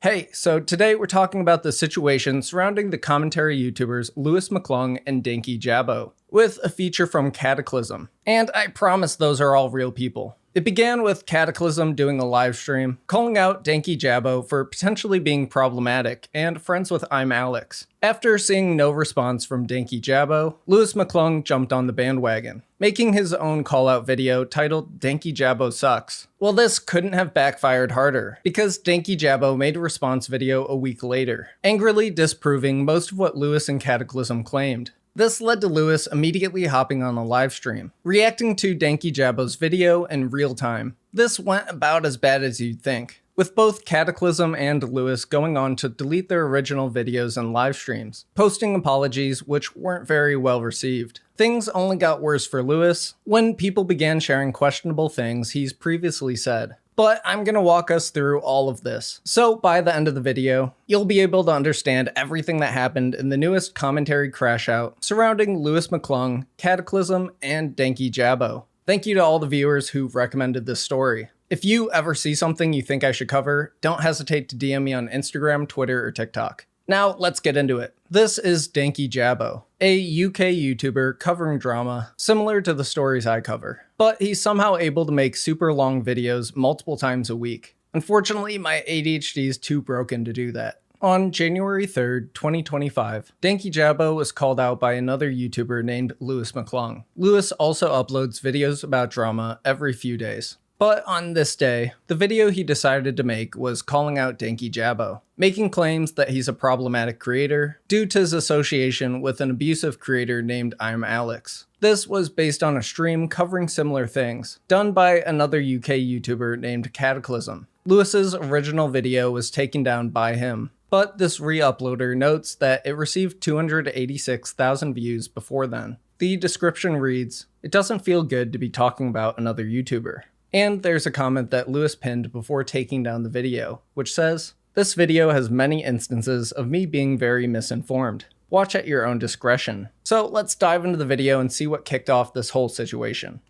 Hey, so today we're talking about the situation surrounding the commentary YouTubers Louis McClung and Dankyjabo, with a feature from Katiclyzm. And I promise those are all real people. It began with Katiclyzm doing a live stream, calling out Dankyjabo for potentially being problematic and friends with I'm Alex. After seeing no response from Dankyjabo, Louis McClung jumped on the bandwagon, making his own call-out video titled Dankyjabo Sucks. Well, this couldn't have backfired harder, because Dankyjabo made a response video a week later, angrily disproving most of what Louis and Katiclyzm claimed. This led to Louis immediately hopping on a live stream, reacting to Dankyjabo's video in real time. This went about as bad as you'd think, with both Katiclyzm and Louis going on to delete their original videos and live streams, posting apologies which weren't very well received. Things only got worse for Louis when people began sharing questionable things he's previously said. But I'm gonna walk us through all of this, so by the end of the video, you'll be able to understand everything that happened in the newest commentary crash out surrounding Louis McClung, Katiclyzm, and Dankyjabo. Thank you to all the viewers who recommended this story. If you ever see something you think I should cover, don't hesitate to DM me on Instagram, Twitter, or TikTok. Now, let's get into it. This is Dankyjabo, a UK YouTuber covering drama, similar to the stories I cover. But he's somehow able to make super long videos multiple times a week. Unfortunately, my ADHD is too broken to do that. On January 3rd, 2025, Dankyjabo was called out by another YouTuber named Louis McClung. Louis also uploads videos about drama every few days. But on this day, the video he decided to make was calling out Dankyjabo, making claims that he's a problematic creator due to his association with an abusive creator named I'm Alex. This was based on a stream covering similar things, done by another UK YouTuber named Katiclyzm. Louis's original video was taken down by him, but this re-uploader notes that it received 286,000 views before then. The description reads, "It doesn't feel good to be talking about another YouTuber." And there's a comment that Louis pinned before taking down the video, which says, "This video has many instances of me being very misinformed. Watch at your own discretion." So let's dive into the video and see what kicked off this whole situation.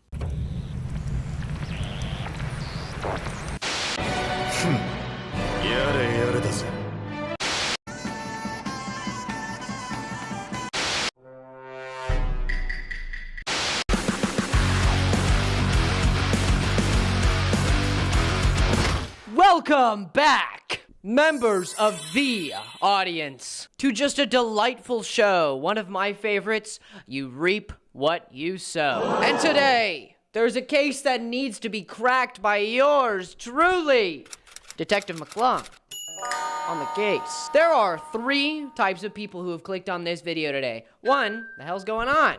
Welcome back, members of the audience, to just a delightful show. One of my favorites, you reap what you sow. And today, there's a case that needs to be cracked by yours truly, Detective McClung, on the case. There are 3 types of people who have clicked on this video today. 1, the hell's going on?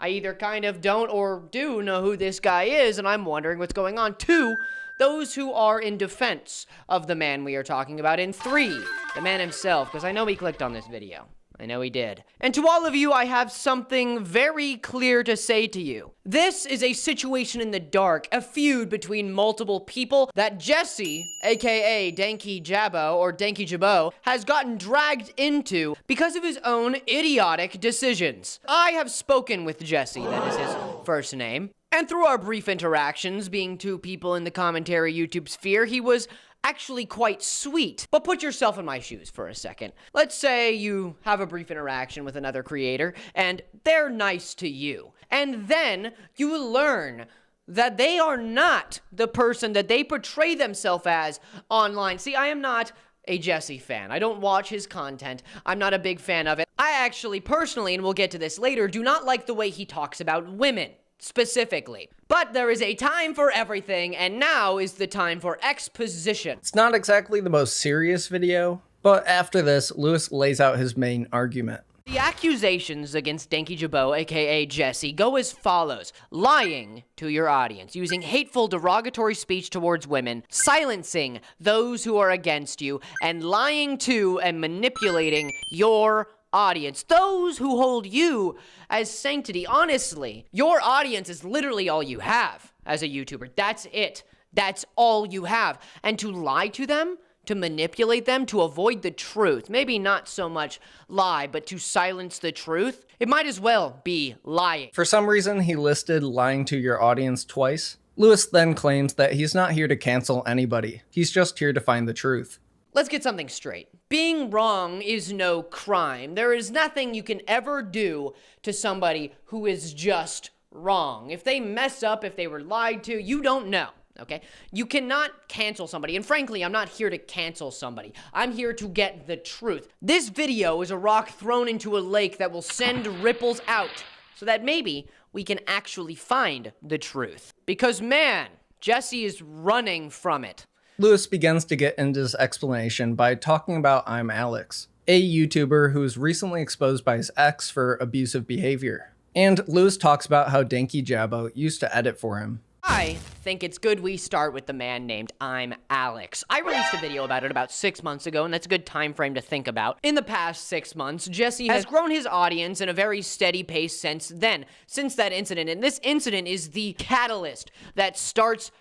I either kind of don't or do know who this guy is, and I'm wondering what's going on. 2, those who are in defense of the man we are talking about. And 3, the man himself, because I know he clicked on this video. I know he did. And to all of you, I have something very clear to say to you. This is a situation in the dark, a feud between multiple people that Jesse, aka Dankyjabo or Dankyjabo, has gotten dragged into because of his own idiotic decisions. I have spoken with Jesse, that is his first name. And through our brief interactions, being 2 people in the commentary YouTube sphere, he was actually quite sweet. But put yourself in my shoes for a second. Let's say you have a brief interaction with another creator, and they're nice to you. And then you learn that they are not the person that they portray themselves as online. See, I am not a Jesse fan. I don't watch his content. I'm not a big fan of it. I actually, personally, and we'll get to this later, do not like the way he talks about women. Specifically. But there is a time for everything, and now is the time for exposition. It's not exactly the most serious video, but after this, Louis lays out his main argument. The accusations against Dankyjabo, aka Jesse, go as follows. Lying to your audience, using hateful, derogatory speech towards women, silencing those who are against you, and lying to and manipulating your audience, those who hold you as sanctity. Honestly, your audience is literally all you have as a YouTuber. That's it. That's all you have. And to lie to them, to manipulate them, to avoid the truth, maybe not so much lie, but to silence the truth, it might as well be lying. For some reason, he listed lying to your audience twice. Louis then claims that he's not here to cancel anybody. He's just here to find the truth. let's get something straight. Being wrong is no crime. There is nothing you can ever do to somebody who is just wrong. If they mess up, if they were lied to, you don't know. Okay? You cannot cancel somebody, and frankly, I'm not here to cancel somebody. I'm here to get the truth. This video is a rock thrown into a lake that will send ripples out, so that maybe we can actually find the truth. Because man, Jesse is running from it. Louis begins to get into his explanation by talking about I'm Alex, a YouTuber who was recently exposed by his ex for abusive behavior. And Louis talks about how Dankyjabo used to edit for him. I think it's good we start with the man named I'm Alex. I released a video about it about 6 months ago, and that's a good time frame to think about. In the past 6 months, Jesse has grown his audience in a very steady pace since then, since that incident. And this incident is the catalyst that starts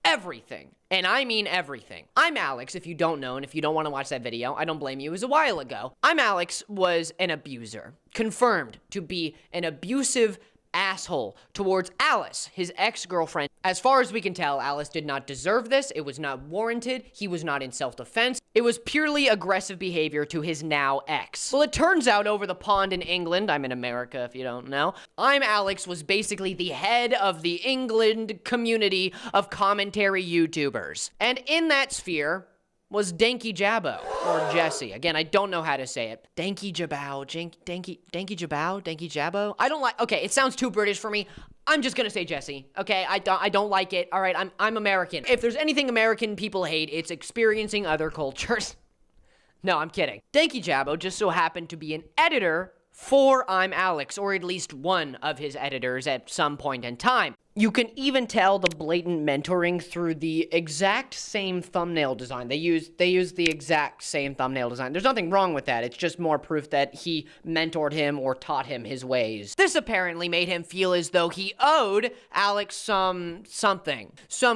everything. And I mean everything. I'm Alex, if you don't know, and if you don't want to watch that video, I don't blame you, it was a while ago. I'm Alex was an abuser, confirmed to be an abusive asshole towards Alice, his ex-girlfriend. As far as we can tell, Alice did not deserve this. It was not warranted. He was not in self-defense. It was purely aggressive behavior to his now ex. Well, it turns out over the pond in England, I'm in America if you don't know, I'm Alex was basically the head of the England community of commentary YouTubers. And in that sphere was Dankyjabo, or Jesse. Again, I don't know how to say it. Dankyjabo, Dankyjabo? I don't like, okay, it sounds too British for me. I'm just gonna say Jesse, okay? I don't like it, all right? I'm American. If there's anything American people hate, it's experiencing other cultures. No, I'm kidding. Dankyjabo just so happened to be an editor for I'm Alex, or at least one of his editors at some point in time. You can even tell the blatant mentoring through the exact same thumbnail design. They use the exact same thumbnail design. There's nothing wrong with that. It's just more proof that he mentored him or taught him his ways. This apparently made him feel as though he owed Alex some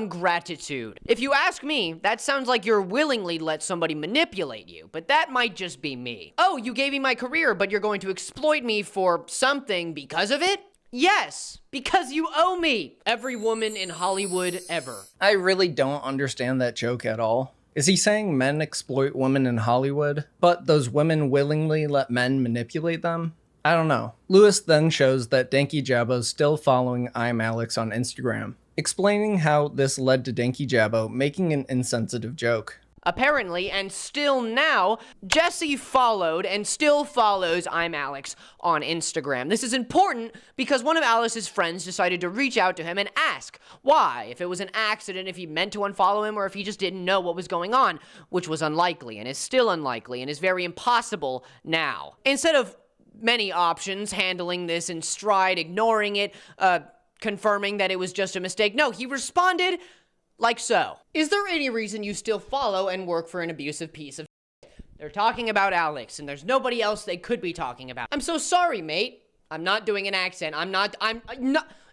gratitude. If you ask me, that sounds like you're willingly let somebody manipulate you, but that might just be me. Oh, you gave me my career, but you're going to exploit me for something because of it? Yes, because you owe me. Every woman in Hollywood ever. I really don't understand that joke at all. Is he saying men exploit women in Hollywood, but those women willingly let men manipulate them? I don't know. Louis then shows that Dankyjabo's still following I'm Alex on Instagram, explaining how this led to Dankyjabo making an insensitive joke. Apparently, and still now, Jesse followed and still follows I'm Alex on Instagram. This is important because one of Alice's friends decided to reach out to him and ask why, if it was an accident, if he meant to unfollow him, or if he just didn't know what was going on, which was unlikely and is still unlikely and is very impossible now. Instead of many options handling this in stride, ignoring it, confirming that it was just a mistake, no, he responded like so. Is there any reason you still follow and work for an abusive piece of shit? They're talking about Alex, and there's nobody else they could be talking about. I'm so sorry, mate. I'm not doing an accent. I'm not,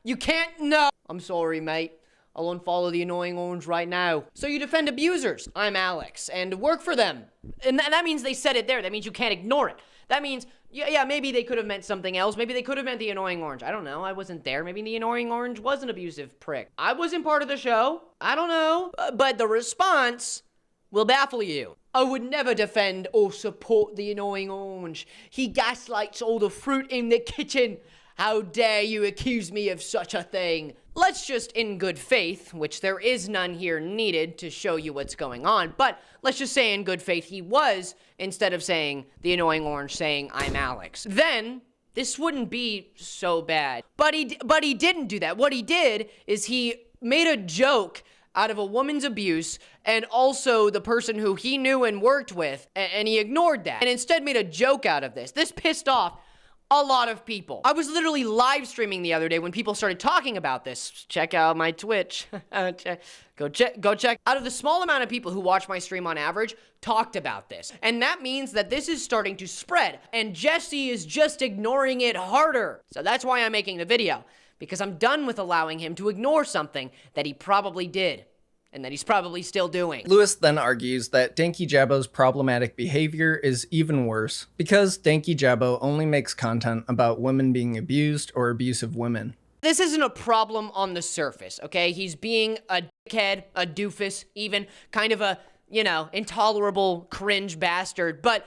you can't, no. I'm sorry, mate. I'll unfollow the annoying orange right now. So you defend abusers. I'm Alex, and work for them. And that means they said it there. That means you can't ignore it. That means, yeah, maybe they could have meant something else. Maybe they could have meant the annoying orange. I don't know. I wasn't there. Maybe the annoying orange was an abusive prick. I wasn't part of the show. I don't know. But the response will baffle you. I would never defend or support the annoying orange. He gaslights all the fruit in the kitchen. How dare you accuse me of such a thing? Let's just, in good faith, which there is none here needed to show you what's going on, but let's just say in good faith he was, instead of saying the annoying orange, saying I'm Alex. Then this wouldn't be so bad. But he didn't do that. What he did is he made a joke out of a woman's abuse and also the person who he knew and worked with, and he ignored that and instead made a joke out of this. This pissed off a lot of people. I was literally live streaming the other day when people started talking about this. Check out my Twitch. Go check. Out of the small amount of people who watch my stream on average, talked about this. And that means that this is starting to spread. And Jesse is just ignoring it harder. So that's why I'm making the video. Because I'm done with allowing him to ignore something that he probably did. And that he's probably still doing. Louis then argues that Dankyjabo's problematic behavior is even worse, because Dankyjabo only makes content about women being abused or abusive women. This isn't a problem on the surface, okay? He's being a dickhead, a doofus, even kind of a, you know, intolerable cringe bastard, but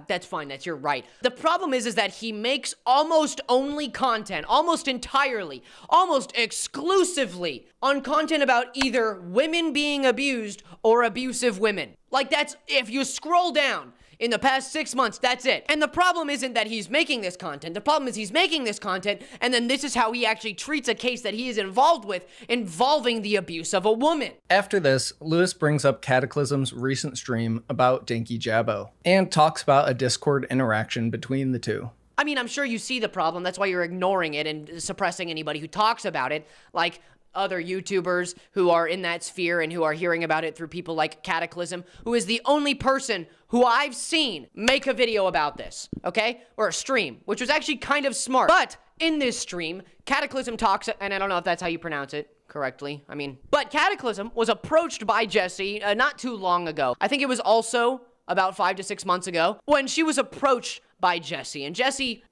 that's fine, that's your right. The problem is that he makes almost only content, almost entirely, almost exclusively on content about either women being abused or abusive women. Like, that's, if you scroll down, in the past 6 months, that's it. And the problem isn't that he's making this content. The problem is he's making this content, and then this is how he actually treats a case that he is involved with, involving the abuse of a woman. After this, Louis brings up Katiclyzm's recent stream about Dankyjabo, and talks about a Discord interaction between the two. I mean, I'm sure you see the problem. That's why you're ignoring it and suppressing anybody who talks about it. Like, other YouTubers who are in that sphere and who are hearing about it through people like Katiclyzm, who is the only person who I've seen make a video about this, okay? Or a stream, which was actually kind of smart. But in this stream, Katiclyzm talks, and I don't know if that's how you pronounce it correctly, but Katiclyzm was approached by Jessie not too long ago. I think it was also about 5 to 6 months ago, when she was approached by Jessie, and Jessie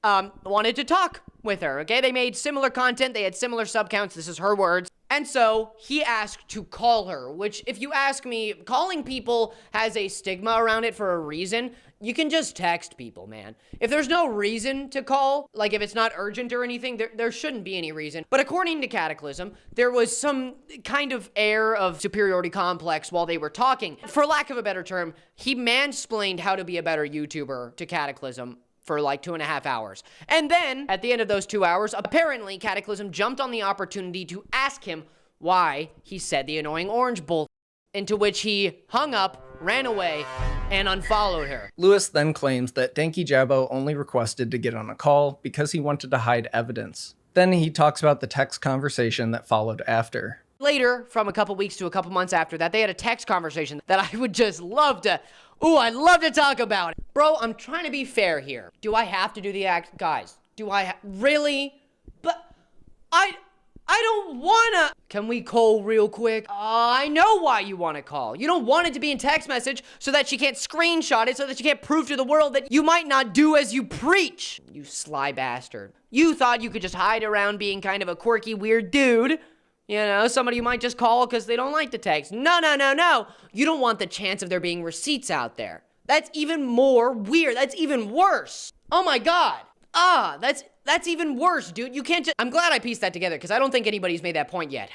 wanted to talk with her, okay? They made similar content, they had similar sub counts, this is her words, and so he asked to call her, which, if you ask me, calling people has a stigma around it for a reason. You can just text people, man. If there's no reason to call, like if it's not urgent or anything, there shouldn't be any reason. But according to Katiclyzm, there was some kind of air of superiority complex while they were talking. For lack of a better term, he mansplained how to be a better YouTuber to Katiclyzm for like 2.5 hours. And then, at the end of those 2 hours, apparently Katiclyzm jumped on the opportunity to ask him why he said the annoying orange bull, into which he hung up, ran away, and unfollowed her. Louis then claims that Dankyjabo only requested to get on a call because he wanted to hide evidence. Then he talks about the text conversation that followed after. Later, from a couple weeks to a couple months after that, they had a text conversation that I would just love to, I'd love to talk about. Bro, I'm trying to be fair here. Do I have to do the act? Guys, do I really? But I don't wanna. Can we call real quick? I know why you wanna call. You don't want it to be in text message so that she can't screenshot it, so that she can't prove to the world that you might not do as you preach. You sly bastard. You thought you could just hide around being kind of a quirky, weird dude. You know, somebody you might just call because they don't like the text. No, no, no, no. You don't want the chance of there being receipts out there. That's even more weird. That's even worse. Oh my God. That's even worse, dude. You can't just... I'm glad I pieced that together because I don't think anybody's made that point yet.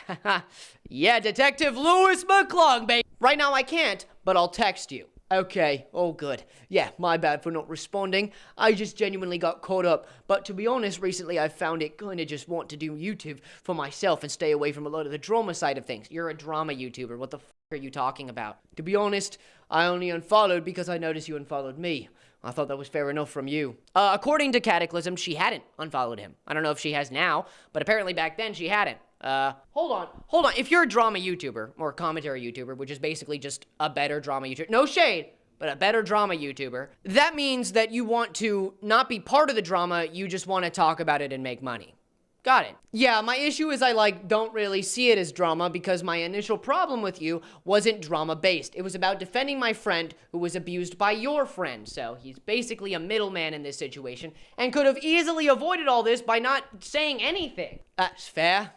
Yeah, Detective Louis McClung, baby. Right now I can't, but I'll text you. Okay, oh good. Yeah, my bad for not responding. I just genuinely got caught up. But to be honest, recently I've found it kind of just want to do YouTube for myself and stay away from a lot of the drama side of things. You're a drama YouTuber. What the f*** are you talking about? To be honest, I only unfollowed because I noticed you unfollowed me. I thought that was fair enough from you. According to Katiclyzm, she hadn't unfollowed him. I don't know if she has now, but apparently back then she hadn't. Hold on. If you're a drama YouTuber, or a commentary YouTuber, which is basically just a better drama YouTuber, no shade, but a better drama YouTuber, that means that you want to not be part of the drama, you just want to talk about it and make money. Got it. Yeah, my issue is I don't really see it as drama because my initial problem with you wasn't drama-based. It was about defending my friend who was abused by your friend. So he's basically a middleman in this situation and could have easily avoided all this by not saying anything. That's fair.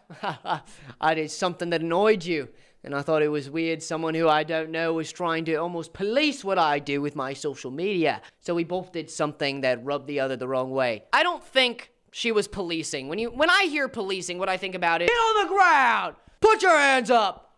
I did something that annoyed you. And I thought it was weird someone who I don't know was trying to almost police what I do with my social media. So we both did something that rubbed the other the wrong way. I don't think she was policing. When I hear policing, what I think about is, get on the ground! Put your hands up!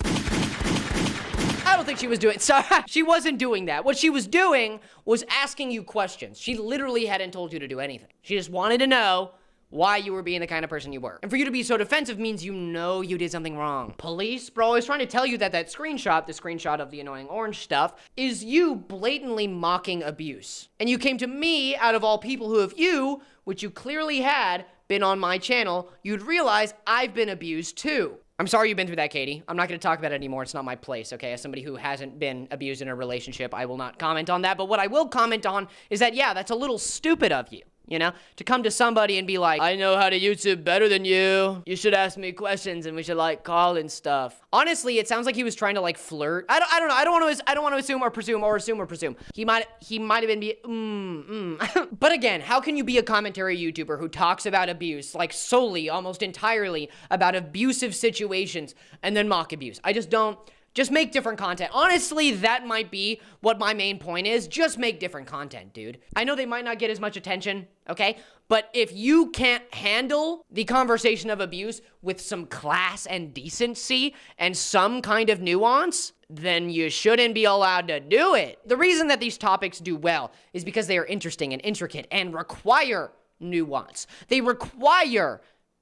I don't think she was doing, sorry, she wasn't doing that. What she was doing was asking you questions. She literally hadn't told you to do anything. She just wanted to know why you were being the kind of person you were. And for you to be so defensive means you know you did something wrong. Police? Bro, I was trying to tell you that the screenshot of the annoying orange stuff, is you blatantly mocking abuse. And you came to me, out of all people who, if you, which you clearly had, been on my channel, you'd realize I've been abused too. I'm sorry you've been through that, Katie. I'm not gonna talk about it anymore. It's not my place, okay? As somebody who hasn't been abused in a relationship, I will not comment on that. But what I will comment on is that, yeah, that's a little stupid of you. You know, to come to somebody and be like, I know how to YouTube better than you. You should ask me questions and we should call and stuff. Honestly, it sounds like he was trying to flirt. I don't know. I don't want to assume or presume. He might have been But again, how can you be a commentary YouTuber who talks about abuse, solely, almost entirely about abusive situations and then mock abuse? I just don't. Just make different content. Honestly, that might be what my main point is. Just make different content, dude. I know they might not get as much attention, okay? But if you can't handle the conversation of abuse with some class and decency and some kind of nuance, then you shouldn't be allowed to do it. The reason that these topics do well is because they are interesting and intricate and require nuance. They require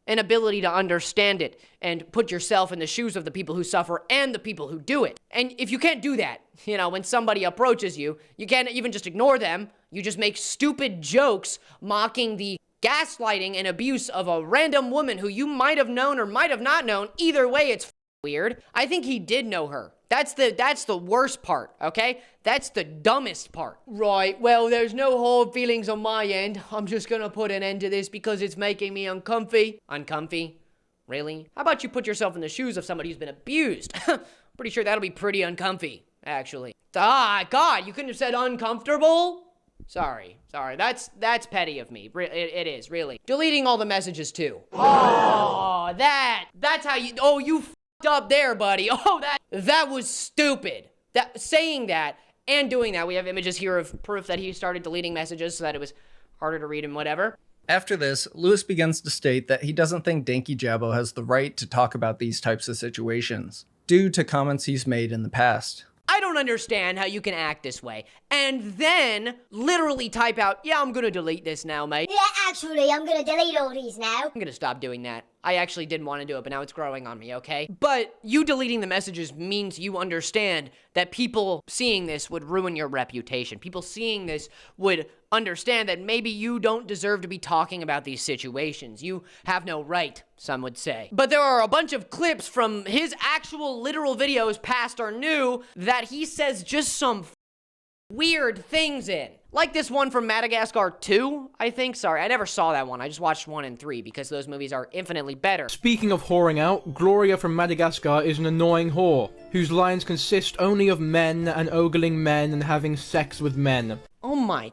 an ability to understand it and put yourself in the shoes of the people who suffer and the people who do it. And if you can't do that, you know, when somebody approaches you, you can't even just ignore them. You just make stupid jokes mocking the gaslighting and abuse of a random woman who you might have known or might have not known. Either way, it's weird. I think he did know her. That's the worst part, okay? That's the dumbest part. Right, well, there's no hard feelings on my end. I'm just gonna put an end to this because it's making me uncomfy. Uncomfy? Really? How about you put yourself in the shoes of somebody who's been abused? Pretty sure that'll be pretty uncomfy, actually. Ah, God, you couldn't have said uncomfortable? Sorry. That's petty of me. It is, really. Deleting all the messages, too. Oh, that's how you... Oh, you f***ed up there, buddy. Oh, that was stupid. Saying that and doing that, we have images here of proof that he started deleting messages so that it was harder to read and whatever. After this, Louis begins to state that he doesn't think Dankyjabo has the right to talk about these types of situations, due to comments he's made in the past. I don't understand how you can act this way and then literally type out, yeah, I'm gonna delete this now, mate. Yeah, actually, I'm gonna delete all these now. I'm gonna stop doing that. I actually didn't want to do it, but now it's growing on me, okay? But you deleting the messages means you understand that people seeing this would ruin your reputation. People seeing this would understand that maybe you don't deserve to be talking about these situations. You have no right, some would say. But there are a bunch of clips from his actual literal videos, past or new, that he says just some weird things in. Like this one from Madagascar 2, I think. Sorry, I never saw that one. I just watched 1 and 3 because those movies are infinitely better. Speaking of whoring out, Gloria from Madagascar is an annoying whore, whose lines consist only of men and ogling men and having sex with men. Oh my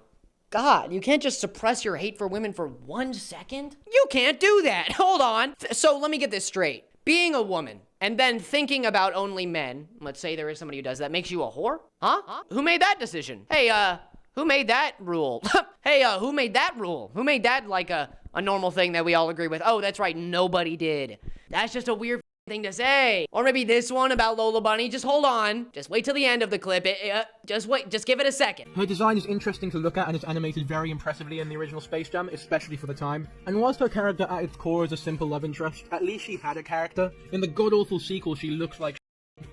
God, you can't just suppress your hate for women for 1 second? You can't do that. Hold on. So let me get this straight. Being a woman and then thinking about only men, let's say there is somebody who does that, makes you a whore? Huh? Who made that decision? Hey, who made that rule? Hey, who made that rule? Who made that like a normal thing that we all agree with? Oh, that's right, nobody did. That's just a weird thing to say. Or maybe this one about Lola Bunny. Just hold on. Just wait till the end of the clip. Just wait. Just give it a second. Her design is interesting to look at and is animated very impressively in the original Space Jam, especially for the time. And whilst her character at its core is a simple love interest, at least she had a character. In the god-awful sequel, she looks like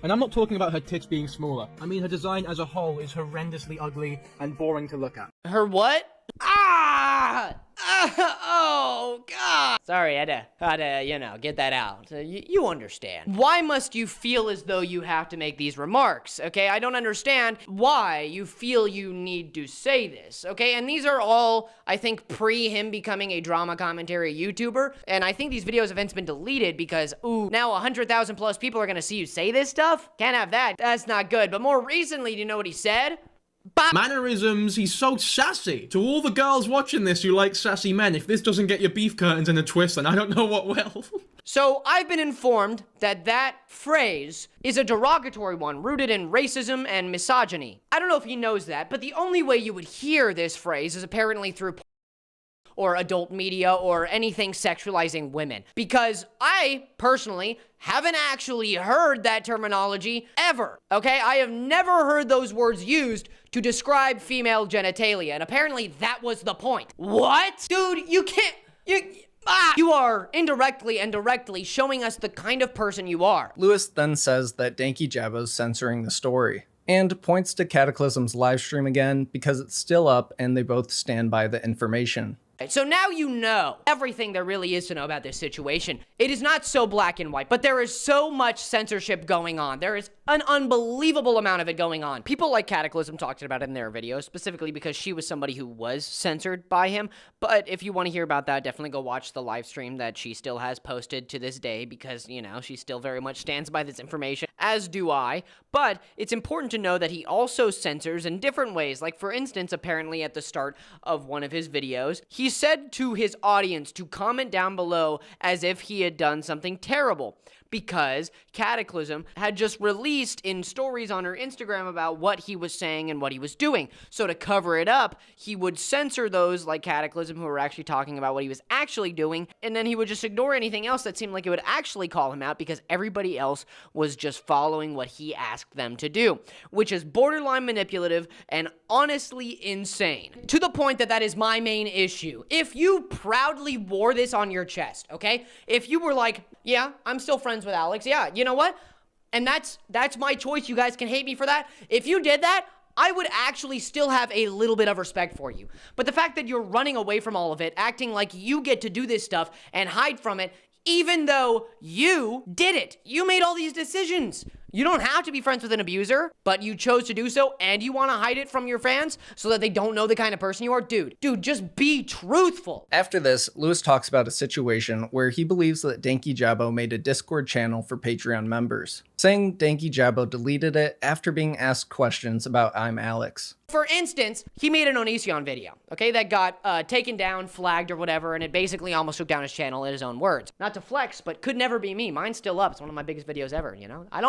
and I'm not talking about her tits being smaller. I mean her design as a whole is horrendously ugly and boring to look at. Her what? Ah! Oh, God. Sorry, I had to, you know, get that out. You understand. Why must you feel as though you have to make these remarks, okay? I don't understand why you feel you need to say this, okay? And these are all, I think, pre him becoming a drama commentary YouTuber. And I think these videos have since been deleted because, ooh, now 100,000 plus people are gonna see you say this stuff? Can't have that. That's not good. But more recently, do you know what he said? Mannerisms, he's so sassy. To all the girls watching this who like sassy men, if this doesn't get your beef curtains in a twist, then I don't know what will. So I've been informed that that phrase is a derogatory one rooted in racism and misogyny. I don't know if he knows that, but the only way you would hear this phrase is apparently through or adult media or anything sexualizing women. Because I, personally, haven't actually heard that terminology ever, okay? I have never heard those words used to describe female genitalia, and apparently that was the point. What? Dude, you can't, you are indirectly and directly showing us the kind of person you are. Louis then says that Dankyjabo's censoring the story, and points to Katiclyzm's livestream again because it's still up and they both stand by the information. So now you know everything there really is to know about this situation. It is not so black and white, but there is so much censorship going on. There is an unbelievable amount of it going on. People like Katiclyzm talked about it in their videos, specifically because she was somebody who was censored by him. But if you want to hear about that, definitely go watch the live stream that she still has posted to this day because, you know, she still very much stands by this information, as do I. But it's important to know that he also censors in different ways. Like, for instance, apparently at the start of one of his videos, he said to his audience to comment down below as if he had done something terrible. because Katiclyzm had just released in stories on her Instagram about what he was saying and what he was doing. So to cover it up, he would censor those like Katiclyzm who were actually talking about what he was actually doing, and then he would just ignore anything else that seemed like it would actually call him out because everybody else was just following what he asked them to do, which is borderline manipulative and honestly insane. To the point that that is my main issue. If you proudly wore this on your chest, okay? If you were like, yeah, I'm still friends with Alex, yeah, you know what? And that's my choice, you guys can hate me for that. If you did that, I would actually still have a little bit of respect for you. But the fact that you're running away from all of it, acting like you get to do this stuff and hide from it, even though you did it. You made all these decisions. You don't have to be friends with an abuser, but you chose to do so, and you want to hide it from your fans so that they don't know the kind of person you are? Dude, just be truthful. After this, Louis talks about a situation where he believes that Dankyjabo made a Discord channel for Patreon members, saying Dankyjabo deleted it after being asked questions about I'm Alex. For instance, he made an Onision video, okay, that got taken down, flagged, or whatever, and it basically almost took down his channel in his own words. Not to flex, but could never be me. Mine's still up. It's one of my biggest videos ever, you know? I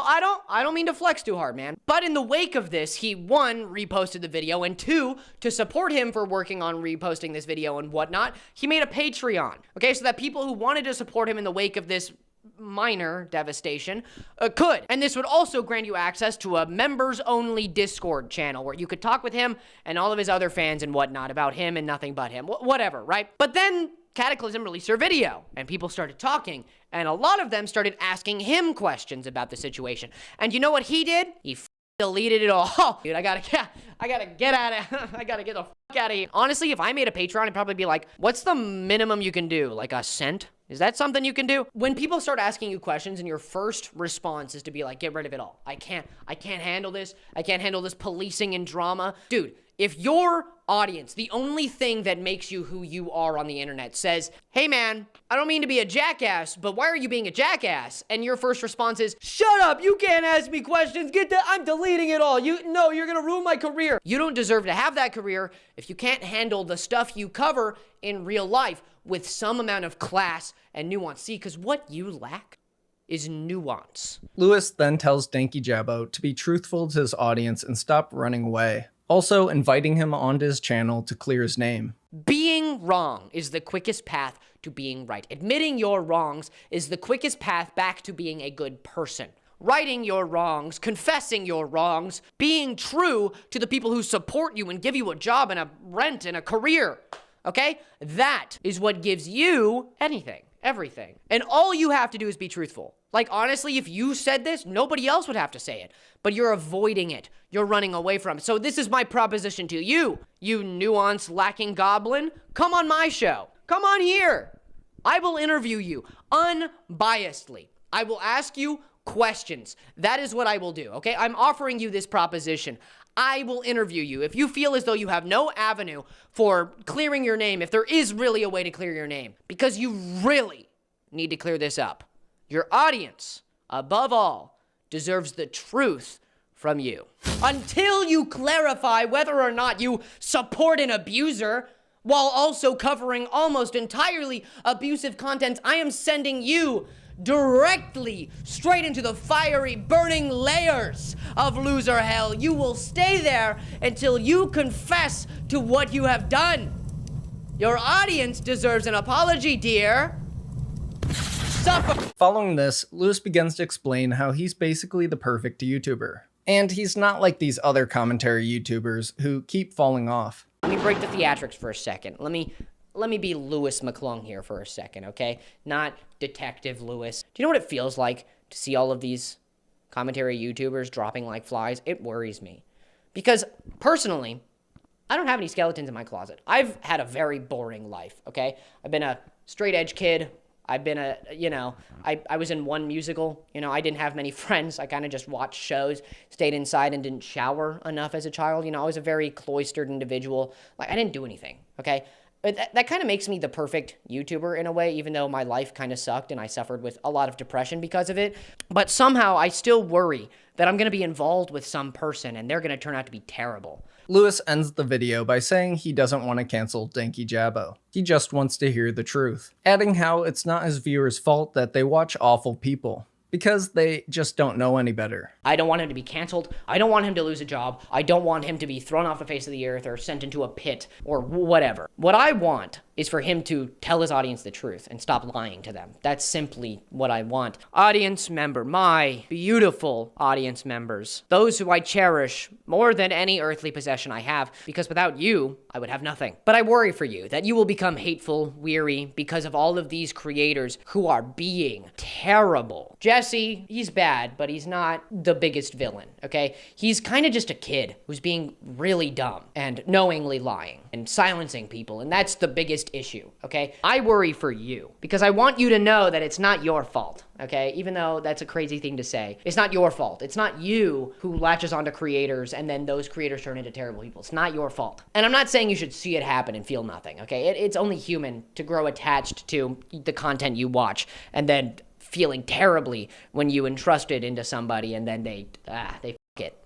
don't mean to flex too hard, man. But in the wake of this, he, one, reposted the video, and two, to support him for working on reposting this video and whatnot, he made a Patreon, okay, so that people who wanted to support him in the wake of this minor devastation could. And this would also grant you access to a members-only Discord channel where you could talk with him and all of his other fans and whatnot about him and nothing but him. Whatever, right? But then Katiclyzm released her video, and people started talking, and a lot of them started asking him questions about the situation. And you know what he did? He deleted it all. Dude, I gotta get out of I gotta get the fuck out of here. Honestly, if I made a Patreon, I'd probably be like, what's the minimum you can do? Like a cent? Is that something you can do? When people start asking you questions and your first response is to be like, get rid of it all. I can't handle this. I can't handle this policing and drama. Dude, if your audience, the only thing that makes you who you are on the internet says, hey man, I don't mean to be a jackass, but why are you being a jackass? And your first response is, shut up, you can't ask me questions, I'm deleting it all. You're gonna ruin my career. You don't deserve to have that career if you can't handle the stuff you cover in real life with some amount of class and nuance. See, because what you lack is nuance. Louis then tells Dankyjabo to be truthful to his audience and stop running away, also inviting him onto his channel to clear his name. Being wrong is the quickest path to being right. Admitting your wrongs is the quickest path back to being a good person. Righting your wrongs, confessing your wrongs, being true to the people who support you and give you a job and a rent and a career. Okay? That is what gives you anything, everything. And all you have to do is be truthful. Like, honestly, if you said this, nobody else would have to say it. But you're avoiding it. You're running away from it. So this is my proposition to you, you nuance-lacking goblin. Come on my show. Come on here. I will interview you unbiasedly. I will ask you questions. That is what I will do, okay? I'm offering you this proposition. I will interview you. If you feel as though you have no avenue for clearing your name, if there is really a way to clear your name, because you really need to clear this up. Your audience, above all, deserves the truth from you. Until you clarify whether or not you support an abuser, while also covering almost entirely abusive content, I am sending you directly straight into the fiery, burning layers of loser hell. You will stay there until you confess to what you have done. Your audience deserves an apology, dear. Suffer. Following this, Louis begins to explain how he's basically the perfect YouTuber. And he's not like these other commentary YouTubers who keep falling off. Let me break the theatrics for a second. Let me be Louis McClung here for a second, okay? Not Detective Louis. Do you know what it feels like to see all of these commentary YouTubers dropping like flies? It worries me. Because, personally, I don't have any skeletons in my closet. I've had a very boring life, okay? I've been a straight edge kid. I've been I was in one musical. I didn't have many friends. I kind of just watched shows, stayed inside, and didn't shower enough as a child. I was a very cloistered individual. Like, I didn't do anything, okay? That kind of makes me the perfect YouTuber in a way, even though my life kind of sucked and I suffered with a lot of depression because of it. But somehow I still worry that I'm going to be involved with some person and they're going to turn out to be terrible. Louis ends the video by saying he doesn't want to cancel Dankyjabo. He just wants to hear the truth, adding how it's not his viewers' fault that they watch awful people. because they just don't know any better. I don't want him to be canceled. I don't want him to lose a job. I don't want him to be thrown off the face of the earth or sent into a pit or whatever. What I want is for him to tell his audience the truth and stop lying to them. That's simply what I want. Audience member, my beautiful audience members, those who I cherish more than any earthly possession I have, because without you, I would have nothing. But I worry for you that you will become hateful, weary, because of all of these creators who are being terrible. Jesse, he's bad, but he's not the biggest villain, okay? He's kind of just a kid who's being really dumb and knowingly lying and silencing people, and that's the biggest issue, okay? I worry for you because I want you to know that it's not your fault, okay? Even though that's a crazy thing to say. It's not your fault. It's not you who latches onto creators and then those creators turn into terrible people. It's not your fault. And I'm not saying you should see it happen and feel nothing, okay? It's only human to grow attached to the content you watch and then feeling terribly when you entrust it into somebody and then they f it.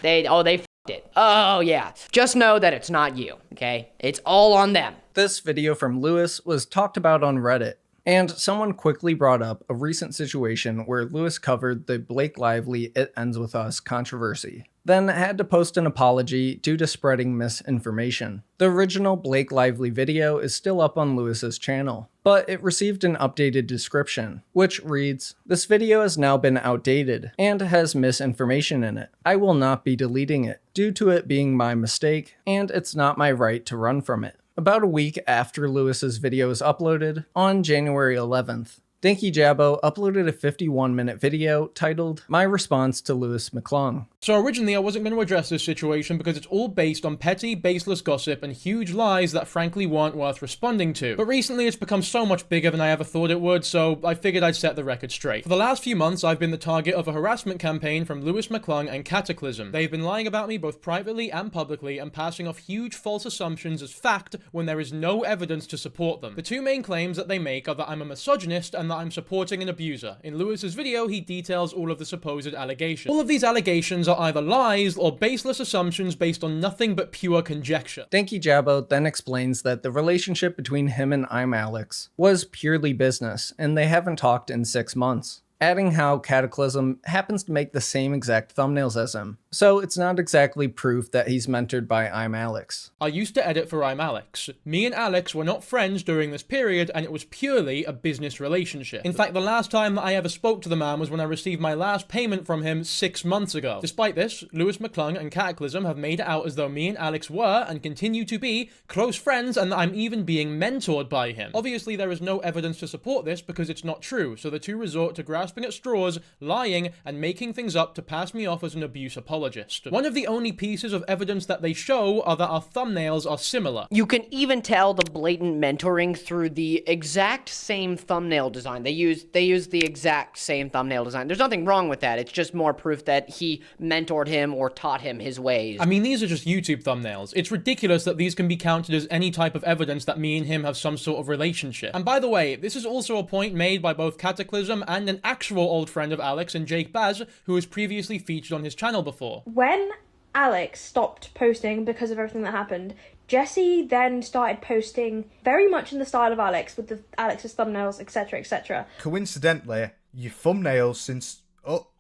they f it. Oh yeah. Just know that it's not you, okay? It's all on them. This video from Louis was talked about on Reddit, and someone quickly brought up a recent situation where Louis covered the Blake Lively It Ends With Us controversy, then had to post an apology due to spreading misinformation. The original Blake Lively video is still up on Louis's channel, but it received an updated description, which reads, "This video has now been outdated and has misinformation in it. I will not be deleting it, due to it being my mistake, and it's not my right to run from it." About a week after Louis's video was uploaded, on January 11th, Dankyjabo uploaded a 51-minute video titled My Response to Louis McClung. So originally I wasn't going to address this situation because it's all based on petty, baseless gossip and huge lies that frankly weren't worth responding to. But recently it's become so much bigger than I ever thought it would, so I figured I'd set the record straight. For the last few months I've been the target of a harassment campaign from Louis McClung and Katiclyzm. They've been lying about me both privately and publicly and passing off huge false assumptions as fact when there is no evidence to support them. The two main claims that they make are that I'm a misogynist and that I'm supporting an abuser. In Louis's video, he details all of the supposed allegations. All of these allegations are either lies or baseless assumptions based on nothing but pure conjecture. Dankyjabo then explains that the relationship between him and I'm Alex was purely business, and they haven't talked in 6 months, adding how Katiclyzm happens to make the same exact thumbnails as him, so it's not exactly proof that he's mentored by I'm Alex. I used to edit for I'm Alex. Me and Alex were not friends during this period, and it was purely a business relationship. In fact, the last time that I ever spoke to the man was when I received my last payment from him 6 months ago. Despite this, Louis McClung and Katiclyzm have made it out as though me and Alex were, and continue to be, close friends, and that I'm even being mentored by him. Obviously, there is no evidence to support this because it's not true, so the two resort to grasping at straws, lying, and making things up to pass me off as an abuse apologist. One of the only pieces of evidence that they show are that our thumbnails are similar. You can even tell the blatant mentoring through the exact same thumbnail design. They use the exact same thumbnail design. There's nothing wrong with that. It's just more proof that he mentored him or taught him his ways. I mean, these are just YouTube thumbnails. It's ridiculous that these can be counted as any type of evidence that me and him have some sort of relationship. And by the way, this is also a point made by both Katiclyzm and an actual old friend of Alex and Jake Baz, who was previously featured on his channel before. When Alex stopped posting because of everything that happened, Jesse then started posting very much in the style of Alex, with Alex's thumbnails, etc., etc. Coincidentally, your thumbnails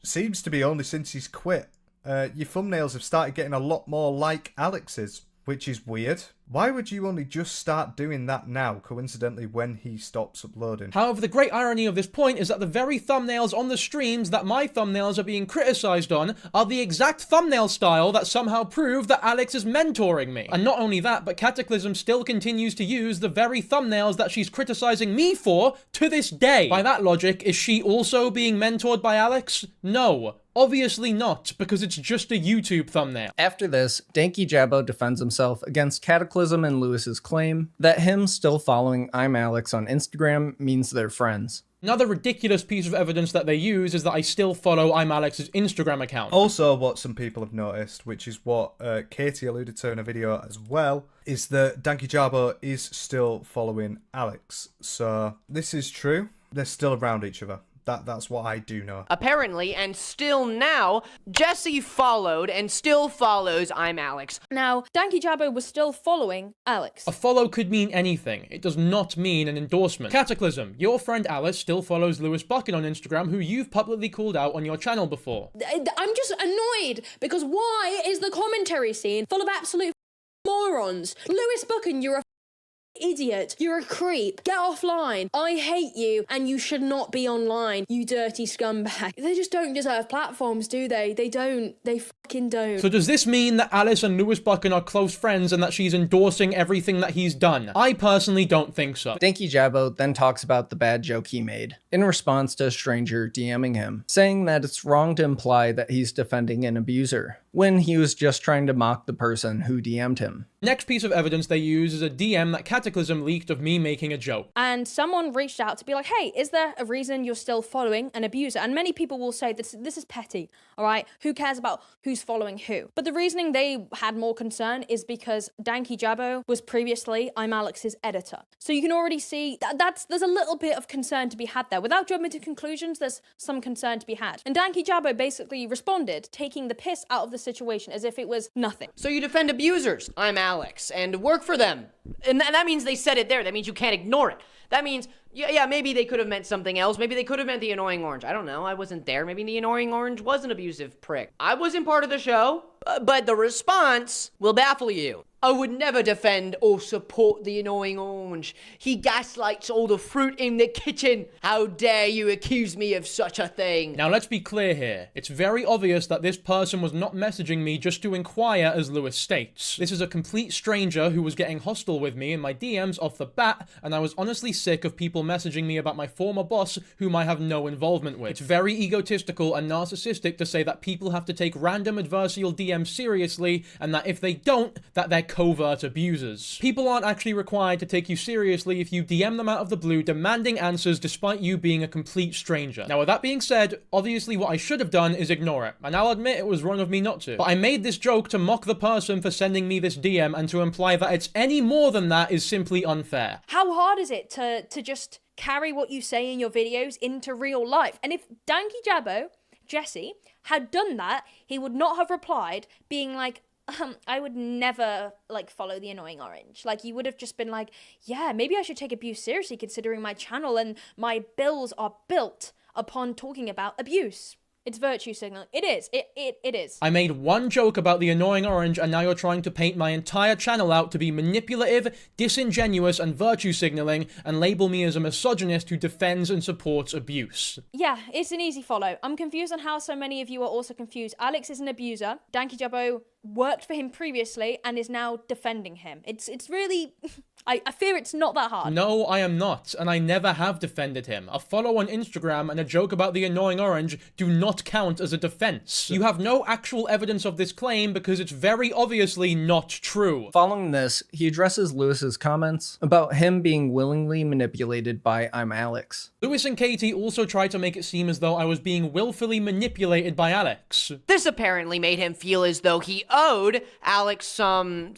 seems to be only since he's quit. Your thumbnails have started getting a lot more like Alex's, which is weird. Why would you only just start doing that now, coincidentally, when he stops uploading? However, the great irony of this point is that the very thumbnails on the streams that my thumbnails are being criticized on are the exact thumbnail style that somehow prove that Alex is mentoring me. And not only that, but Katiclyzm still continues to use the very thumbnails that she's criticizing me for to this day. By that logic, is she also being mentored by Alex? No. Obviously not, because it's just a YouTube thumbnail. After this, Dankyjabo defends himself against Katiclyzm and Louis's claim that him still following I'm Alex on Instagram means they're friends. Another ridiculous piece of evidence that they use is that I still follow I'm Alex's Instagram account. Also, what some people have noticed, which is what Katie alluded to in a video as well, is that Dankyjabo is still following Alex. So this is true. They're still around each other. That's what I do know. Apparently, and still now, Jesse followed and still follows I'm Alex. Now, Dankyjabo was still following Alex. A follow could mean anything. It does not mean an endorsement. Katiclyzm, your friend Alice still follows Louis McClung on Instagram, who you've publicly called out on your channel before. I'm just annoyed because why is the commentary scene full of absolute morons? Louis McClung, you're a idiot. You're a creep. Get offline. I hate you and you should not be online, you dirty scumbag. They just don't deserve platforms, do they? They don't. They fucking don't. So does this mean that Alice and Louis McClung are close friends and that she's endorsing everything that he's done? I personally don't think so. Dankyjabo then talks about the bad joke he made in response to a stranger DMing him, saying that it's wrong to imply that he's defending an abuser when he was just trying to mock the person who DM'd him. Next piece of evidence they use is a DM that Katiclyzm leaked of me making a joke. And someone reached out to be like, hey, is there a reason you're still following an abuser? And many people will say this is petty, all right? Who cares about who's following who? But the reasoning they had more concern is because Dankyjabo was previously I'm Alex's editor. So you can already see there's a little bit of concern to be had there. Without jumping to conclusions, there's some concern to be had. And Dankyjabo basically responded, taking the piss out of the situation as if it was nothing. So you defend abusers, I'm Alex, and work for them. And that means they said it there. That means you can't ignore it. That means, yeah, maybe they could have meant something else. Maybe they could have meant the annoying orange. I don't know. I wasn't there. Maybe the annoying orange was an abusive prick. I wasn't part of the show, but the response will baffle you. I would never defend or support the annoying orange. He gaslights all the fruit in the kitchen. How dare you accuse me of such a thing? Now let's be clear here. It's very obvious that this person was not messaging me just to inquire, as Louis states. This is a complete stranger who was getting hostile with me in my DMs off the bat, and I was honestly sick of people messaging me about my former boss whom I have no involvement with. It's very egotistical and narcissistic to say that people have to take random adversarial DMs seriously, and that if they don't, that they're covert abusers. People aren't actually required to take you seriously if you DM them out of the blue demanding answers despite you being a complete stranger. Now with that being said, obviously what I should have done is ignore it, and I'll admit it was wrong of me not to. But I made this joke to mock the person for sending me this DM and to imply that it's any more than that is simply unfair. How hard is it to just carry what you say in your videos into real life? And if Dankyjabo, Jesse, had done that, he would not have replied being like, I would never, follow the annoying orange. You would have just been like, yeah, maybe I should take abuse seriously considering my channel and my bills are built upon talking about abuse. It's virtue signaling. It is. It is. I made one joke about the annoying orange, and now you're trying to paint my entire channel out to be manipulative, disingenuous, and virtue signaling, and label me as a misogynist who defends and supports abuse. Yeah, it's an easy follow. I'm confused on how so many of you are also confused. Alex is an abuser. Dankyjabo worked for him previously and is now defending him. It's really... I fear it's not that hard. No, I am not, and I never have defended him. A follow on Instagram and a joke about the annoying orange do not count as a defense. You have no actual evidence of this claim because it's very obviously not true. Following this, he addresses Louis's comments about him being willingly manipulated by I'm Alex. Louis and Katie also tried to make it seem as though I was being willfully manipulated by Alex. This apparently made him feel as though he owed Alex some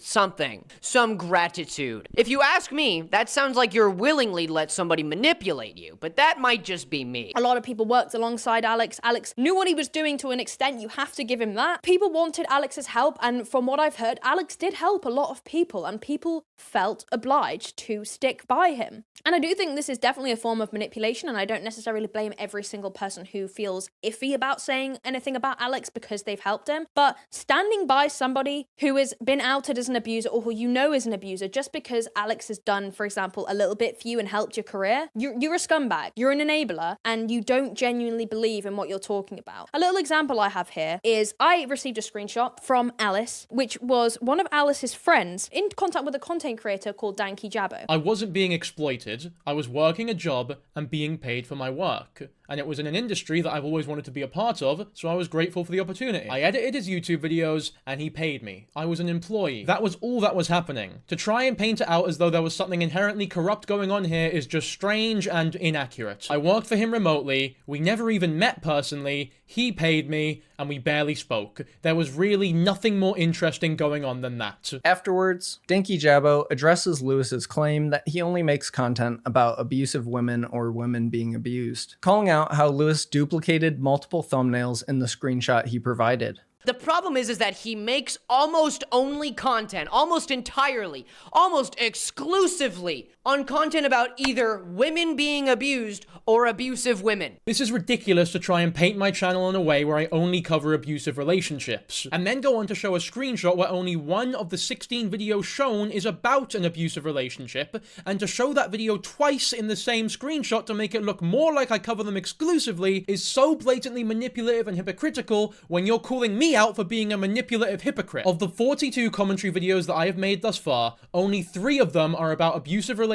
gratitude. If you ask me, that sounds like you're willingly let somebody manipulate you, but that might just be me. A lot of people worked alongside Alex. Alex knew what he was doing to an extent. You have to give him that. People wanted Alex's help, and from what I've heard, Alex did help a lot of people, and people felt obliged to stick by him. And I do think this is definitely a form of manipulation, and I don't necessarily blame every single person who feels iffy about saying anything about Alex because they've helped him. But standing by somebody who has been outed as an abuser or who you know is an abuser just because Alex has done, for example, a little bit for you and helped your career, you're a scumbag, you're an enabler, and you don't genuinely believe in what you're talking about. A little example I have here is I received a screenshot from Alice, which was one of Alice's friends in contact with a content creator called Dankyjabo. I wasn't being exploited, I was working a job and being paid for my work. And it was in an industry that I've always wanted to be a part of, so I was grateful for the opportunity. I edited his YouTube videos, and he paid me. I was an employee. That was all that was happening. To try and paint it out as though there was something inherently corrupt going on here is just strange and inaccurate. I worked for him remotely, we never even met personally, he paid me, and we barely spoke. There was really nothing more interesting going on than that. Afterwards, Dankyjabo addresses Louis's claim that he only makes content about abusive women or women being abused, calling out how Louis duplicated multiple thumbnails in the screenshot he provided. The problem is that he makes almost only content, almost entirely, almost exclusively on content about either women being abused or abusive women. This is ridiculous to try and paint my channel in a way where I only cover abusive relationships, and then go on to show a screenshot where only one of the 16 videos shown is about an abusive relationship, and to show that video twice in the same screenshot to make it look more like I cover them exclusively is so blatantly manipulative and hypocritical when you're calling me out for being a manipulative hypocrite. Of the 42 commentary videos that I have made thus far, only 3 of them are about abusive relationships.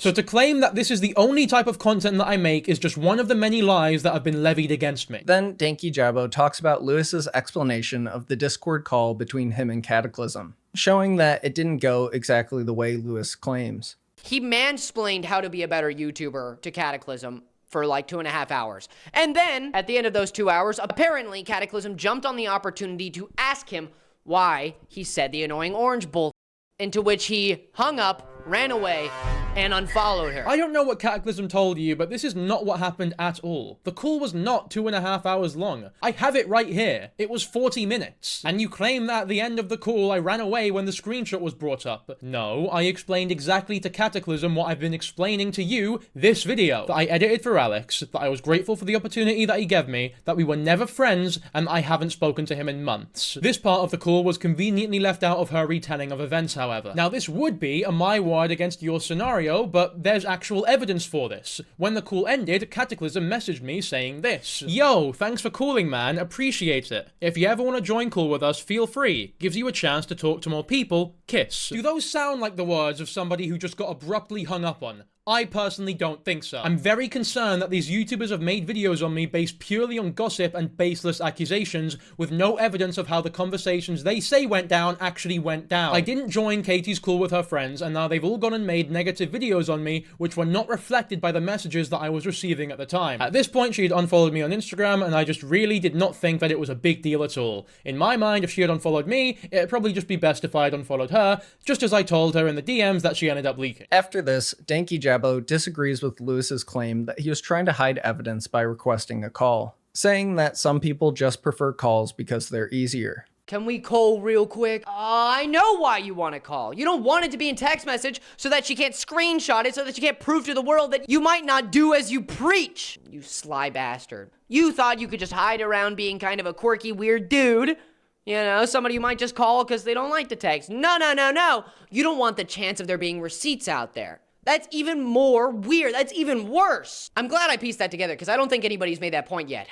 So to claim that this is the only type of content that I make is just one of the many lies that have been levied against me. Then Dankyjabo talks about Louis's explanation of the Discord call between him and Katiclyzm, showing that it didn't go exactly the way Louis claims. He mansplained how to be a better YouTuber to Katiclyzm for like 2.5 hours. And then, at the end of those 2 hours, apparently Katiclyzm jumped on the opportunity to ask him why he said the annoying orange bull, into which he hung up, ran away, and unfollowed her. I don't know what Katiclyzm told you, but this is not what happened at all. The call was not 2.5 hours long. I have it right here. It was 40 minutes. And you claim that at the end of the call I ran away when the screenshot was brought up. No, I explained exactly to Katiclyzm what I've been explaining to you this video. That I edited for Alex, that I was grateful for the opportunity that he gave me, that we were never friends, and I haven't spoken to him in months. This part of the call was conveniently left out of her retelling of events, however. Now this would be a my word against your scenario, but there's actual evidence for this. When the call ended, Katiclyzm messaged me saying this: "Yo, thanks for calling, man, appreciate it. If you ever want to join call with us, feel free. Gives you a chance to talk to more people. Kiss." Do those sound like the words of somebody who just got abruptly hung up on? I personally don't think so. I'm very concerned that these YouTubers have made videos on me based purely on gossip and baseless accusations with no evidence of how the conversations they say went down actually went down. I didn't join Katie's call with her friends, and now they've all gone and made negative videos on me which were not reflected by the messages that I was receiving at the time. At this point, she had unfollowed me on Instagram, and I just really did not think that it was a big deal at all. In my mind, if she had unfollowed me, it'd probably just be best if I had unfollowed her, just as I told her in the DMs that she ended up leaking. After this, Dankyjabo disagrees with Louis's claim that he was trying to hide evidence by requesting a call, saying that some people just prefer calls because they're easier. Can we call real quick? I know why you want to call. You don't want it to be in text message so that she can't screenshot it, so that she can't prove to the world that you might not do as you preach. You sly bastard. You thought you could just hide around being kind of a quirky, weird dude. You know, somebody you might just call because they don't like the text. No, no, no, no. You don't want the chance of there being receipts out there. That's even more weird. That's even worse. I'm glad I pieced that together because I don't think anybody's made that point yet.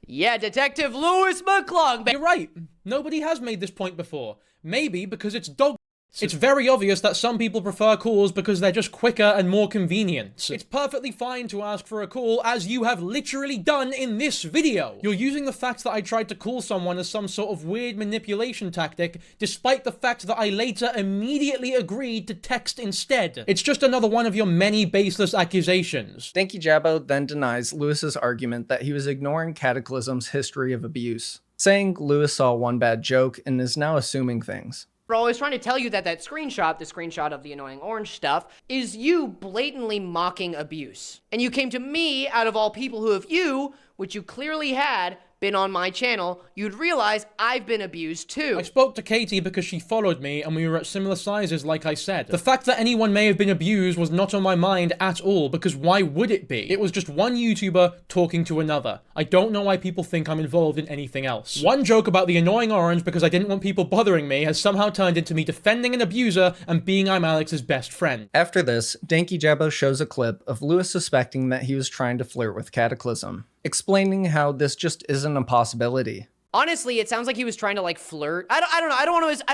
Yeah, Detective Louis McClung. You're right. Nobody has made this point before. Maybe because it's dog. It's very obvious that some people prefer calls because they're just quicker and more convenient. It's perfectly fine to ask for a call, as you have literally done in this video. You're using the fact that I tried to call someone as some sort of weird manipulation tactic, despite the fact that I later immediately agreed to text instead. It's just another one of your many baseless accusations. Dankyjabo then denies Louis's argument that he was ignoring Katiclyzm's history of abuse, saying Louis saw one bad joke and is now assuming things. Bro, I was trying to tell you that that screenshot, the screenshot of the annoying orange stuff, is you blatantly mocking abuse. And you came to me, out of all people who have you, which you clearly had, been on my channel, you'd realize I've been abused too. I spoke to Katie because she followed me and we were at similar sizes, like I said. The fact that anyone may have been abused was not on my mind at all, because why would it be? It was just one YouTuber talking to another. I don't know why people think I'm involved in anything else. One joke about the annoying orange because I didn't want people bothering me has somehow turned into me defending an abuser and being I'm Alex's best friend. After this, Dankyjabo shows a clip of Louis suspecting that he was trying to flirt with Katiclyzm, explaining how this just isn't a possibility. Honestly, it sounds like he was trying to like flirt. I don't know. I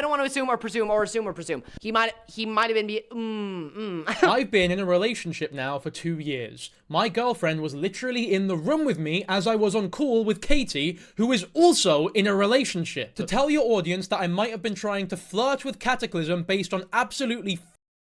don't want to assume or presume. He might have been I've been in a relationship now for 2 years. My girlfriend was literally in the room with me as I was on call with Katie, who is also in a relationship. To tell your audience that I might have been trying to flirt with Katiclyzm based on absolutely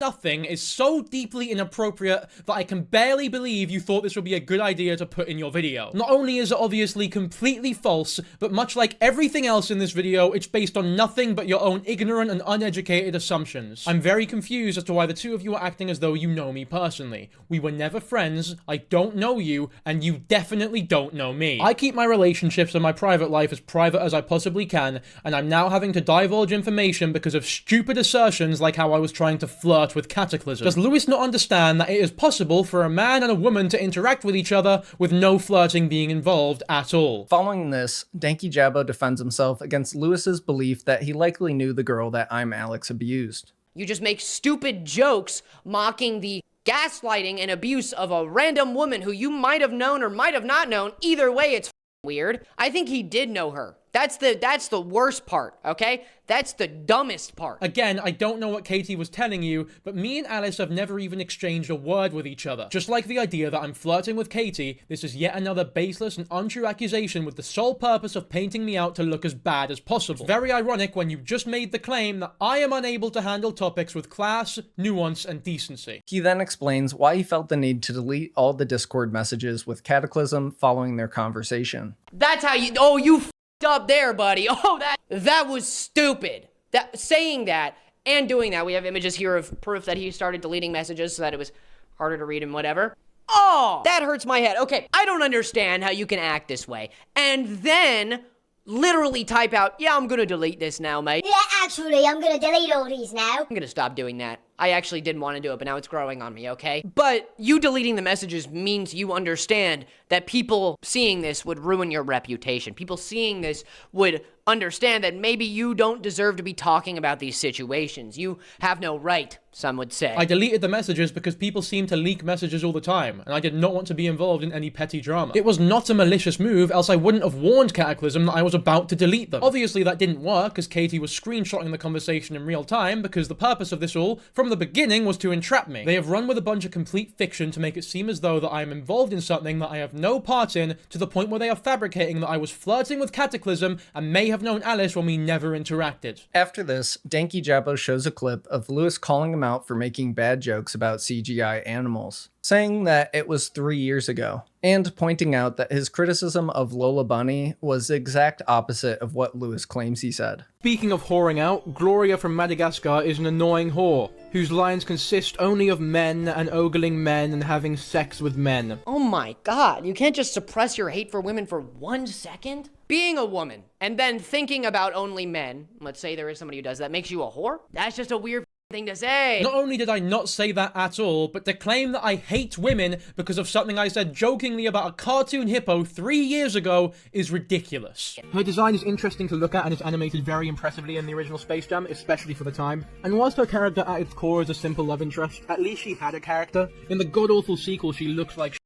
nothing is so deeply inappropriate that I can barely believe you thought this would be a good idea to put in your video. Not only is it obviously completely false, but much like everything else in this video, it's based on nothing but your own ignorant and uneducated assumptions. I'm very confused as to why the two of you are acting as though you know me personally. We were never friends, I don't know you, and you definitely don't know me. I keep my relationships and my private life as private as I possibly can, and I'm now having to divulge information because of stupid assertions like how I was trying to flirt with Katiclyzm. Does Louis not understand that it is possible for a man and a woman to interact with each other with no flirting being involved at all? Following this, Dankyjabo defends himself against Louis's belief that he likely knew the girl that I'm Alex abused. You just make stupid jokes mocking the gaslighting and abuse of a random woman who you might have known or might have not known. Either way, it's weird. I think he did know her. That's the worst part, okay? That's the dumbest part. Again, I don't know what Katie was telling you, but me and Alice have never even exchanged a word with each other. Just like the idea that I'm flirting with Katie, this is yet another baseless and untrue accusation with the sole purpose of painting me out to look as bad as possible. It's very ironic when you just made the claim that I am unable to handle topics with class, nuance, and decency. He then explains why he felt the need to delete all the Discord messages with Katiclyzm following their conversation. That's how you, oh, you up there, buddy. Oh, that was stupid. Saying that and doing that, we have images here of proof that he started deleting messages so that it was harder to read and whatever. Oh, that hurts my head. Okay, I don't understand how you can act this way and then literally type out, yeah, I'm gonna delete this now, mate. Yeah, actually, I'm gonna delete all these now. I'm gonna stop doing that. I actually didn't want to do it, but now it's growing on me, okay? But you deleting the messages means you understand that people seeing this would ruin your reputation. People seeing this would understand that maybe you don't deserve to be talking about these situations. You have no right, some would say. I deleted the messages because people seem to leak messages all the time, and I did not want to be involved in any petty drama. It was not a malicious move, else I wouldn't have warned Katiclyzm that I was about to delete them. Obviously that didn't work, as Katie was screenshotting the conversation in real time, because the purpose of this all, from the beginning, was to entrap me. They have run with a bunch of complete fiction to make it seem as though that I am involved in something that I have no part in, to the point where they are fabricating that I was flirting with Katiclyzm and may have known Alice when we never interacted. After this, Dankyjabo shows a clip of Louis calling him out for making bad jokes about CGI animals, saying that it was 3 years ago, and pointing out that his criticism of Lola Bunny was the exact opposite of what Louis claims he said. Speaking of whoring out, Gloria from Madagascar is an annoying whore, whose lines consist only of men and ogling men and having sex with men. Oh my god, you can't just suppress your hate for women for 1 second? Being a woman, and then thinking about only men, let's say there is somebody who does that, makes you a whore? That's just a weird thing to say. Not only did I not say that at all, but to claim that I hate women because of something I said jokingly about a cartoon hippo 3 years ago is ridiculous. Her design is interesting to look at and is animated very impressively in the original Space Jam, especially for the time. And whilst her character at its core is a simple love interest, at least she had a character. In the god-awful sequel, she looks like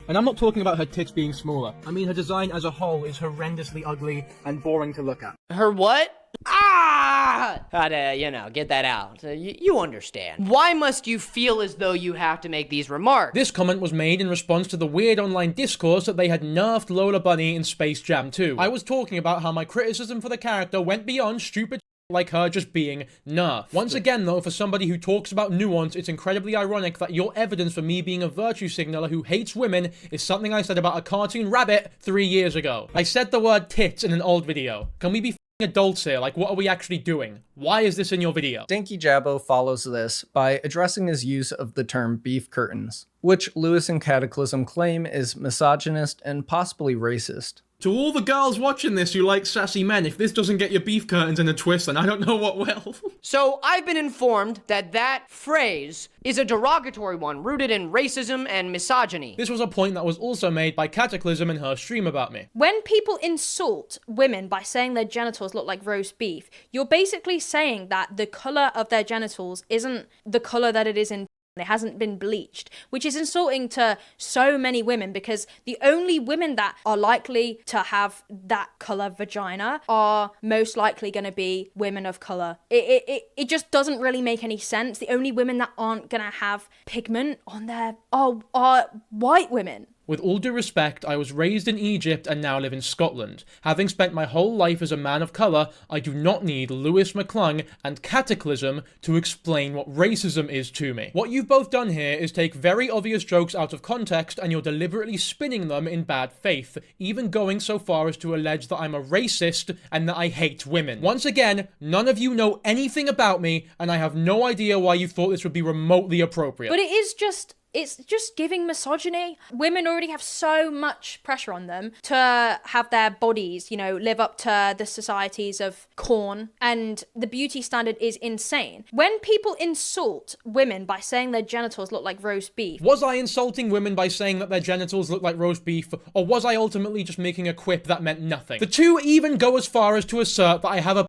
and I'm not talking about her tits being smaller. I mean her design as a whole is horrendously ugly and boring to look at. Her what? Ah! Gotta, get that out. You understand. Why must you feel as though you have to make these remarks? This comment was made in response to the weird online discourse that they had nerfed Lola Bunny in Space Jam 2. I was talking about how my criticism for the character went beyond stupid like her just being nerfed. Once again though, for somebody who talks about nuance, it's incredibly ironic that your evidence for me being a virtue signaler who hates women is something I said about a cartoon rabbit 3 years ago. I said the word tits in an old video. Can we be adults here? Like, what are we actually doing? Why is this in your video? Dankyjabo follows this by addressing his use of the term beef curtains, which Louis and Katiclyzm claim is misogynist and possibly racist. To all the girls watching this who like sassy men, if this doesn't get your beef curtains in a twist, then I don't know what will. So I've been informed that that phrase is a derogatory one rooted in racism and misogyny. This was a point that was also made by Katiclyzm in her stream about me. When people insult women by saying their genitals look like roast beef, you're basically saying that the colour of their genitals isn't the colour that it is in. It hasn't been bleached, which is insulting to so many women, because the only women that are likely to have that colour vagina are most likely going to be women of colour. It just doesn't really make any sense. The only women that aren't going to have pigment on their are white women. With all due respect, I was raised in Egypt and now live in Scotland. Having spent my whole life as a man of colour, I do not need Louis McClung and Katiclyzm to explain what racism is to me. What you've both done here is take very obvious jokes out of context and you're deliberately spinning them in bad faith, even going so far as to allege that I'm a racist and that I hate women. Once again, none of you know anything about me, and I have no idea why you thought this would be remotely appropriate. But it's just giving misogyny. Women already have so much pressure on them to have their bodies, live up to the societies of corn, and the beauty standard is insane. When people insult women by saying their genitals look like roast beef. Was I insulting women by saying that their genitals look like roast beef, or was I ultimately just making a quip that meant nothing? The two even go as far as to assert that I have a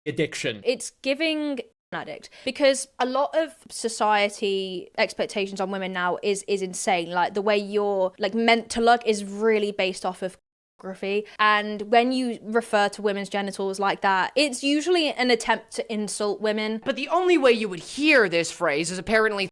addiction. It's giving addict, because a lot of society expectations on women now is insane. Like, the way you're meant to look is really based off of pornography, and when you refer to women's genitals like that, it's usually an attempt to insult women. But the only way you would hear this phrase is apparently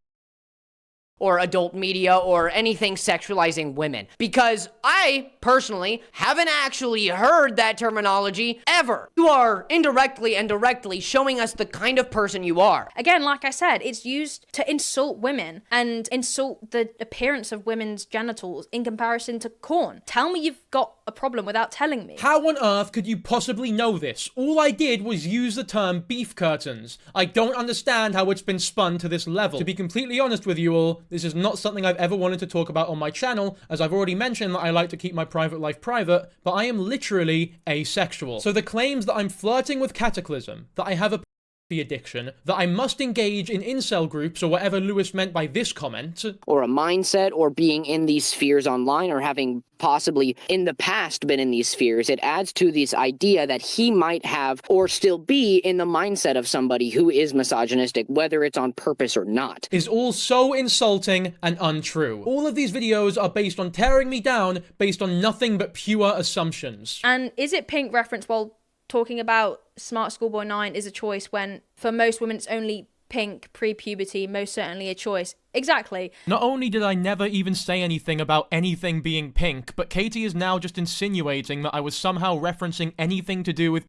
or adult media or anything sexualizing women, because I personally haven't actually heard that terminology ever. You are indirectly and directly showing us the kind of person you are. Again, like I said, it's used to insult women and insult the appearance of women's genitals in comparison to corn. Tell me you've got a problem without telling me. How on earth could you possibly know this? All I did was use the term beef curtains. I don't understand how it's been spun to this level. To be completely honest with you all, this is not something I've ever wanted to talk about on my channel, as I've already mentioned that I like to keep my private life private, but I am literally asexual. So the claims that I'm flirting with Katiclyzm, that I have a addiction, that I must engage in incel groups, or whatever Louis meant by this comment, or a mindset, or being in these spheres online, or having possibly in the past been in these spheres, it adds to this idea that he might have or still be in the mindset of somebody who is misogynistic, whether it's on purpose or not. Is all so insulting and untrue. All of these videos are based on tearing me down, based on nothing but pure assumptions. And is it pink reference while talking about Smart Schoolboy 9 is a choice, when for most women it's only pink pre-puberty, most certainly a choice? Exactly. Not only did I never even say anything about anything being pink, but Katie is now just insinuating that I was somehow referencing anything to do with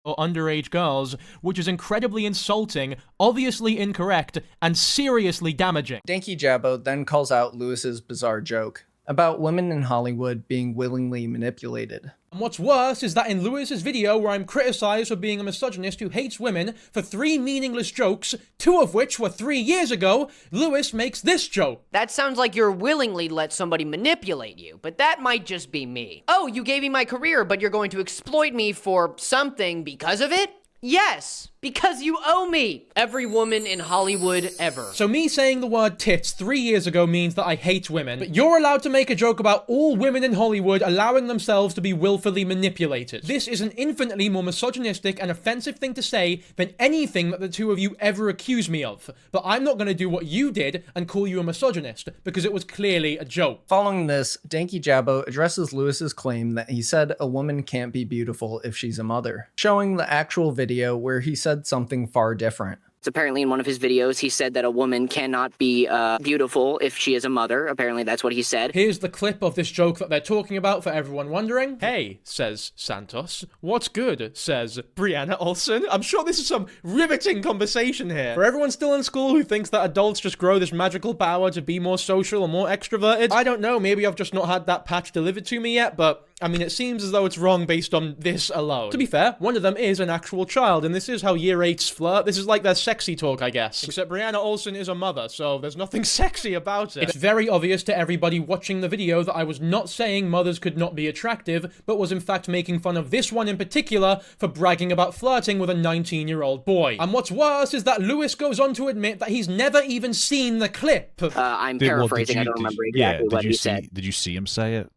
or underage girls, which is incredibly insulting, obviously incorrect, and seriously damaging. Dankyjabo then calls out Louis's bizarre joke about women in Hollywood being willingly manipulated. And what's worse is that in Louis's video, where I'm criticized for being a misogynist who hates women for 3 meaningless jokes, 2 of which were 3 years ago, Louis makes this joke. That sounds like you're willingly let somebody manipulate you, but that might just be me. Oh, you gave me my career, but you're going to exploit me for something because of it? Yes, because you owe me. Every woman in Hollywood ever. So me saying the word tits 3 years ago means that I hate women, but you're allowed to make a joke about all women in Hollywood allowing themselves to be willfully manipulated. This is an infinitely more misogynistic and offensive thing to say than anything that the two of you ever accuse me of. But I'm not going to do what you did and call you a misogynist, because it was clearly a joke. Following this, Dankyjabo addresses Louis's claim that he said a woman can't be beautiful if she's a mother, showing the actual video where he said something far different. Apparently in one of his videos, he said that a woman cannot be beautiful if she is a mother. Apparently that's what he said. Here's the clip of this joke that they're talking about for everyone wondering. Hey, says Santos. What's good, says Brianna Olsen. I'm sure this is some riveting conversation here. For everyone still in school who thinks that adults just grow this magical power to be more social or more extroverted, I don't know, maybe I've just not had that patch delivered to me yet, but I mean, it seems as though it's wrong based on this alone. To be fair, one of them is an actual child, and this is how year 8s flirt. This is like their sexy talk, I guess. Except Brianna Olsen is a mother, so there's nothing sexy about it. It's very obvious to everybody watching the video that I was not saying mothers could not be attractive, but was in fact making fun of this one in particular for bragging about flirting with a 19-year-old boy. And what's worse is that Louis goes on to admit that he's never even seen the clip. I'm paraphrasing, I don't remember exactly what he said. Did you see him say it?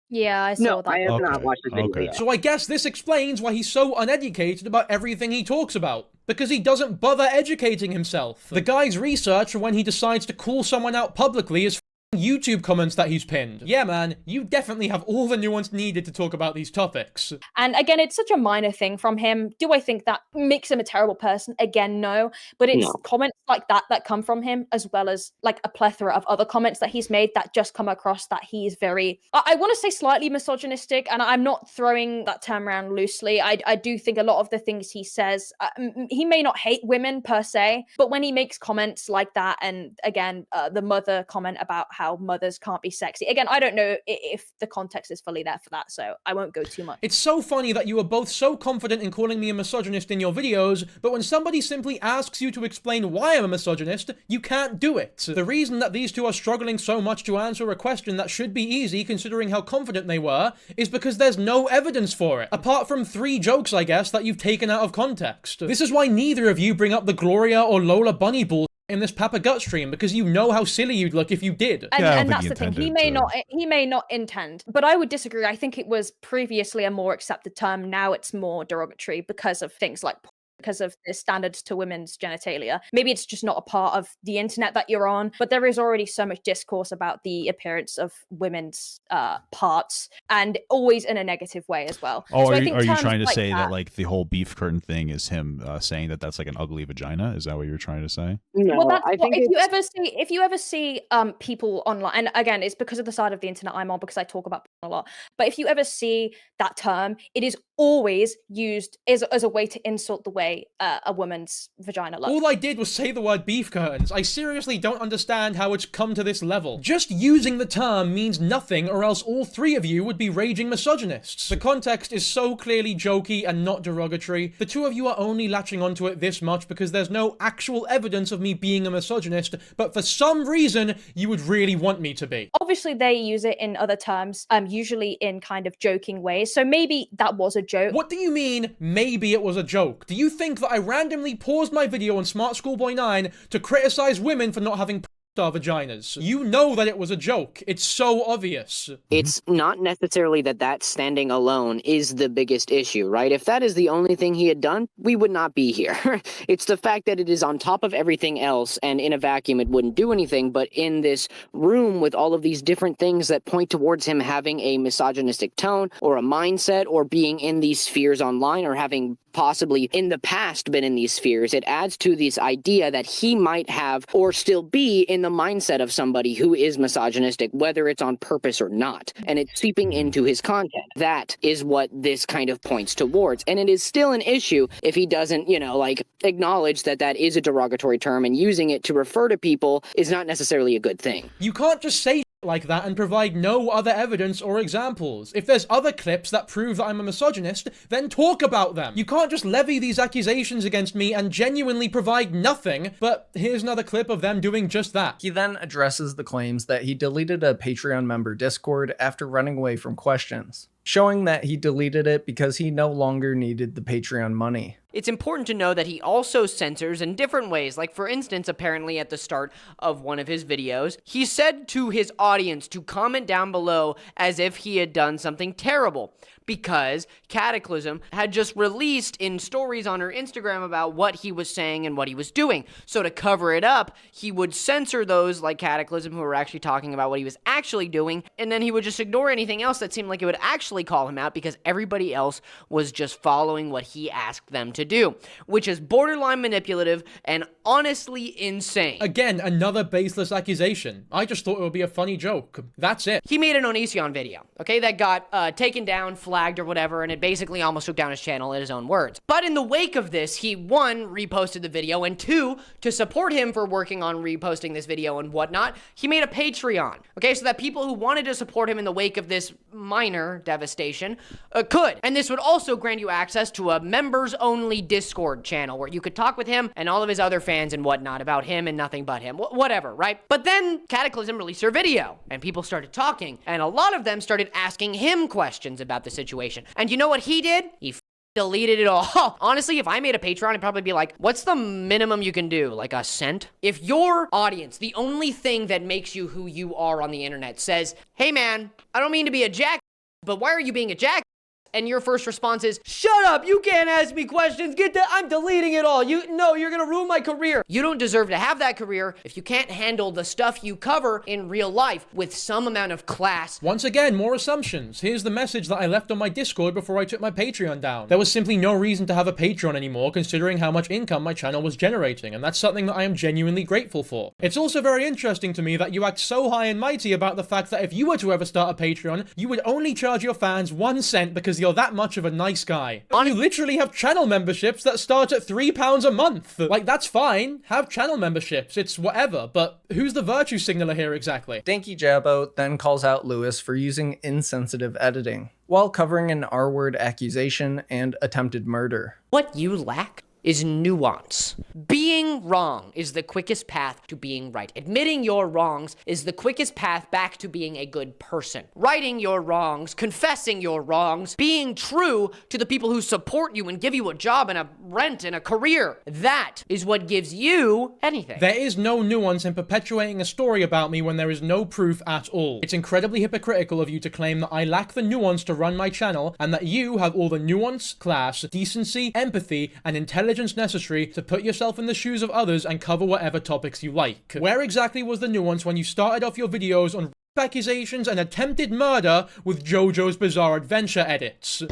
Yeah, I saw No, that. I have not watched the video yet. So I guess this explains why he's so uneducated about everything he talks about. Because he doesn't bother educating himself. The guy's research for when he decides to call someone out publicly is YouTube comments that he's pinned. Yeah, man, you definitely have all the nuance needed to talk about these topics. And again, it's such a minor thing from him. Do I think that makes him a terrible person? Again, no. But it's comments like that that come from him, as well as like a plethora of other comments that he's made that just come across that he's very, I want to say slightly misogynistic, and I'm not throwing that term around loosely. I do think a lot of the things he says, he may not hate women per se, but when he makes comments like that, and again, the mother comment about how mothers can't be sexy. Again, I don't know if the context is fully there for that, so I won't go too much. It's so funny that you are both so confident in calling me a misogynist in your videos, but when somebody simply asks you to explain why I'm a misogynist, you can't do it. The reason that these two are struggling so much to answer a question that should be easy considering how confident they were is because there's no evidence for it, apart from 3 jokes, I guess, that you've taken out of context. This is why neither of you bring up the Gloria or Lola Bunny bull in this Papa Gut stream, because you know how silly you'd look if you did. And that's the thing. He may not intend, but I would disagree. I think it was previously a more accepted term. Now it's more derogatory because of things like because of the standards to women's genitalia. Maybe it's just not a part of the internet that you're on, but there is already so much discourse about the appearance of women's parts, and always in a negative way as well. Oh, so are you trying to like say that like the whole beef curtain thing is him saying that that's like an ugly vagina? Is that what you're trying to say? No, well, I think if you ever see people online, and again, it's because of the side of the internet I'm on, because I talk about porn a lot. But if you ever see that term, it is always used as a way to insult the way a woman's vagina looks. All I did was say the word beef curtains. I seriously don't understand how it's come to this level. Just using the term means nothing, or else all 3 of you would be raging misogynists. The context is so clearly jokey and not derogatory. The 2 of you are only latching onto it this much because there's no actual evidence of me being a misogynist, but for some reason, you would really want me to be. Obviously, they use it in other terms, usually in kind of joking ways. So maybe that was a joke. What do you mean, maybe it was a joke? Do you think that I randomly paused my video on Smart Schoolboy 9 to criticize women for not having our vaginas? You know that it was a joke. It's so obvious. It's not necessarily that standing alone is the biggest issue, right? If that is the only thing he had done, we would not be here. It's the fact that it is on top of everything else, and in a vacuum it wouldn't do anything, but in this room with all of these different things that point towards him having a misogynistic tone or a mindset, or being in these spheres online, or having possibly in the past been in these spheres, it adds to this idea that he might have or still be in the mindset of somebody who is misogynistic, whether it's on purpose or not, and it's seeping into his content. That is what this kind of points towards, and it is still an issue if he doesn't, acknowledge that that is a derogatory term, and using it to refer to people is not necessarily a good thing. You can't just say like that and provide no other evidence or examples. If there's other clips that prove that I'm a misogynist, then talk about them. You can't just levy these accusations against me and genuinely provide nothing, but here's another clip of them doing just that. He then addresses the claims that he deleted a Patreon member Discord after running away from questions, showing that he deleted it because he no longer needed the Patreon money. It's important to know that he also censors in different ways. Like, for instance, apparently at the start of one of his videos, he said to his audience to comment down below as if he had done something terrible, because Katiclyzm had just released in stories on her Instagram about what he was saying and what he was doing. So to cover it up, he would censor those like Katiclyzm who were actually talking about what he was actually doing, and then he would just ignore anything else that seemed like it would actually call him out, because everybody else was just following what he asked them to do, which is borderline manipulative and honestly insane. Again, another baseless accusation. I just thought it would be a funny joke. That's it. He made an Onision video, okay, that got taken down, flagged or whatever, and it basically almost took down his channel in his own words. But in the wake of this, he, 1, reposted the video, and 2, to support him for working on reposting this video and whatnot, he made a Patreon, okay, so that people who wanted to support him in the wake of this minor devastation could. And this would also grant you access to a members-only Discord channel where you could talk with him and all of his other fans and whatnot about him and nothing but him, whatever, right? But then Katiclyzm released her video, and people started talking, and a lot of them started asking him questions about the situation. And you know what he did? He deleted it all. Honestly, if I made a Patreon, I'd probably be like, what's the minimum you can do? Like a cent? If your audience, the only thing that makes you who you are on the internet, says, hey man, I don't mean to be a jack, but why are you being a jack? and your first response is, shut up, you can't ask me questions, I'm deleting it all, you're gonna ruin my career. You don't deserve to have that career if you can't handle the stuff you cover in real life with some amount of class. Once again, more assumptions. Here's the message that I left on my Discord before I took my Patreon down. There was simply no reason to have a Patreon anymore, considering how much income my channel was generating, and that's something that I am genuinely grateful for. It's also very interesting to me that you act so high and mighty about the fact that if you were to ever start a Patreon, you would only charge your fans 1 cent because you're that much of a nice guy. You literally have channel memberships that start at £3 a month. Like, that's fine. Have channel memberships. It's whatever, but who's the virtue signaler here exactly? Dankyjabo then calls out Louis for using insensitive editing while covering an R-word accusation and attempted murder. What you lack is nuance. Being wrong is the quickest path to being right. Admitting your wrongs is the quickest path back to being a good person. Righting your wrongs, confessing your wrongs, being true to the people who support you and give you a job and a rent and a career. That is what gives you anything. There is no nuance in perpetuating a story about me when there is no proof at all. It's incredibly hypocritical of you to claim that I lack the nuance to run my channel and that you have all the nuance, class, decency, empathy, and intelligence necessary to put yourself in the shoes of others and cover whatever topics you like. Where exactly was the nuance when you started off your videos on accusations and attempted murder with JoJo's Bizarre Adventure edits?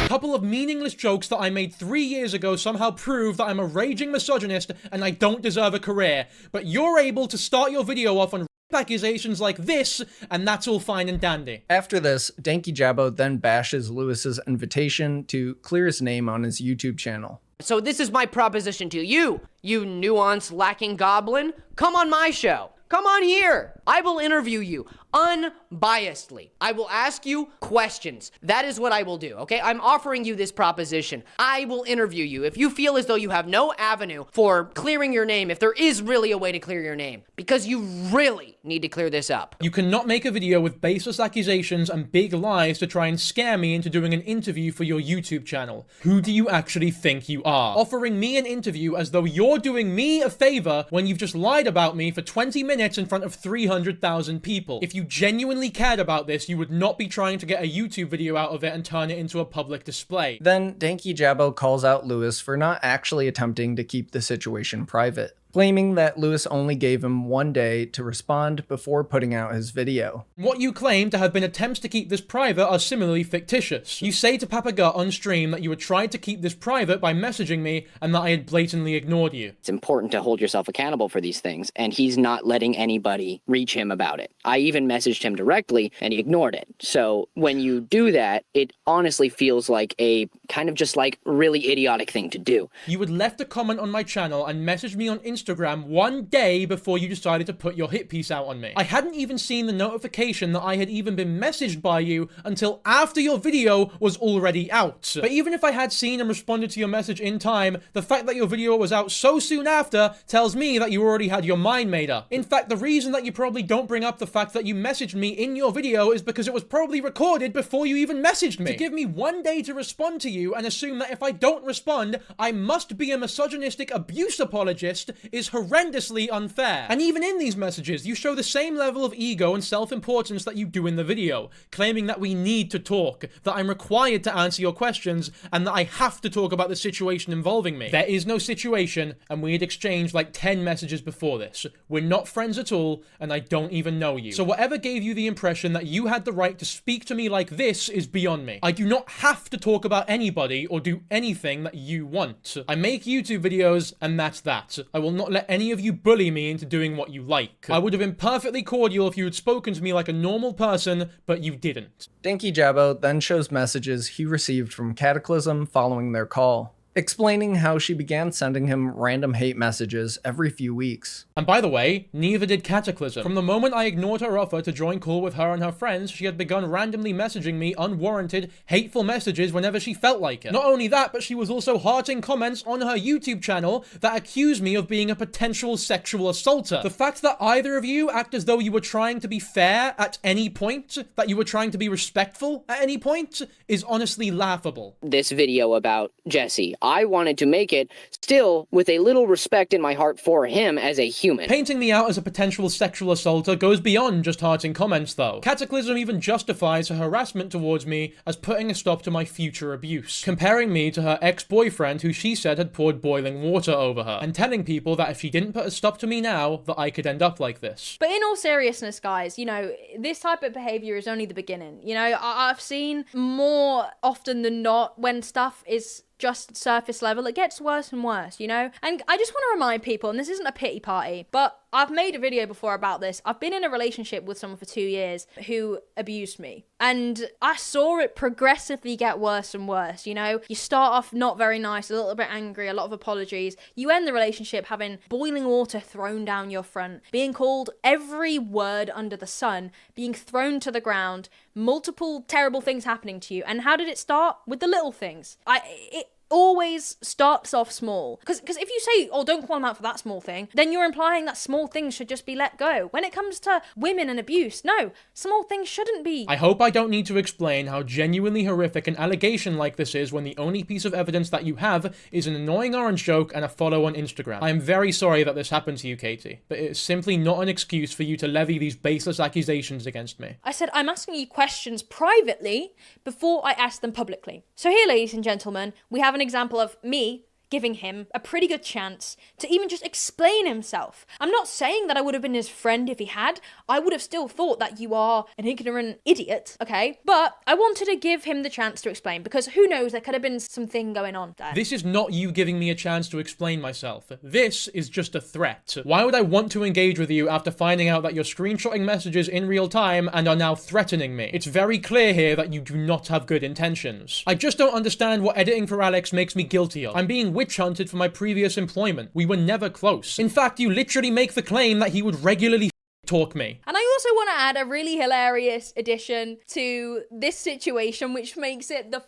Couple of meaningless jokes that I made 3 years ago somehow prove that I'm a raging misogynist and I don't deserve a career. But you're able to start your video off on accusations like this, and that's all fine and dandy. After this, Dankyjabo then bashes Louis's invitation to clear his name on his YouTube channel. So this is my proposition to you, you nuance-lacking goblin. Come on my show. Come on here. I will interview you unbiasedly. I will ask you questions. That is what I will do, okay? I'm offering you this proposition. I will interview you. If you feel as though you have no avenue for clearing your name, if there is really a way to clear your name, because you really need to clear this up. You cannot make a video with baseless accusations and big lies to try and scare me into doing an interview for your YouTube channel. Who do you actually think you are? Offering me an interview as though you're doing me a favor when you've just lied about me for 20 minutes in front of 300,000 people. If you genuinely cared about this, you would not be trying to get a YouTube video out of it and turn it into a public display. Then Dankyjabo calls out Louis for not actually attempting to keep the situation private, claiming that Louis only gave him 1 day to respond before putting out his video. What you claim to have been attempts to keep this private are similarly fictitious. You say to Papa Gut on stream that you had tried to keep this private by messaging me and that I had blatantly ignored you. It's important to hold yourself accountable for these things, and he's not letting anybody reach him about it. I even messaged him directly, and he ignored it. So when you do that, it honestly feels like a kind of just like really idiotic thing to do. You had left a comment on my channel and messaged me on Instagram 1 day before you decided to put your hit piece out on me. I hadn't even seen the notification that I had even been messaged by you until after your video was already out. But even if I had seen and responded to your message in time, the fact that your video was out so soon after tells me that you already had your mind made up. In fact, the reason that you probably don't bring up the fact that you messaged me in your video is because it was probably recorded before you even messaged me. To give me 1 day to respond to you and assume that if I don't respond, I must be a misogynistic abuse apologist is horrendously unfair. And even in these messages, you show the same level of ego and self-importance that you do in the video, claiming that we need to talk, that I'm required to answer your questions, and that I have to talk about the situation involving me. There is no situation, and we had exchanged like 10 messages before this. We're not friends at all, and I don't even know you. So whatever gave you the impression that you had the right to speak to me like this is beyond me. I do not have to talk about anybody or do anything that you want. I make YouTube videos, and that's that. I will not let any of you bully me into doing what you like. I would have been perfectly cordial if you had spoken to me like a normal person, but you didn't. Dankyjabo then shows messages he received from Katiclyzm following their call. explaining how she began sending him random hate messages every few weeks. And by the way, neither did Katiclyzm. From the moment I ignored her offer to join call with her and her friends, she had begun randomly messaging me unwarranted, hateful messages whenever she felt like it. Not only that, but she was also hearting comments on her YouTube channel that accused me of being a potential sexual assaulter. The fact that either of you act as though you were trying to be fair at any point, that you were trying to be respectful at any point, is honestly laughable. This video about Jesse, I wanted to make it still with a little respect in my heart for him as a human. Painting me out as a potential sexual assaulter goes beyond just hearting comments, though. Katiclyzm even justifies her harassment towards me as putting a stop to my future abuse, comparing me to her ex-boyfriend who she said had poured boiling water over her, and telling people that if she didn't put a stop to me now, that I could end up like this. But in all seriousness, guys, you know, this type of behavior is only the beginning. You know, I've seen more often than not when stuff is just surface level, it gets worse and worse, you know? And I just want to remind people, and this isn't a pity party, but I've made a video before about this. I've been in a relationship with someone for 2 years who abused me. And I saw it progressively get worse and worse, you know? You start off not very nice, a little bit angry, a lot of apologies. You end the relationship having boiling water thrown down your front, being called every word under the sun, being thrown to the ground, multiple terrible things happening to you. And how did it start? With the little things. It always starts off small. Because if you say, oh, don't call him out for that small thing, then you're implying that small things should just be let go. When it comes to women and abuse, no, small things shouldn't be. I hope I don't need to explain how genuinely horrific an allegation like this is when the only piece of evidence that you have is an annoying orange joke and a follow on Instagram. I am very sorry that this happened to you, Katie, but it is simply not an excuse for you to levy these baseless accusations against me. I said I'm asking you questions privately before I ask them publicly. So here, ladies and gentlemen, we have an example of me giving him a pretty good chance to even just explain himself. I'm not saying that I would have been his friend if he had. I would have still thought that you are an ignorant idiot, okay? But I wanted to give him the chance to explain because who knows, there could have been something going on there. This is not you giving me a chance to explain myself. This is just a threat. Why would I want to engage with you after finding out that you're screenshotting messages in real time and are now threatening me? It's very clear here that you do not have good intentions. I just don't understand what editing for Alex makes me guilty of. I'm being witch hunted for my previous employment. We were never close. In fact, you literally make the claim that he would regularly talk me. And I also want to add a really hilarious addition to this situation, which makes it the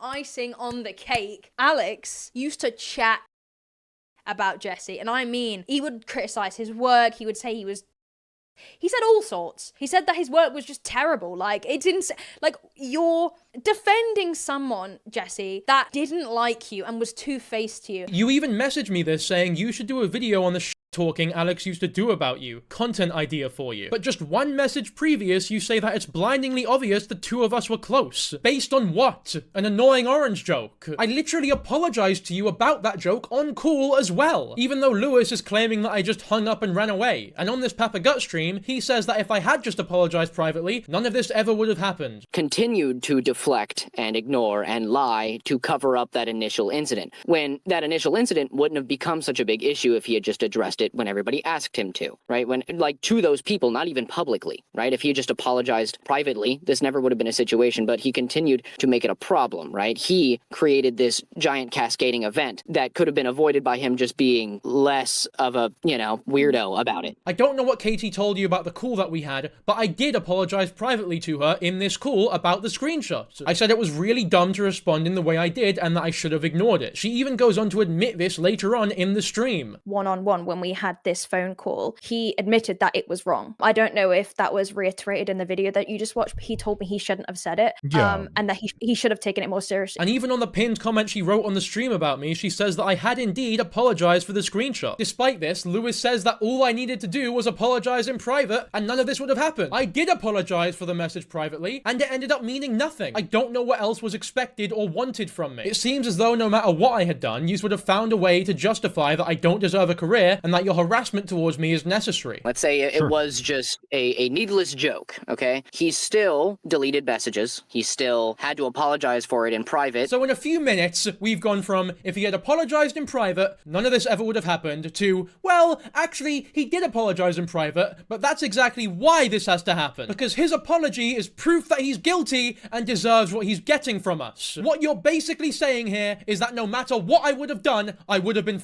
icing on the cake. Alex used to chat about Jesse, and I mean, he would criticize his work, he would say he said all sorts. He said that his work was just terrible. Like, it's insane. Like, you're defending someone, Jesse, that didn't like you and was two-faced to you. You even messaged me this saying you should do a video on the talking Alex used to do about you. Content idea for you. But just one message previous, you say that it's blindingly obvious the two of us were close. Based on what? An annoying orange joke. I literally apologized to you about that joke on call as well. Even though Louis is claiming that I just hung up and ran away. And on this Papa Gut stream, he says that if I had just apologized privately, none of this ever would have happened. Continued to deflect and ignore and lie to cover up that initial incident, when that initial incident wouldn't have become such a big issue if he had just addressed it when everybody asked him to, right? When, like, to those people, not even publicly, right? If he had just apologized privately, this never would have been a situation, but he continued to make it a problem, right? He created this giant cascading event that could have been avoided by him just being less of a, you know, weirdo about it. I don't know what Katie told you about the call that we had, but I did apologize privately to her in this call about the screenshots. I said it was really dumb to respond in the way I did and that I should have ignored it. She even goes on to admit this later on in the stream. One-on-one, when we had this phone call, he admitted that it was wrong. I don't know if that was reiterated in the video that you just watched, but he told me he shouldn't have said it. Yeah. And that he should have taken it more seriously. And even on the pinned comment she wrote on the stream about me, she says that I had indeed apologized for the screenshot. Despite this, Louis says that all I needed to do was apologize in private and none of this would have happened. I did apologize for the message privately and it ended up meaning nothing. I don't know what else was expected or wanted from me. It seems as though no matter what I had done, you would have found a way to justify that I don't deserve a career and that your harassment towards me is necessary. Let's say it was just a needless joke, okay? He still deleted messages. He still had to apologize for it in private. So in a few minutes, we've gone from, if he had apologized in private, none of this ever would have happened, to, well, actually, he did apologize in private, but that's exactly why this has to happen. Because his apology is proof that he's guilty and deserves what he's getting from us. What you're basically saying here is that no matter what I would have done, I would have been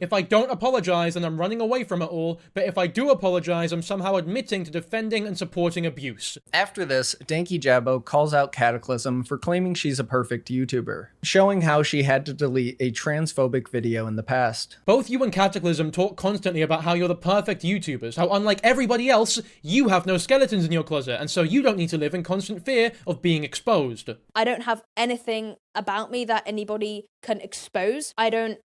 if I don't apologize, then I'm running away from it all, but if I do apologize, I'm somehow admitting to defending and supporting abuse. After this, Dankyjabo calls out Katiclyzm for claiming she's a perfect YouTuber, showing how she had to delete a transphobic video in the past. Both you and Katiclyzm talk constantly about how you're the perfect YouTubers, how unlike everybody else, you have no skeletons in your closet, and so you don't need to live in constant fear of being exposed. I don't have anything about me that anybody can expose. I don't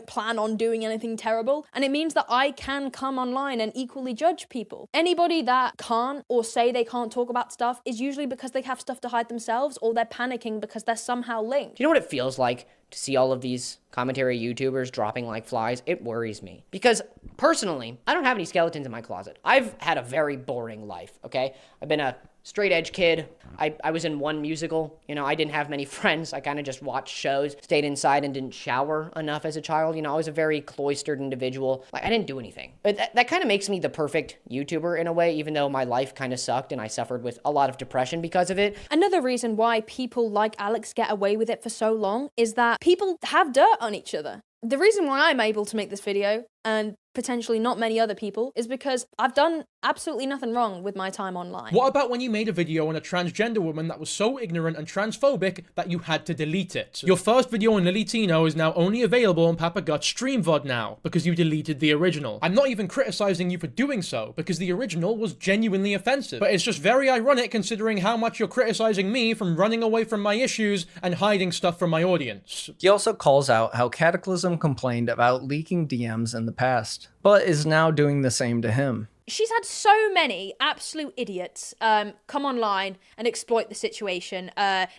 plan on doing anything terrible, and it means that I can come online and equally judge people. Anybody that can't or say they can't talk about stuff is usually because they have stuff to hide themselves, or they're panicking because they're somehow linked. You know what it feels like to see all of these commentary YouTubers dropping like flies? It worries me. Because personally, I don't have any skeletons in my closet. I've had a very boring life, okay? I've been a straight edge kid. I was in one musical. You know, I didn't have many friends. I kind of just watched shows, stayed inside, and didn't shower enough as a child. You know, I was a very cloistered individual. Like, I didn't do anything. But that kind of makes me the perfect YouTuber in a way, even though my life kind of sucked and I suffered with a lot of depression because of it. Another reason why people like Alex get away with it for so long is that people have dirt on each other. The reason why I'm able to make this video, and potentially not many other people, is because I've done absolutely nothing wrong with my time online. What about when you made a video on a transgender woman that was so ignorant and transphobic that you had to delete it? Your first video on Lily Tino is now only available on Papa Gut's stream VOD now, because you deleted the original. I'm not even criticizing you for doing so, because the original was genuinely offensive, but it's just very ironic considering how much you're criticizing me from running away from my issues and hiding stuff from my audience. He also calls out how Katiclyzm complained about leaking DMs in the past, but is now doing the same to him. She's had so many absolute idiots come online and exploit the situation,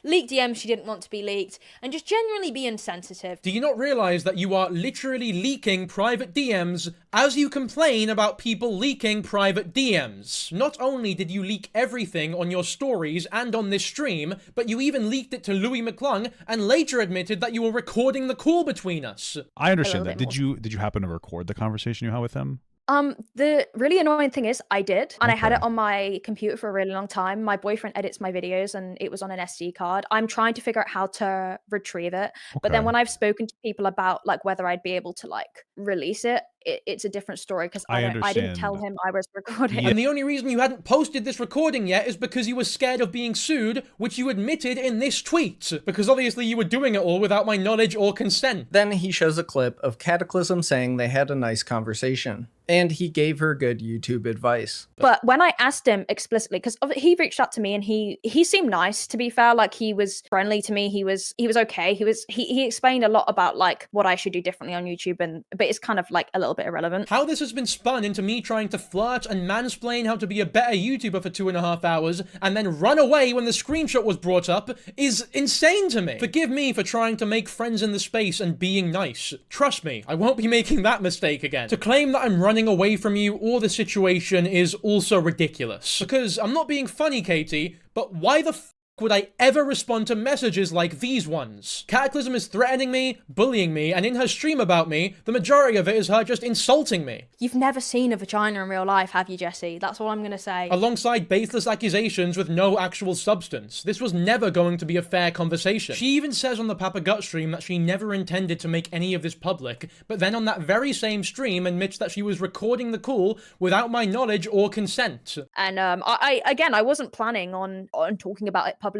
leak DMs she didn't want to be leaked, and just genuinely be insensitive. Do you not realize that you are literally leaking private DMs as you complain about people leaking private DMs? Not only did you leak everything on your stories and on this stream, but you even leaked it to Louis McClung and later admitted that you were recording the call between us. I understand that. Did you happen to record the conversation you had with him? The really annoying thing is I did, and I had it on my computer for a really long time. My boyfriend edits my videos and it was on an SD card. I'm trying to figure out how to retrieve it. But then when I've spoken to people about like whether I'd be able to like release it, it's a different story because I didn't tell him I was recording. And the only reason you hadn't posted this recording yet is because you were scared of being sued, which you admitted in this tweet. Because obviously you were doing it all without my knowledge or consent. Then he shows a clip of Katiclyzm saying they had a nice conversation, and he gave her good YouTube advice. But when I asked him explicitly, because he reached out to me and he seemed nice, to be fair, like he was friendly to me, he was okay, he explained a lot about like what I should do differently on YouTube, but it's kind of like a little bit irrelevant. How this has been spun into me trying to flirt and mansplain how to be a better YouTuber for 2.5 hours and then run away when the screenshot was brought up is insane to me. Forgive me for trying to make friends in the space and being nice. Trust me, I won't be making that mistake again. To claim that I'm running away from you or the situation is also ridiculous. Because I'm not being funny, Katie, but why the would I ever respond to messages like these ones? Katiclyzm is threatening me, bullying me, and in her stream about me, the majority of it is her just insulting me. You've never seen a vagina in real life, have you, Jesse? That's all I'm gonna say. Alongside baseless accusations with no actual substance. This was never going to be a fair conversation. She even says on the Papa Gut stream that she never intended to make any of this public, but then on that very same stream admits that she was recording the call without my knowledge or consent. And I wasn't planning on talking about it publicly.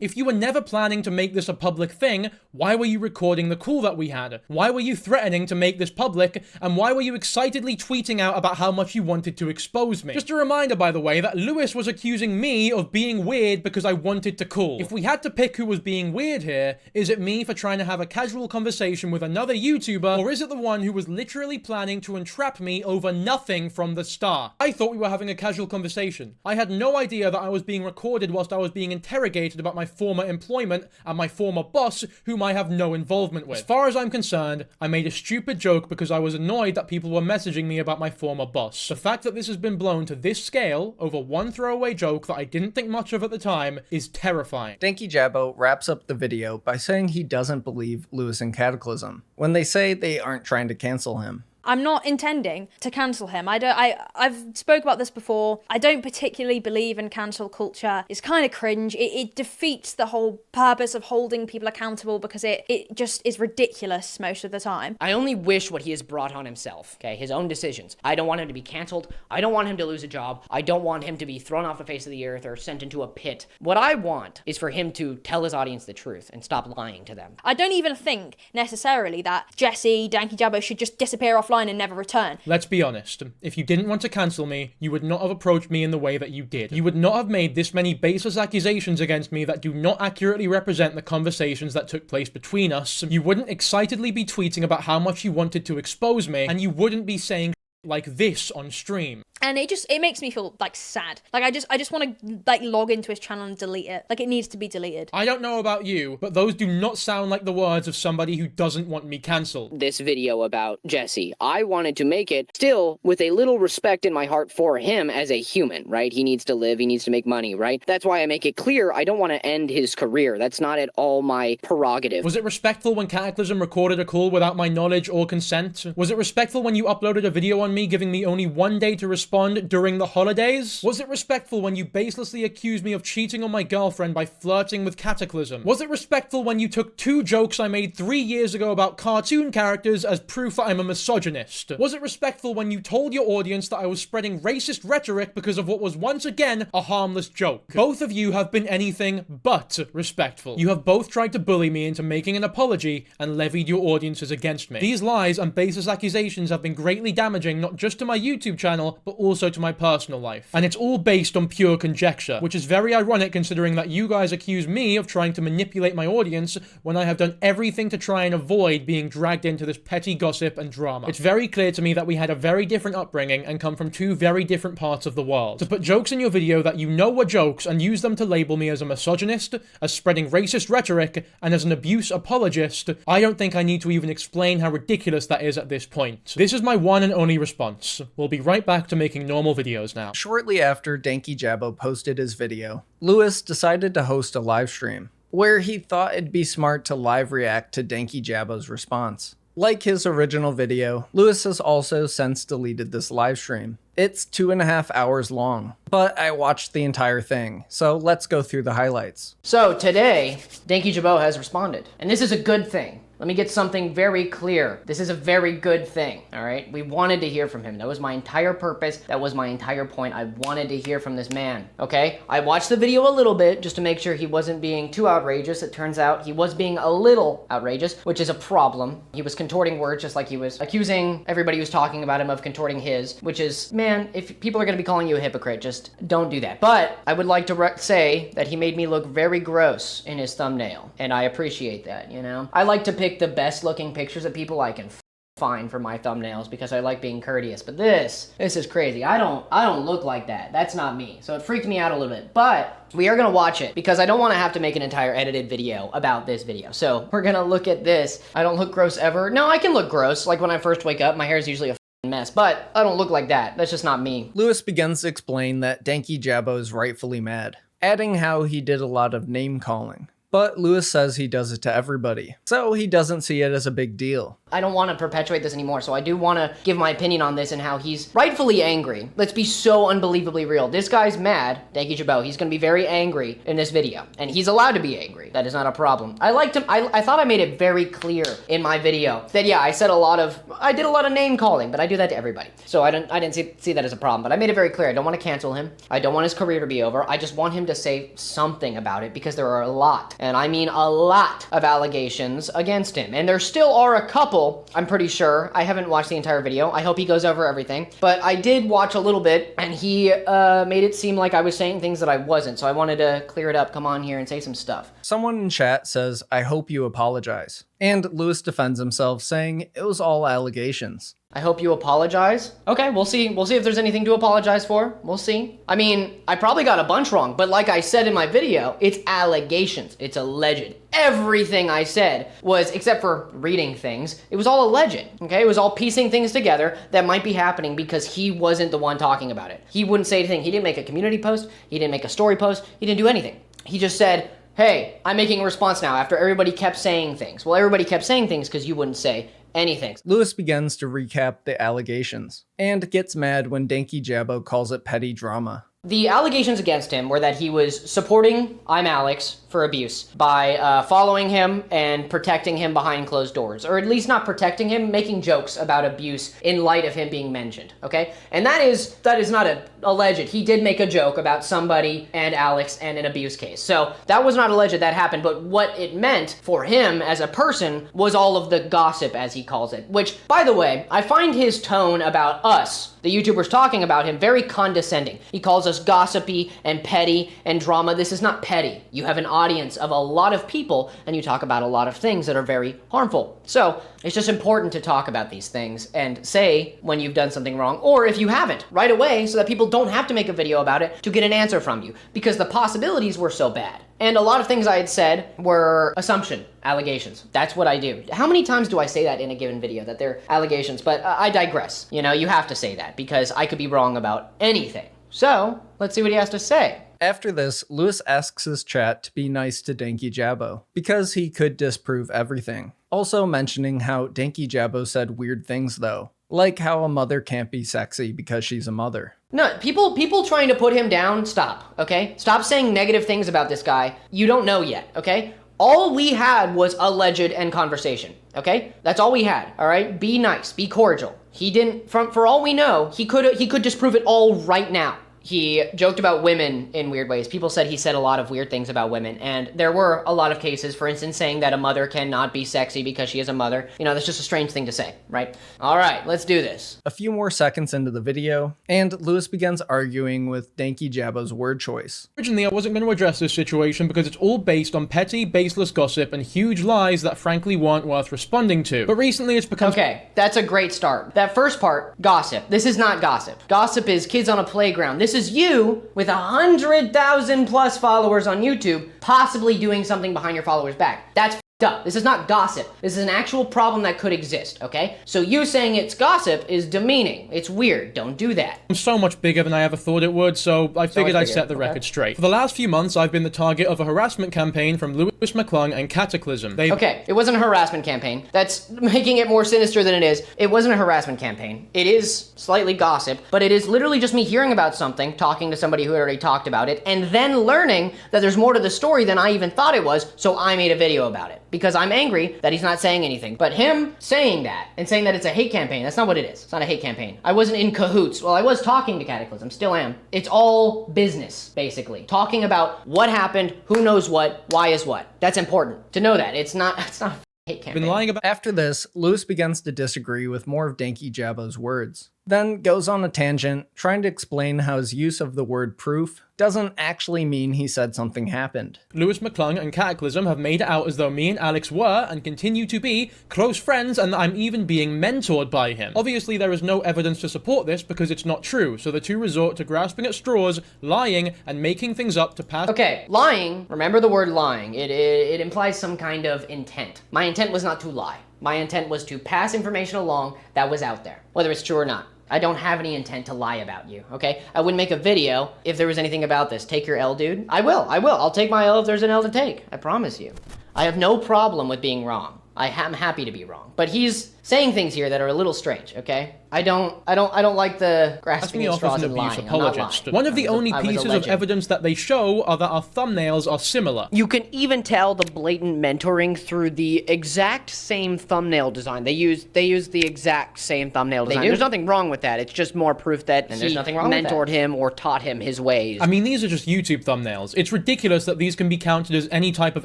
If you were never planning to make this a public thing, why were you recording the call that we had? Why were you threatening to make this public? And why were you excitedly tweeting out about how much you wanted to expose me? Just a reminder, by the way, that Louis was accusing me of being weird because I wanted to call. If we had to pick who was being weird here, is it me for trying to have a casual conversation with another YouTuber, or is it the one who was literally planning to entrap me over nothing from the start? I thought we were having a casual conversation. I had no idea that I was being recorded whilst I was being interrogated interrogated about my former employment and my former boss, whom I have no involvement with. As far as I'm concerned, I made a stupid joke because I was annoyed that people were messaging me about my former boss. The fact that this has been blown to this scale over one throwaway joke that I didn't think much of at the time is terrifying. Dankyjabo wraps up the video by saying he doesn't believe Louis and Katiclyzm when they say they aren't trying to cancel him. I'm not intending to cancel him. I've spoke about this before. I don't particularly believe in cancel culture. It's kind of cringe. It defeats the whole purpose of holding people accountable because it just is ridiculous most of the time. I only wish what he has brought on himself, okay? His own decisions. I don't want him to be canceled. I don't want him to lose a job. I don't want him to be thrown off the face of the earth or sent into a pit. What I want is for him to tell his audience the truth and stop lying to them. I don't even think necessarily that Jesse, Dankyjabo should just disappear offline and never return. Let's be honest. If you didn't want to cancel me, you would not have approached me in the way that you did. You would not have made this many baseless accusations against me that do not accurately represent the conversations that took place between us. You wouldn't excitedly be tweeting about how much you wanted to expose me, and you wouldn't be saying like this on stream. And it makes me feel like sad. Like I just want to like log into his channel and delete it. Like it needs to be deleted. I don't know about you, but those do not sound like the words of somebody who doesn't want me cancelled. This video about Jesse, I wanted to make it still with a little respect in my heart for him as a human, right? He needs to live, he needs to make money, right? That's why I make it clear I don't want to end his career. That's not at all my prerogative. Was it respectful when Katiclyzm recorded a call without my knowledge or consent? Was it respectful when you uploaded a video on me giving me only 1 day to respond during the holidays? Was it respectful when you baselessly accused me of cheating on my girlfriend by flirting with Katiclyzm? Was it respectful when you took 2 jokes I made 3 years ago about cartoon characters as proof that I'm a misogynist? Was it respectful when you told your audience that I was spreading racist rhetoric because of what was once again a harmless joke? Both of you have been anything but respectful. You have both tried to bully me into making an apology and levied your audiences against me. These lies and baseless accusations have been greatly damaging not just to my YouTube channel, but also to my personal life. And it's all based on pure conjecture, which is very ironic considering that you guys accuse me of trying to manipulate my audience when I have done everything to try and avoid being dragged into this petty gossip and drama. It's very clear to me that we had a very different upbringing and come from 2 very different parts of the world. To put jokes in your video that you know were jokes and use them to label me as a misogynist, as spreading racist rhetoric, and as an abuse apologist, I don't think I need to even explain how ridiculous that is at this point. This is my one and only response. We'll be right back to making normal videos now. Shortly after Dankyjabo posted his video, Louis decided to host a live stream where he thought it'd be smart to live react to Dankyjabo's response. Like his original video, Louis has also since deleted this live stream. It's 2.5 hours long, but I watched the entire thing, so let's go through the highlights. So today, Dankyjabo has responded, and this is a good thing. Let me get something very clear. This is a very good thing, all right? We wanted to hear from him. That was my entire purpose. That was my entire point. I wanted to hear from this man, okay? I watched the video a little bit just to make sure he wasn't being too outrageous. It turns out he was being a little outrageous, which is a problem. He was contorting words just like he was accusing everybody who's talking about him of contorting his, which is, man, if people are gonna be calling you a hypocrite, just don't do that. But I would like to say that he made me look very gross in his thumbnail, and I appreciate that, you know? I like to pick the best looking pictures of people I can find for my thumbnails because I like being courteous, but this is crazy. I don't look like that. That's not me. So it freaked me out a little bit, but we are gonna watch it because I don't want to have to make an entire edited video about this video. So we're gonna look at this. I don't look gross ever. No, I can look gross. Like when I first wake up, my hair is usually a mess, but I don't look like that. That's just not me. Louis begins to explain that Dankyjabo is rightfully mad, adding how he did a lot of name calling. But Louis says he does it to everybody, so he doesn't see it as a big deal. I don't want to perpetuate this anymore, so I do want to give my opinion on this and how he's rightfully angry. Let's be so unbelievably real. This guy's mad, Dankyjabo. He's going to be very angry in this video, and he's allowed to be angry. That is not a problem. I liked him. I thought I made it very clear in my video that, yeah, I did a lot of name calling, but I do that to everybody. So I didn't see that as a problem, but I made it very clear. I don't want to cancel him. I don't want his career to be over. I just want him to say something about it because there are a lot, and I mean a lot of allegations against him, and there still are a couple, I'm pretty sure. I haven't watched the entire video. I hope he goes over everything, but I did watch a little bit, and he made it seem like I was saying things that I wasn't, so I wanted to clear it up, come on here and say some stuff. Someone in chat says, "I hope you apologize." And Louis defends himself, saying it was all allegations. I hope you apologize. Okay, we'll see. We'll see if there's anything to apologize for. We'll see. I mean, I probably got a bunch wrong, but like I said in my video, it's allegations. It's alleged. Everything I said was, except for reading things, it was all alleged, okay? It was all piecing things together that might be happening because he wasn't the one talking about it. He wouldn't say anything. He didn't make a community post. He didn't make a story post. He didn't do anything. He just said, hey, I'm making a response now after everybody kept saying things. Well, everybody kept saying things because you wouldn't say anything. Louis begins to recap the allegations and gets mad when Dankyjabo calls it petty drama. The allegations against him were that he was supporting I'm Alex for abuse by following him and protecting him behind closed doors, or at least not protecting him, making jokes about abuse in light of him being mentioned, okay? And that is not alleged. He did make a joke about somebody and Alex and an abuse case. So that was not alleged that happened, but what it meant for him as a person was all of the gossip, as he calls it, which, by the way, I find his tone about us, the YouTubers talking about him, very condescending. He calls us gossipy and petty and drama. This is not petty. You have an audience of a lot of people and you talk about a lot of things that are very harmful. So it's just important to talk about these things and say when you've done something wrong, or if you haven't, right away, so that people don't have to make a video about it to get an answer from you, because the possibilities were so bad. And a lot of things I had said were assumption, allegations. That's what I do. How many times do I say that in a given video, that they're allegations? But I digress. You know, you have to say that because I could be wrong about anything. So let's see what he has to say. After this, Louis asks his chat to be nice to Dankyjabo because he could disprove everything. Also mentioning how Dankyjabo said weird things though, like how a mother can't be sexy because she's a mother. No, people trying to put him down, stop, okay? Stop saying negative things about this guy. You don't know yet, okay? All we had was alleged and conversation, okay? That's all we had, all right? Be nice, be cordial. He didn't, for all we know, he could disprove it all right now. He joked about women in weird ways. People said he said a lot of weird things about women, and there were a lot of cases, for instance, saying that a mother cannot be sexy because she is a mother. You know, that's just a strange thing to say, right? All right, let's do this. A few more seconds into the video, and Louis begins arguing with Dankyjabo's word choice. Originally, I wasn't going to address this situation because it's all based on petty, baseless gossip and huge lies that frankly weren't worth responding to. But recently it's become... Okay, that's a great start. That first part, gossip. This is not gossip. Gossip is kids on a playground. This is you with 100,000 plus followers on YouTube possibly doing something behind your followers' back. That's up. This is not gossip. This is an actual problem that could exist, okay? So you saying it's gossip is demeaning. It's weird. Don't do that. I'm so much bigger than I ever thought it would, so I figured I'd set the record straight. For the last few months, I've been the target of a harassment campaign from Louis McClung and Katiclyzm. Okay, it wasn't a harassment campaign. That's making it more sinister than it is. It wasn't a harassment campaign. It is slightly gossip, but it is literally just me hearing about something, talking to somebody who had already talked about it, and then learning that there's more to the story than I even thought it was, so I made a video about it. Because I'm angry that he's not saying anything. But him saying that, and saying that it's a hate campaign, that's not what it is. It's not a hate campaign. I wasn't in cahoots. Well, I was talking to Katiclyzm, still am. It's all business, basically. Talking about what happened, who knows what, why is what. That's important to know that. It's not a hate campaign. Been lying about... After this, Louis begins to disagree with more of Dankyjabo's words, then goes on a tangent, trying to explain how his use of the word proof doesn't actually mean he said something happened. Louis McClung and Katiclyzm have made it out as though me and Alex were, and continue to be, close friends, and that I'm even being mentored by him. Obviously, there is no evidence to support this because it's not true, so the two resort to grasping at straws, lying, and making things up to pass... Okay, lying, remember the word lying. It implies some kind of intent. My intent was not to lie. My intent was to pass information along that was out there, whether it's true or not. I don't have any intent to lie about you, okay? I wouldn't make a video if there was anything about this. Take your L, dude. I will. I'll take my L if there's an L to take. I promise you. I have no problem with being wrong. I am happy to be wrong. But he's saying things here that are a little strange, okay? I don't like the grasping at straws and lying. I'm not lying. One of the only pieces of evidence that they show are that our thumbnails are similar. You can even tell the blatant mentoring through the exact same thumbnail design. They use the exact same thumbnail design. There's nothing wrong with that. It's just more proof that he mentored him or taught him his ways. I mean, these are just YouTube thumbnails. It's ridiculous that these can be counted as any type of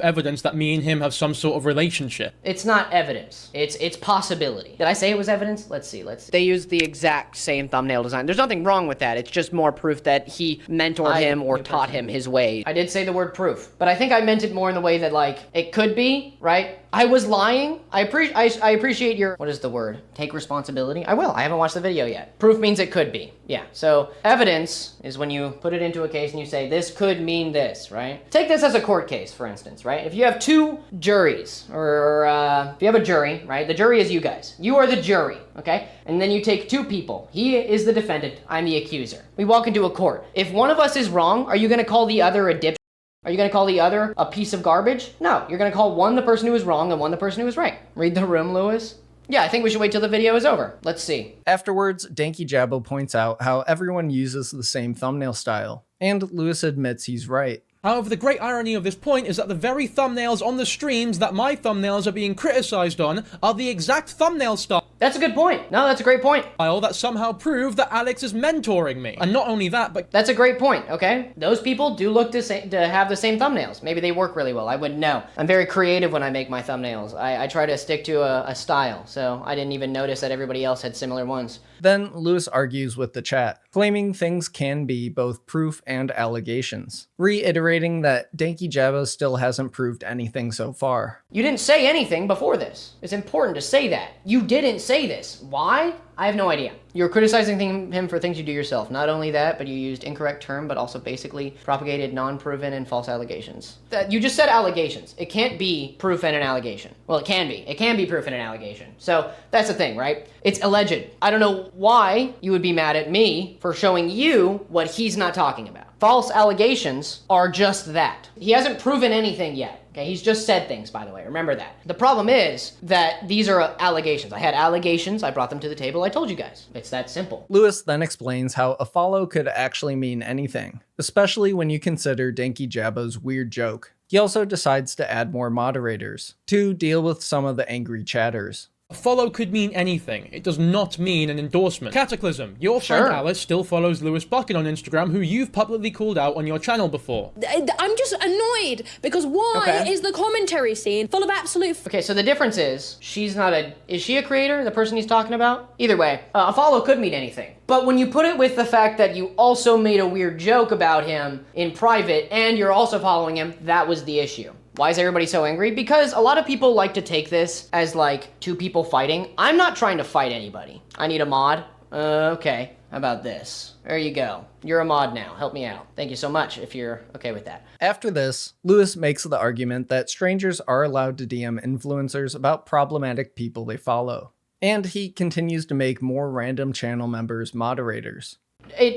evidence that me and him have some sort of relationship. It's not evidence. It's possibility. Did I say it was evidence? Let's see. They use the exact same thumbnail design. There's nothing wrong with that. It's just more proof that he mentored him or taught him his ways. I did say the word proof, but I think I meant it more in the way that, like, it could be, right? I was lying. I appreciate your, what is the word? Take responsibility? I will. I haven't watched the video yet. Proof means it could be. Yeah. So evidence is when you put it into a case and you say, this could mean this, right? Take this as a court case, for instance, right? If you have two juries, or if you have a jury, right? The jury is you guys. You are the jury, okay? And then you take two people. He is the defendant. I'm the accuser. We walk into a court. If one of us is wrong, are you going to call the other a dipshit? Are you going to call the other a piece of garbage? No, you're going to call one the person who was wrong and one the person who was right. Read the room, Louis. Yeah, I think we should wait till the video is over. Let's see. Afterwards, Dankyjabo points out how everyone uses the same thumbnail style, and Louis admits he's right. However, the great irony of this point is that the very thumbnails on the streams that my thumbnails are being criticized on are the exact thumbnail style That's a good point. No, that's a great point. that somehow prove that Alex is mentoring me. And not only that, but That's a great point, okay? Those people do look to have the same thumbnails. Maybe they work really well. I wouldn't know. I'm very creative when I make my thumbnails. I try to stick to a style, so I didn't even notice that everybody else had similar ones. Then Louis argues with the chat, claiming things can be both proof and allegations, reiterating that Dankyjabo still hasn't proved anything so far. You didn't say anything before this. It's important to say that. You didn't say this. Why? I have no idea. You're criticizing him for things you do yourself. Not only that, but you used incorrect term, but also basically propagated non-proven and false allegations. You just said allegations. It can't be proof and an allegation. Well, it can be. It can be proof and an allegation. So that's the thing, right? It's alleged. I don't know why you would be mad at me for showing you what he's not talking about. False allegations are just that. He hasn't proven anything yet. Okay, he's just said things, by the way. Remember that. The problem is that these are allegations. I had allegations. I brought them to the table. I told you guys. It's that simple. Louis then explains how a follow could actually mean anything, especially when you consider Dankyjabo's weird joke. He also decides to add more moderators to deal with some of the angry chatters. a follow could mean anything. It does not mean an endorsement. Katiclyzm, your friend Alice still follows Louis Bucket on Instagram, who you've publicly called out on your channel before. I'm just annoyed because why is the commentary scene full of absolute... Okay, so the difference is, she's not a... Is she a creator, the person he's talking about? Either way, a follow could mean anything. But when you put it with the fact that you also made a weird joke about him in private and you're also following him, that was the issue. Why is everybody so angry? Because a lot of people like to take this as like two people fighting. I'm not trying to fight anybody. I need a mod. Okay, how about this? There you go. You're a mod now. Help me out. Thank you so much if you're okay with that. After this, Louis makes the argument that strangers are allowed to DM influencers about problematic people they follow. And he continues to make more random channel members moderators.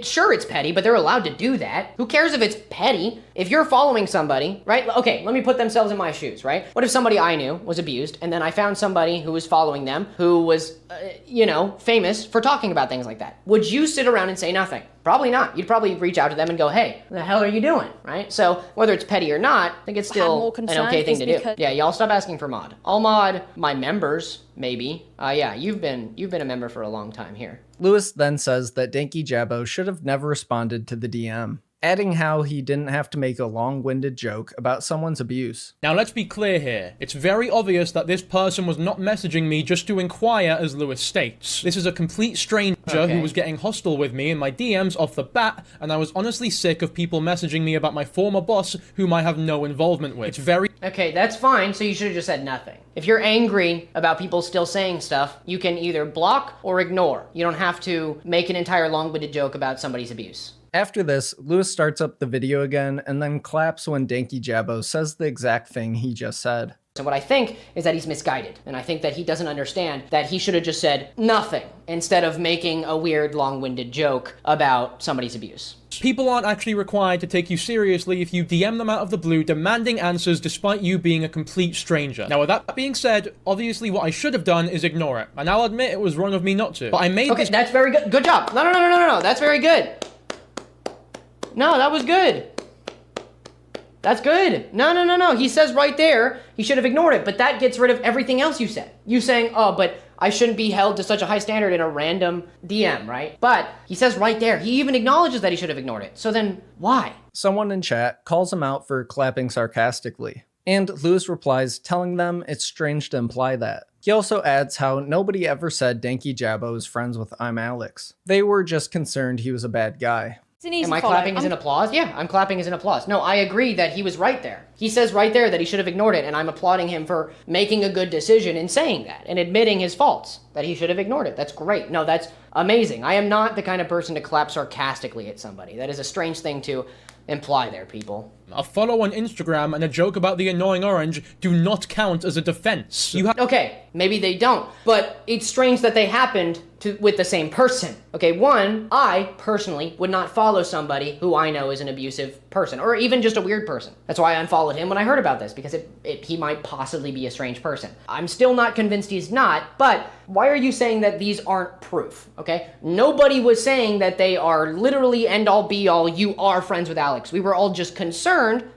Sure, it's petty, but they're allowed to do that. Who cares if it's petty? If you're following somebody, right? Okay, let me put themselves in my shoes, right? What if somebody I knew was abused, and then I found somebody who was following them, who was, famous for talking about things like that? Would you sit around and say nothing? Probably not. You'd probably reach out to them and go, hey, what the hell are you doing, right? So whether it's petty or not, I think it's still an okay thing to do. Yeah, y'all stop asking for mod. I'll mod my members, maybe. Yeah, you've been a member for a long time here. Louis then says that Dankyjabo should have never responded to the DM, adding how he didn't have to make a long-winded joke about someone's abuse. Now let's be clear here. It's very obvious that this person was not messaging me just to inquire, as Louis states. This is a complete stranger who was getting hostile with me in my DMs off the bat, and I was honestly sick of people messaging me about my former boss, whom I have no involvement with. It's very... Okay, that's fine, so you should have just said nothing. If you're angry about people still saying stuff, you can either block or ignore. You don't have to make an entire long-winded joke about somebody's abuse. After this, Louis starts up the video again and then claps when Dankyjabo says the exact thing he just said. So what I think is that he's misguided, and I think that he doesn't understand that he should have just said nothing instead of making a weird long-winded joke about somebody's abuse. People aren't actually required to take you seriously if you DM them out of the blue demanding answers despite you being a complete stranger. Now with that being said, obviously what I should have done is ignore it, and I'll admit it was wrong of me not to. But I made this- that's very good. Good job. No, that's very good. No, that was good. That's good. No. He says right there, he should have ignored it, but that gets rid of everything else you said. You saying, oh, but I shouldn't be held to such a high standard in a random DM, right? But he says right there, he even acknowledges that he should have ignored it. So then why? Someone in chat calls him out for clapping sarcastically, and Louis replies telling them it's strange to imply that. He also adds how nobody ever said Dankyjabo is friends with I'm Alex. They were just concerned he was a bad guy. It's an easy Am I follow. clapping as an applause? Yeah, I'm clapping as an applause. No, I agree that he was right there. He says right there that he should have ignored it, and I'm applauding him for making a good decision in saying that and admitting his faults, that he should have ignored it. That's great. No, that's amazing. I am not the kind of person to clap sarcastically at somebody. That is a strange thing to imply there, people. A follow on Instagram and a joke about the annoying orange do not count as a defense. Okay, maybe they don't, but it's strange that they happened with the same person. Okay, one, I personally would not follow somebody who I know is an abusive person, or even just a weird person. That's why I unfollowed him when I heard about this, because he might possibly be a strange person. I'm still not convinced he's not, but why are you saying that these aren't proof, okay? Nobody was saying that they are literally end all be all, you are friends with Alex. We were all just concerned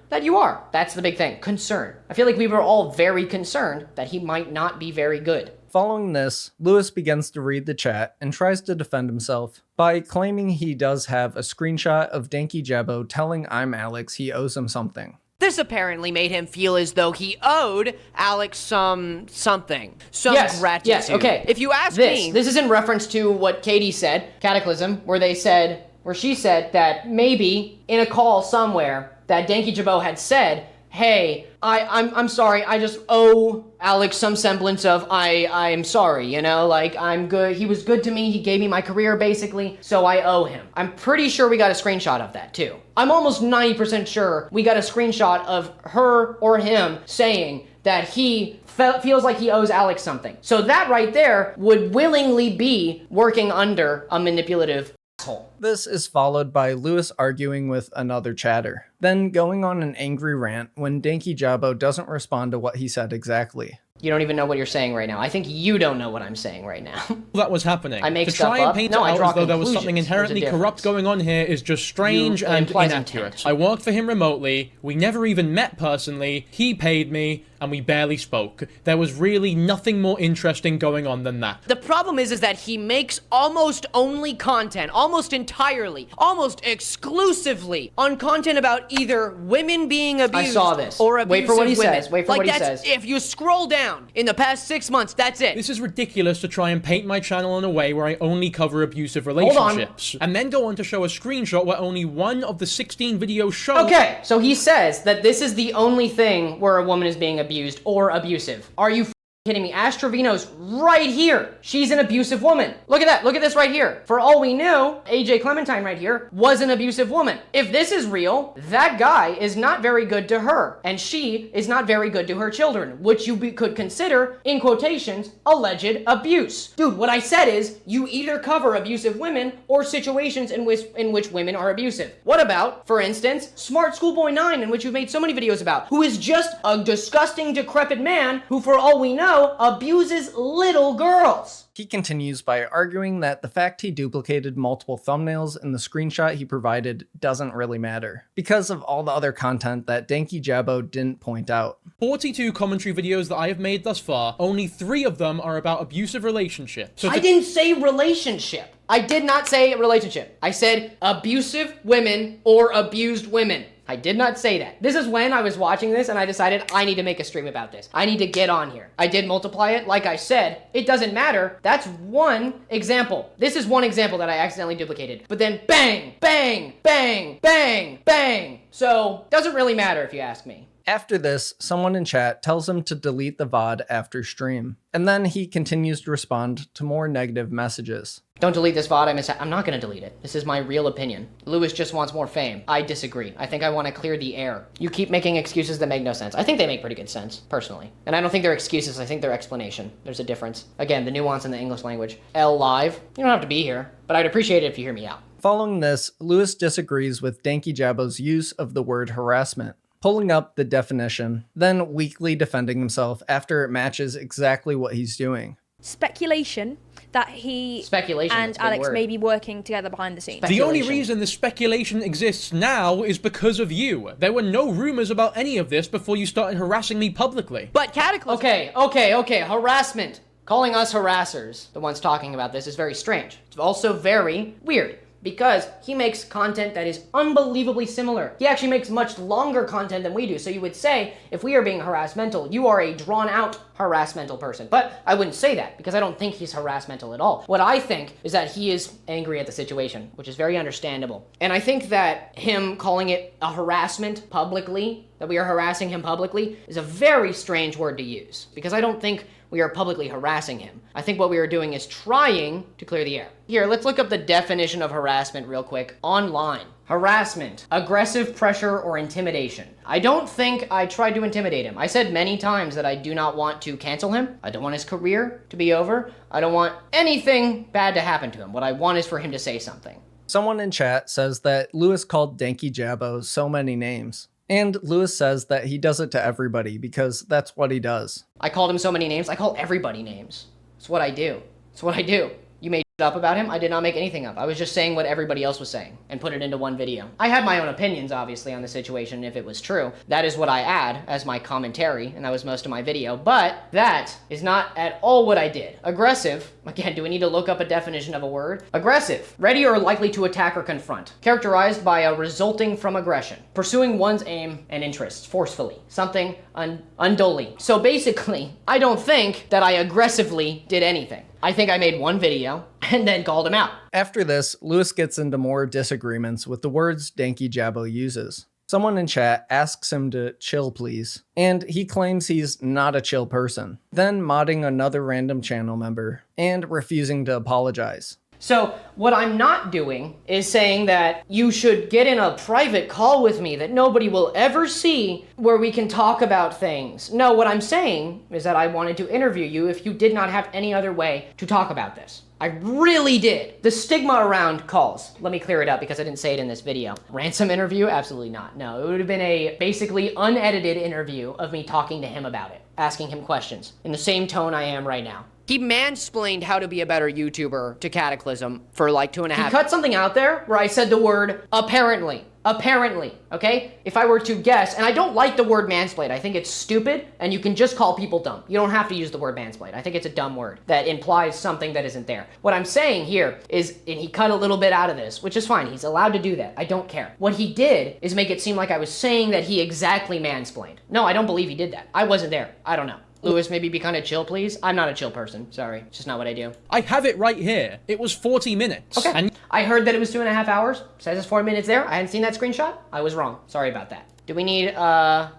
that you are. That's the big thing, concern. I feel like we were all very concerned that he might not be very good. Following this, Louis begins to read the chat and tries to defend himself by claiming he does have a screenshot of Dankyjabo telling I'm Alex he owes him something. This apparently made him feel as though he owed Alex something. Some gratitude. Yes, okay. If you ask me... This is in reference to what Katie said, Katiclyzm, where she said that maybe in a call somewhere that Dankyjabo had said, hey, I'm sorry, I just owe Alex some semblance of I'm sorry, you know, like I'm good, he was good to me, he gave me my career basically, so I owe him. I'm pretty sure we got a screenshot of that too. I'm almost 90% sure we got a screenshot of her or him saying that he feels like he owes Alex something. So that right there would willingly be working under a manipulative asshole. This is followed by Louis arguing with another chatter, then going on an angry rant when Dankyjabo doesn't respond to what he said exactly. You don't even know what you're saying right now. I think you don't know what I'm saying right now. That was happening. I make to stuff try and up. paint No, it I out draw as though there was something conclusions. inherently There's a corrupt difference. going on here is just strange and implies inaccurate. intent. I worked for him remotely, we never even met personally, he paid me, and we barely spoke. There was really nothing more interesting going on than that. The problem is that he makes almost only content, almost entirely, almost exclusively on content about either women being abused I saw this. or abusive Wait for what he women. says. Wait for what he says. If you scroll down in the past 6 months, that's it. This is ridiculous to try and paint my channel in a way where I only cover abusive on. relationships. And then go on to show a screenshot where only one of the 16 videos show... Okay, so he says that this is the only thing where a woman is being abused or abusive. Are you kidding me? Ash Trevino's right here. She's an abusive woman. Look at that. Look at this right here. For all we knew, AJ Clementine right here was an abusive woman. If this is real, that guy is not very good to her, and she is not very good to her children, which you could consider, in quotations, alleged abuse. Dude, what I said is, you either cover abusive women or situations in which women are abusive. What about, for instance, Smart Schoolboy 9, in which you've made so many videos about, who is just a disgusting, decrepit man who, for all we know, abuses little girls. He continues by arguing that the fact he duplicated multiple thumbnails in the screenshot he provided doesn't really matter, because of all the other content that Dankyjabo didn't point out. 42 commentary videos that I have made thus far, only 3 of them are about abusive relationships. So I didn't say relationship. I did not say relationship. I said abusive women or abused women. I did not say that. This is when I was watching this and I decided I need to make a stream about this. I need to get on here. I did multiply it. Like I said, it doesn't matter. That's one example. This is one example that I accidentally duplicated. But then bang, bang, bang, bang, bang. So, doesn't really matter if you ask me. After this, someone in chat tells him to delete the VOD after stream, and then he continues to respond to more negative messages. Don't delete this VOD, I'm not gonna delete it. This is my real opinion. Louis just wants more fame. I disagree. I think I want to clear the air. You keep making excuses that make no sense. I think they make pretty good sense, personally. And I don't think they're excuses, I think they're explanation. There's a difference. Again, the nuance in the English language. L live, you don't have to be here, but I'd appreciate it if you hear me out. Following this, Louis disagrees with Dankyjabo's use of the word harassment, pulling up the definition, then weakly defending himself after it matches exactly what he's doing. Speculation that he and Alex may be working together behind the scenes. The only reason this speculation exists now is because of you. There were no rumors about any of this before you started harassing me publicly. But Katiclyzm... Okay, harassment. Calling us harassers, the ones talking about this, is very strange. It's also very weird. because he makes content that is unbelievably similar. He actually makes much longer content than we do. So you would say, if we are being harassmental, you are a drawn out harassmental person. But I wouldn't say that because I don't think he's harassmental at all. What I think is that he is angry at the situation, which is very understandable. And I think that him calling it a harassment publicly, that we are harassing him publicly, is a very strange word to use because I don't think we are publicly harassing him. I think what we are doing is trying to clear the air. Here, let's look up the definition of harassment real quick. Online. Harassment, aggressive pressure or intimidation. I don't think I tried to intimidate him. I said many times that I do not want to cancel him. I don't want his career to be over. I don't want anything bad to happen to him. What I want is for him to say something. Someone in chat says that Louis called Dankyjabo so many names. And Louis says that he does it to everybody because that's what he does. I called him so many names. I call everybody names. It's what I do. It's what I do. You made up about him. I did not make anything up. I was just saying what everybody else was saying and put it into one video. I had my own opinions, obviously, on the situation if it was true. That is what I add as my commentary, and that was most of my video. But that is not at all what I did. Aggressive. Again, do we need to look up a definition of a word? Aggressive. Ready or likely to attack or confront. Characterized by a resulting from aggression. Pursuing one's aim and interests forcefully. Something undully. So basically, I don't think that I aggressively did anything. I think I made one video and then called him out. After this, Louis gets into more disagreements with the words Dankyjabo uses. Someone in chat asks him to chill please, and he claims he's not a chill person, then modding another random channel member and refusing to apologize. So what I'm not doing is saying that you should get in a private call with me that nobody will ever see where we can talk about things. No, what I'm saying is that I wanted to interview you if you did not have any other way to talk about this. I really did. The stigma around calls. Let me clear it up because I didn't say it in this video. Ransom interview? Absolutely not. No, it would have been a basically unedited interview of me talking to him about it, asking him questions in the same tone I am right now. He mansplained how to be a better YouTuber to Katiclyzm for like 2.5. He cut something out there where I said the word apparently. Apparently, okay? If I were to guess, and I don't like the word mansplain. I think it's stupid, and you can just call people dumb. You don't have to use the word mansplain. I think it's a dumb word that implies something that isn't there. What I'm saying here is, and he cut a little bit out of this, which is fine. He's allowed to do that. I don't care. What he did is make it seem like I was saying that he exactly mansplained. No, I don't believe he did that. I wasn't there. I don't know. Louis, maybe be kind of chill, please? I'm not a chill person. Sorry. It's just not what I do. I have it right here. It was 40 minutes. Okay. And I heard that it was 2.5 hours. Says it's 4 minutes there. I hadn't seen that screenshot. I was wrong. Sorry about that. Do we need,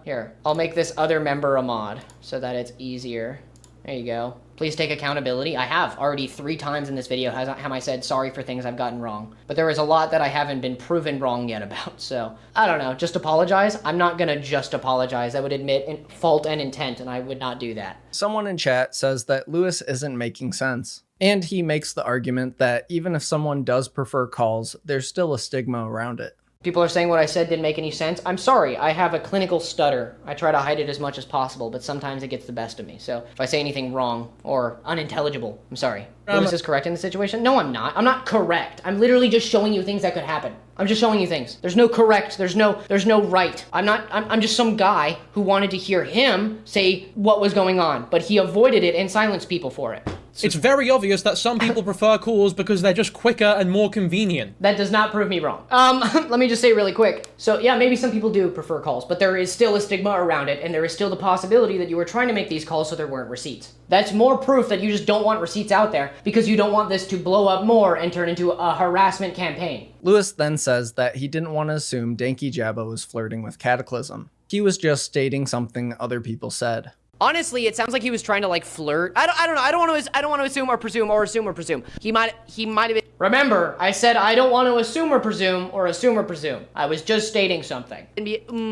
here. I'll make this other member a mod so that it's easier. There you go. Please take accountability. I have already 3 times in this video have I said sorry for things I've gotten wrong. But there is a lot that I haven't been proven wrong yet about. So, I don't know. Just apologize? I'm not gonna just apologize. I would admit fault and intent, and I would not do that. Someone in chat says that Louis isn't making sense. And he makes the argument that even if someone does prefer calls, there's still a stigma around it. People are saying what I said didn't make any sense. I'm sorry, I have a clinical stutter. I try to hide it as much as possible, but sometimes it gets the best of me. So if I say anything wrong or unintelligible, I'm sorry. Louis is correct in the situation? No, I'm not. I'm not correct. I'm literally just showing you things that could happen. I'm just showing you things. There's no correct, there's no right. I'm just some guy who wanted to hear him say what was going on, but he avoided it and silenced people for it. it's very obvious that some people prefer calls because they're just quicker and more convenient. That does not prove me wrong. Let me just say really quick. So yeah, maybe some people do prefer calls, but there is still a stigma around it, and there is still the possibility that you were trying to make these calls so there weren't receipts. That's more proof that you just don't want receipts out there because you don't want this to blow up more and turn into a harassment campaign. Louis then says that he didn't want to assume Dankyjabo was flirting with Katiclyzm. He was just stating something other people said. Honestly, it sounds like he was trying to like flirt. I don't know. I don't want to assume or presume. He might have been. Remember, I said I don't want to assume or presume. I was just stating something.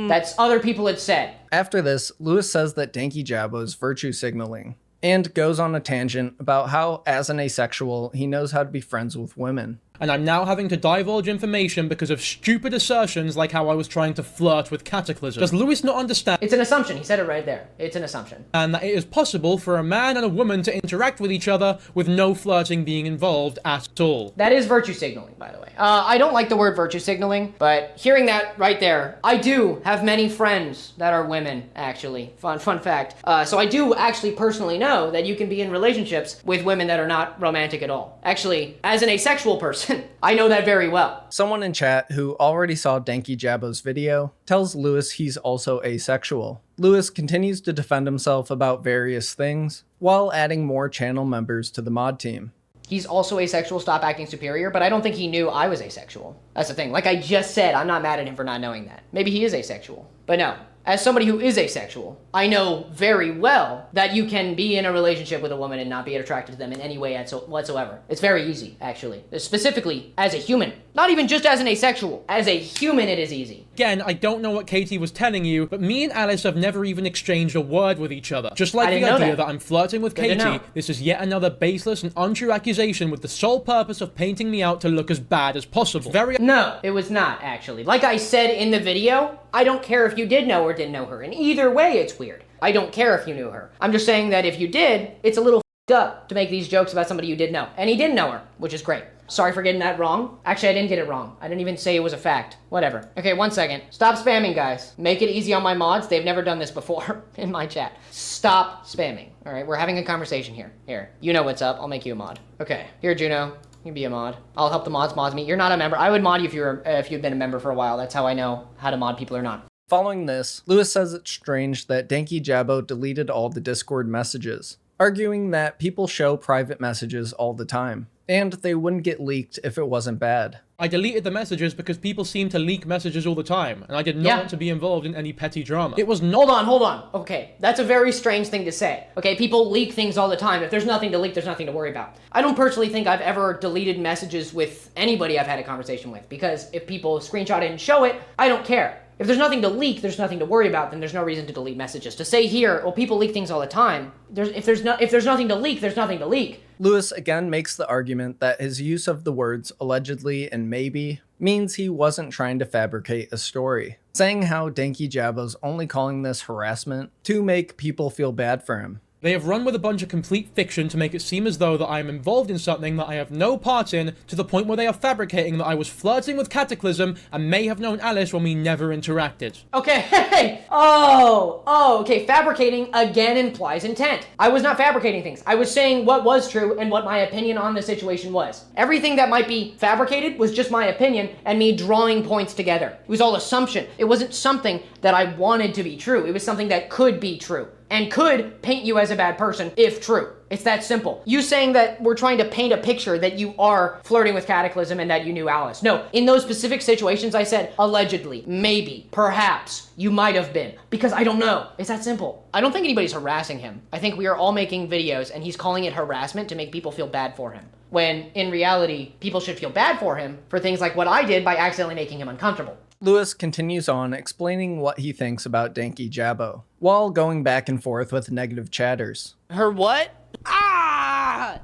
That's other people had said. After this, Louis says that Dankyjabo is virtue signaling and goes on a tangent about how, as an asexual, he knows how to be friends with women. And I'm now having to divulge information because of stupid assertions like how I was trying to flirt with Katiclyzm. Does Louis not understand? It's an assumption. He said it right there. It's an assumption. And that it is possible for a man and a woman to interact with each other with no flirting being involved at all. That is virtue signaling, by the way. I don't like the word virtue signaling, but hearing that right there, I do have many friends that are women, actually. Fun fact. So I do actually personally know that you can be in relationships with women that are not romantic at all. Actually, as an asexual person, Listen, I know that very well. Someone in chat who already saw Dankyjabo's video tells Louis he's also asexual. Louis continues to defend himself about various things, while adding more channel members to the mod team. He's also asexual, stop acting superior, but I don't think he knew I was asexual. That's the thing. Like I just said, I'm not mad at him for not knowing that. Maybe he is asexual. But no, as somebody who is asexual, I know very well that you can be in a relationship with a woman and not be attracted to them in any way whatsoever. It's very easy, actually. Specifically, as a human. Not even just as an asexual. As a human, it is easy. Again, I don't know what Katie was telling you, but me and Alice have never even exchanged a word with each other. Just like the idea that I'm flirting with Katie, this is yet another baseless and untrue accusation with the sole purpose of painting me out to look as bad as possible. No, it was not, actually. Like I said in the video, I don't care if you did know or didn't know her. In either way, it's weird. I don't care if you knew her. I'm just saying that if you did, it's a little f***ed up to make these jokes about somebody you did know. And he didn't know her, which is great. Sorry for getting that wrong. Actually, I didn't get it wrong. I didn't even say it was a fact. Whatever. Okay, 1 second. Stop spamming, guys. Make it easy on my mods. They've never done this before in my chat. Stop spamming. All right, we're having a conversation here. Here, you know what's up. I'll make you a mod. Okay, here, Juno. You can be a mod. I'll help the mods me. You're not a member. I would mod you if you've been a member for a while. That's how I know how to mod people or not. Following this, Louis says it's strange that Dankyjabo deleted all the Discord messages, arguing that people show private messages all the time, and they wouldn't get leaked if it wasn't bad. I deleted the messages because people seem to leak messages all the time, and I did not want to be involved in any petty drama. It was not- Hold on. Okay, that's a very strange thing to say. Okay, people leak things all the time. If there's nothing to leak, there's nothing to worry about. I don't personally think I've ever deleted messages with anybody I've had a conversation with, because if people screenshot it and show it, I don't care. If there's nothing to leak, there's nothing to worry about, then there's no reason to delete messages. To say here, well, people leak things all the time, if there's nothing to leak, there's nothing to leak. Louis again makes the argument that his use of the words allegedly and maybe means he wasn't trying to fabricate a story, saying how Dankyjabo's only calling this harassment to make people feel bad for him. They have run with a bunch of complete fiction to make it seem as though that I am involved in something that I have no part in, to the point where they are fabricating that I was flirting with Katiclyzm and may have known Alice when we never interacted. Okay, hey! Okay, fabricating again implies intent. I was not fabricating things. I was saying what was true and what my opinion on the situation was. Everything that might be fabricated was just my opinion and me drawing points together. It was all assumption. It wasn't something that I wanted to be true. It was something that could be true and could paint you as a bad person if true. It's that simple. You saying that we're trying to paint a picture that you are flirting with Katiclyzm and that you knew Alice. No, in those specific situations I said allegedly, maybe, perhaps, you might have been, because I don't know. It's that simple. I don't think anybody's harassing him. I think we are all making videos and he's calling it harassment to make people feel bad for him. When in reality, people should feel bad for him for things like what I did by accidentally making him uncomfortable. Louis continues on explaining what he thinks about Dankyjabo, while going back and forth with negative chatters. Her what? Oh,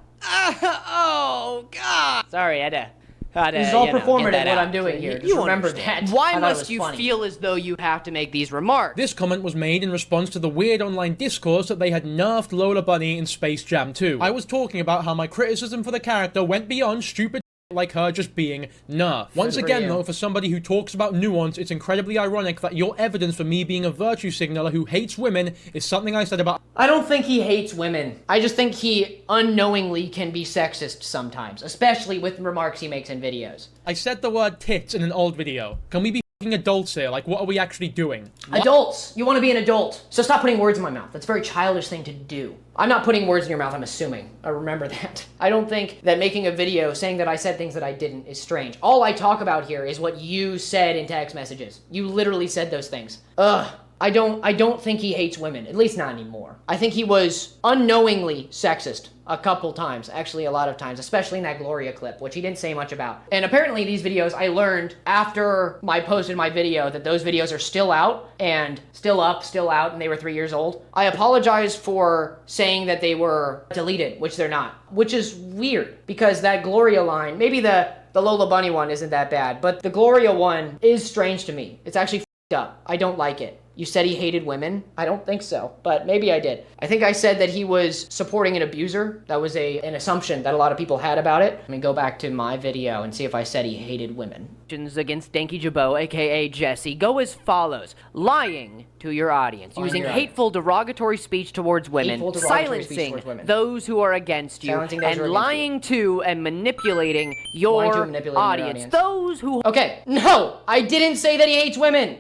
God. Sorry, I had to, this is all performative what I'm doing here. Just remember that. Why must you feel as though you have to make these remarks? This comment was made in response to the weird online discourse that they had nerfed Lola Bunny in Space Jam 2. I was talking about how my criticism for the character went beyond stupid like her just being nerfed. Once again though, for somebody who talks about nuance, it's incredibly ironic that your evidence for me being a virtue signaler who hates women is something I said about— I don't think he hates women. I just think he unknowingly can be sexist sometimes, especially with remarks he makes in videos. I said the word tits in an old video. Can we be f***ing adults here? Like, what are we actually doing? Adults! You want to be an adult. So stop putting words in my mouth. That's a very childish thing to do. I'm not putting words in your mouth, I'm assuming. I remember that. I don't think that making a video saying that I said things that I didn't is strange. All I talk about here is what you said in text messages. You literally said those things. Ugh. I don't think he hates women, at least not anymore. I think he was unknowingly sexist a couple times, actually a lot of times, especially in that Gloria clip, which he didn't say much about. And apparently these videos, I learned after I posted my video that those videos are still out and still up, still out, and they were 3 years old. I apologize for saying that they were deleted, which they're not, which is weird because that Gloria line, maybe the Lola Bunny one isn't that bad, but the Gloria one is strange to me. It's actually f***ed up. I don't like it. You said he hated women? I don't think so, but maybe I did. I think I said that he was supporting an abuser. That was an assumption that a lot of people had about it. Let me go back to my video and see if I said he hated women. Against Dankyjabo, aka Jesse, go as follows. Lying to your audience, using hateful, derogatory speech towards women, silencing those who are against you, and lying to and manipulating your audience. Those who... Okay, no! I didn't say that he hates women!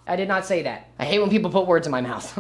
I did not say that. I hate when people put words in my mouth.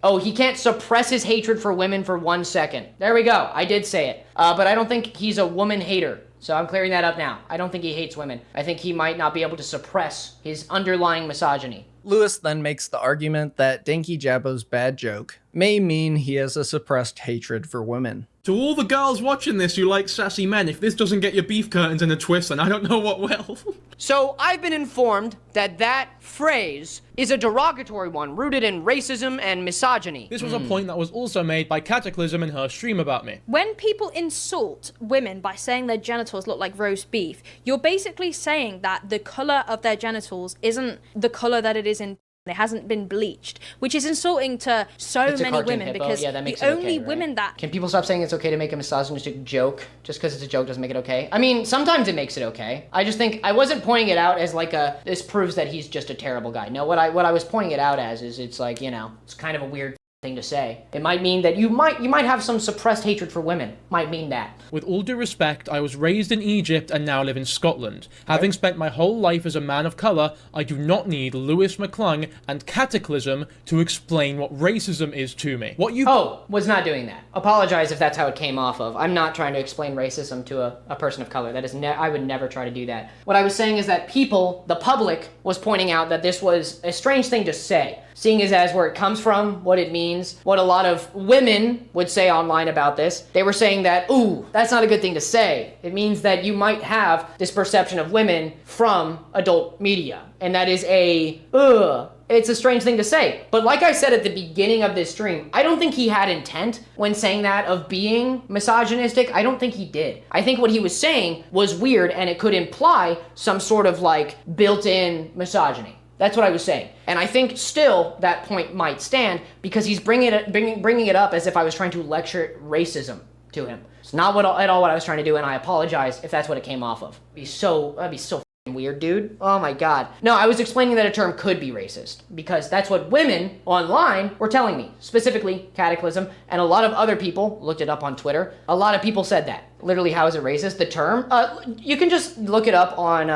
Oh, he can't suppress his hatred for women for 1 second. There we go. I did say it. But I don't think he's a woman hater. So I'm clearing that up now. I don't think he hates women. I think he might not be able to suppress his underlying misogyny. Louis then makes the argument that Dankyjabo's bad joke may mean he has a suppressed hatred for women. To all the girls watching this who like sassy men, if this doesn't get your beef curtains in a twist, then I don't know what will. So I've been informed that that phrase is a derogatory one, rooted in racism and misogyny. This was a point that was also made by Katiclyzm in her stream about me. When people insult women by saying their genitals look like roast beef, you're basically saying that the color of their genitals isn't the color that it is in. It hasn't been bleached, which is insulting to so many women because the only women that... Can people stop saying it's okay to make a misogynistic joke? Just because it's a joke doesn't make it okay? I mean, sometimes it makes it okay. I just think I wasn't pointing it out as like this proves that he's just a terrible guy. No, what I was pointing it out as is it's like, you know, it's kind of a weird thing to say. It might mean that you might have some suppressed hatred for women. Might mean that. With all due respect, I was raised in Egypt and now live in Scotland. Having spent my whole life as a man of colour, I do not need Louis McClung and Katiclyzm to explain what racism is to me. Was not doing that. Apologize if that's how it came off of. I'm not trying to explain racism to a person of color. That is I would never try to do that. What I was saying is that people, the public, was pointing out that this was a strange thing to say. Seeing as where it comes from, what it means, what a lot of women would say online about this, they were saying that, ooh, that's not a good thing to say. It means that you might have this perception of women from adult media. And that is it's a strange thing to say. But like I said at the beginning of this stream, I don't think he had intent when saying that of being misogynistic. I don't think he did. I think what he was saying was weird and it could imply some sort of like built-in misogyny. That's what I was saying. And I think still that point might stand because he's bringing it up as if I was trying to lecture racism to him. It's not at all what I was trying to do, and I apologize if that's what it came off of. That'd be so f***ing weird, dude. Oh my god. No, I was explaining that a term could be racist because that's what women online were telling me. Specifically, Katiclyzm, and a lot of other people looked it up on Twitter. A lot of people said that. Literally, how is it racist? The term? You can just look it up on,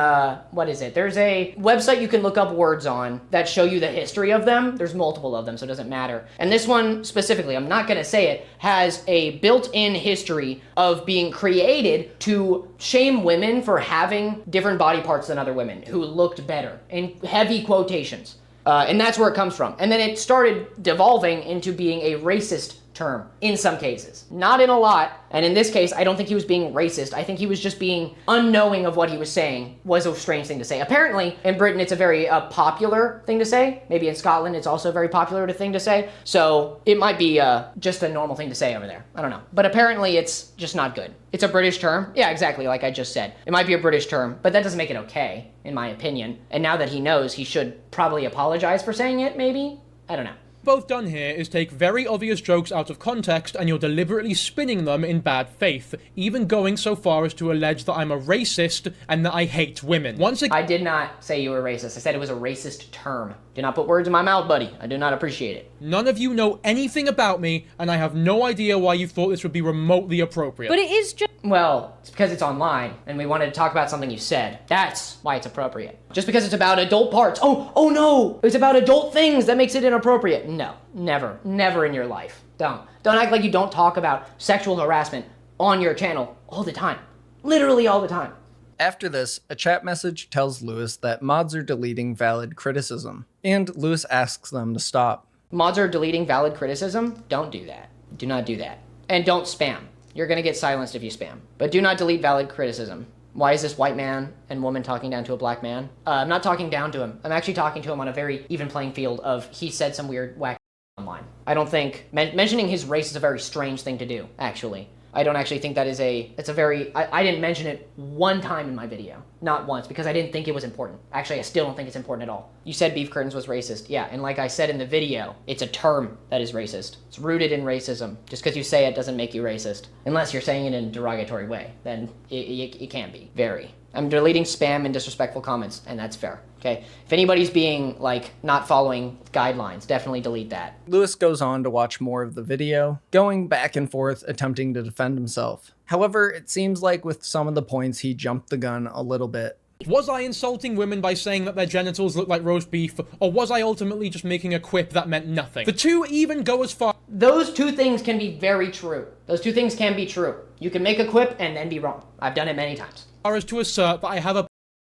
what is it? There's a website you can look up words on that show you the history of them. There's multiple of them, so it doesn't matter. And this one specifically, I'm not gonna say it, has a built-in history of being created to shame women for having different body parts than other women who looked better, in heavy quotations. And that's where it comes from. And then it started devolving into being a racist term in some cases. Not in a lot, and in this case, I don't think he was being racist. I think he was just being unknowing of what he was saying was a strange thing to say. Apparently, in Britain, it's a very popular thing to say. Maybe in Scotland, it's also a very popular thing to say. So it might be just a normal thing to say over there. I don't know. But apparently, it's just not good. It's a British term. Yeah, exactly, like I just said. It might be a British term, but that doesn't make it okay, in my opinion. And now that he knows, he should probably apologize for saying it, maybe? I don't know. Both done here is take very obvious jokes out of context and you're deliberately spinning them in bad faith, even going so far as to allege that I'm a racist and that I hate women. I did not say you were racist. I said it was a racist term. Do not put words in my mouth, buddy. I do not appreciate it. None of you know anything about me, and I have no idea why you thought this would be remotely appropriate. But it is just... Well, it's because it's online, and we wanted to talk about something you said. That's why it's appropriate. Just because it's about adult parts. Oh no! It's about adult things that makes it inappropriate. No, never. Never in your life. Don't act like you don't talk about sexual harassment on your channel all the time. Literally all the time. After this, a chat message tells Louis that mods are deleting valid criticism, and Louis asks them to stop. Mods are deleting valid criticism? Don't do that. Do not do that. And don't spam. You're gonna get silenced if you spam. But do not delete valid criticism. Why is this white man and woman talking down to a black man? I'm not talking down to him. I'm actually talking to him on a very even playing field of he said some weird whack online. I don't think mentioning his race is a very strange thing to do, actually. I don't actually think that is it's a very, I didn't mention it one time in my video. Not once, because I didn't think it was important. Actually, I still don't think it's important at all. You said beef curtains was racist. Yeah, and like I said in the video, it's a term that is racist. It's rooted in racism. Just because you say it doesn't make you racist. Unless you're saying it in a derogatory way, then it can be. Very. I'm deleting spam and disrespectful comments, and that's fair. Okay? If anybody's being, like, not following guidelines, definitely delete that. Louis goes on to watch more of the video, going back and forth, attempting to defend himself. However, it seems like with some of the points, he jumped the gun a little bit. Was I insulting women by saying that their genitals look like roast beef, or was I ultimately just making a quip that meant nothing? The two even go as far. Those two things can be very true. Those two things can be true. You can make a quip and then be wrong. I've done it many times. As to assert that I have a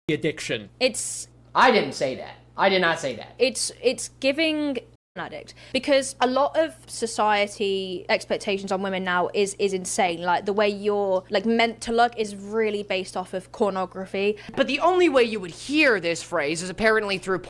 addiction. I didn't say that. I did not say that. It's giving an addict, because a lot of society expectations on women now is insane. Like the way you're like meant to look is really based off of pornography. But the only way you would hear this phrase is apparently through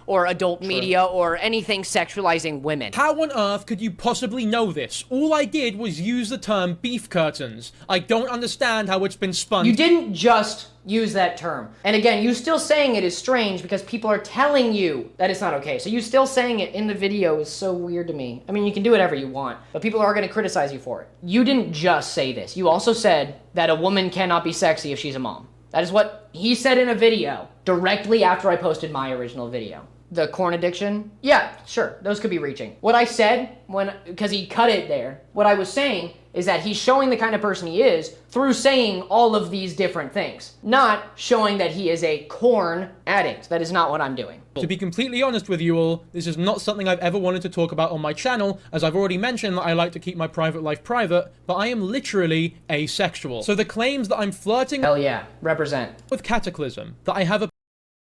or adult media or anything sexualizing women. How on earth could you possibly know this? All I did was use the term beef curtains. I don't understand how it's been spun. You didn't just use that term. And again, you still saying it is strange because people are telling you that it's not okay. So you still saying it in the video is so weird to me. I mean, you can do whatever you want, but people are going to criticize you for it. You didn't just say this. You also said that a woman cannot be sexy if she's a mom. That is what he said in a video directly after I posted my original video. The corn addiction? Yeah, sure, those could be reaching. What I said, because he cut it there, what I was saying is that he's showing the kind of person he is through saying all of these different things, not showing that he is a corn addict. That is not what I'm doing. To be completely honest with you all, this is not something I've ever wanted to talk about on my channel, as I've already mentioned that I like to keep my private life private, but I am literally asexual. So the claims that I'm flirting— Hell yeah, represent. —with Katiclyzm, that I have a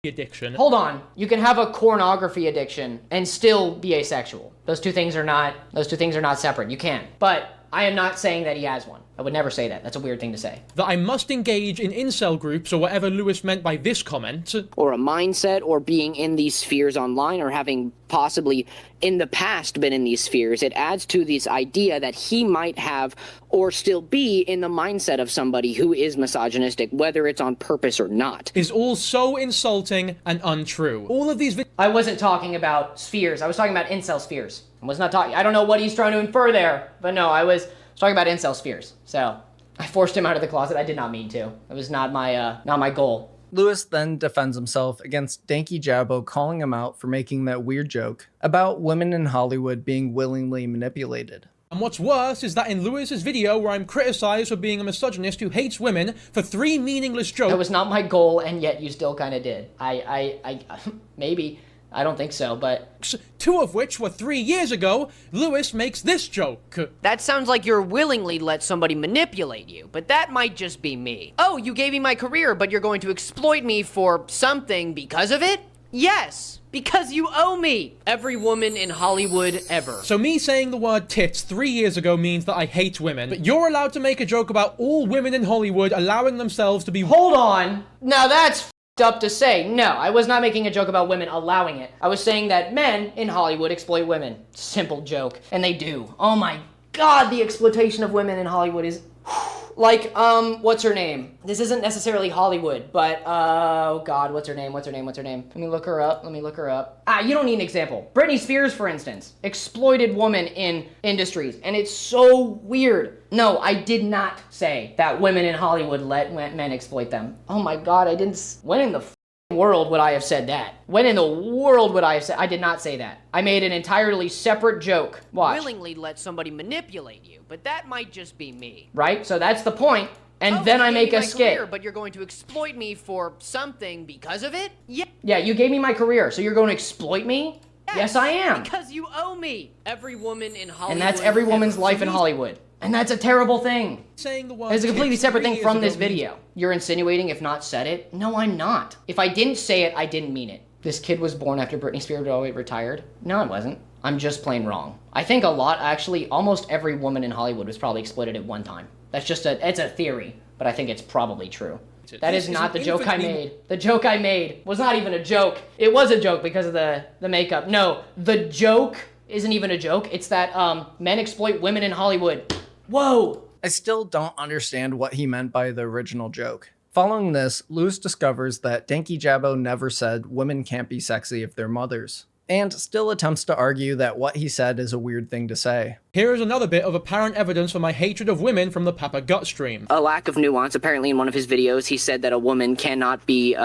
addiction— Hold on, you can have a pornography addiction and still be asexual. Those two things are not separate. You can. But I am not saying that he has one. I would never say that. That's a weird thing to say. That I must engage in incel groups, or whatever Louis meant by this comment. Or a mindset, or being in these spheres online, or having possibly in the past been in these spheres. It adds to this idea that he might have or still be in the mindset of somebody who is misogynistic, whether it's on purpose or not. Is all so insulting and untrue. All of these— I wasn't talking about spheres. I was talking about incel spheres. I was not talking— I don't know what he's trying to infer there, but no, I was talking about incel spheres. So I forced him out of the closet. I did not mean to. It was not my goal. Louis then defends himself against Dankyjabo calling him out for making that weird joke about women in Hollywood being willingly manipulated. And what's worse is that in Louis's video where I'm criticized for being a misogynist who hates women for 3 meaningless jokes— That was not my goal, and yet you still kind of did. Maybe. I don't think so, but— 2 of which were 3 years ago, Louis makes this joke. That sounds like you're willingly let somebody manipulate you, but that might just be me. Oh, you gave me my career, but you're going to exploit me for something because of it? Yes, because you owe me. Every woman in Hollywood ever. So me saying the word tits 3 years ago means that I hate women, but you're allowed to make a joke about all women in Hollywood allowing themselves to be— Hold on. Now that's up to say. No, I was not making a joke about women allowing it. I was saying that men in Hollywood exploit women. Simple joke. And they do. Oh my god, the exploitation of women in Hollywood is— Like, what's her name? This isn't necessarily Hollywood, but, oh god, what's her name? Let me look her up. You don't need an example. Britney Spears, for instance, exploited women in industries, and it's so weird. No, I did not say that women in Hollywood let men exploit them. Oh my god, I didn't— When in the world would I have said that? When in the world would I have said— I did not say that. I made an entirely separate joke. Watch. Willingly let somebody manipulate you, but that might just be me. Right? So that's the point. And then I make a skit. Career, but you're going to exploit me for something because of it? Yeah. Yeah, you gave me my career, so you're going to exploit me? Yes, I am. Because you owe me. Every woman in Hollywood. And that's every woman's life in Hollywood. And that's a terrible thing. Saying the word— It's a completely separate thing from this video. You're insinuating, if not said it? No, I'm not. If I didn't say it, I didn't mean it. This kid was born after Britney Spears had retired. No, I wasn't. I'm just plain wrong. I think actually, almost every woman in Hollywood was probably exploited at one time. That's just it's a theory, but I think it's probably true. That is not the joke I made. The joke I made was not even a joke. It was a joke because of the makeup. No, the joke isn't even a joke. It's that men exploit women in Hollywood. Whoa, I still don't understand what he meant by the original joke. Following this, Louis discovers that Dankyjabo never said women can't be sexy if they're mothers, and still attempts to argue that what he said is a weird thing to say. Here is another bit of apparent evidence for my hatred of women from the Papa Gut stream. A lack of nuance. Apparently in one of his videos he said that a woman cannot be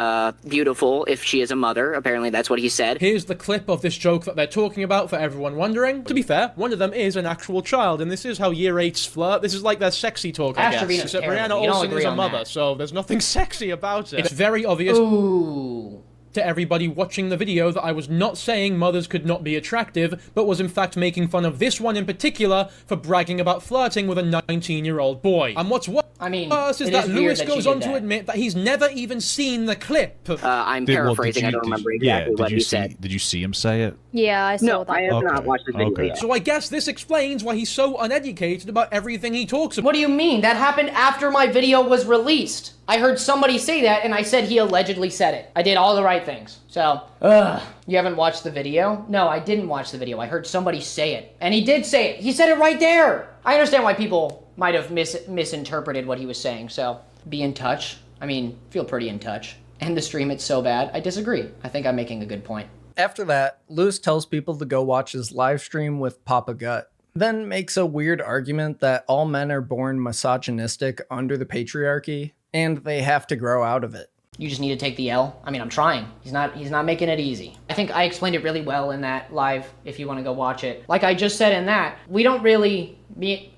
beautiful if she is a mother. Apparently that's what he said. Here's the clip of this joke that they're talking about for everyone wondering. To be fair, one of them is an actual child, and this is how year 8s flirt. This is like their sexy talk, I guess. Trevino's Except terrible. Brianna You don't Olsen agree is a on mother, that. so there's nothing sexy about it. It's very obvious Ooh. to everybody watching the video that I was not saying mothers could not be attractive, but was in fact making fun of this one in particular for bragging about flirting with a 19-year-old boy. And what's worse I mean, is it that is weird Louis that she goes did on to that. admit that he's never even seen the clip. I'm paraphrasing. I don't remember exactly what he said. Did you see him say it? Yeah, I saw No, that. I have not Okay. watched the video Okay. yet. So I guess this explains why he's so uneducated about everything he talks about. What do you mean? That happened after my video was released. I heard somebody say that, and I said he allegedly said it. I did all the right things. So, you haven't watched the video? No, I didn't watch the video. I heard somebody say it. And he did say it. He said it right there. I understand why people might have misinterpreted what he was saying, so be in touch. I mean, feel pretty in touch. End the stream, it's so bad. I disagree. I think I'm making a good point. After that, Louis tells people to go watch his live stream with Papa Gut, then makes a weird argument that all men are born misogynistic under the patriarchy, and they have to grow out of it. You just need to take the L. I mean, I'm trying. He's not making it easy. I think I explained it really well in that live, if you want to go watch it. Like I just said in that, we don't really,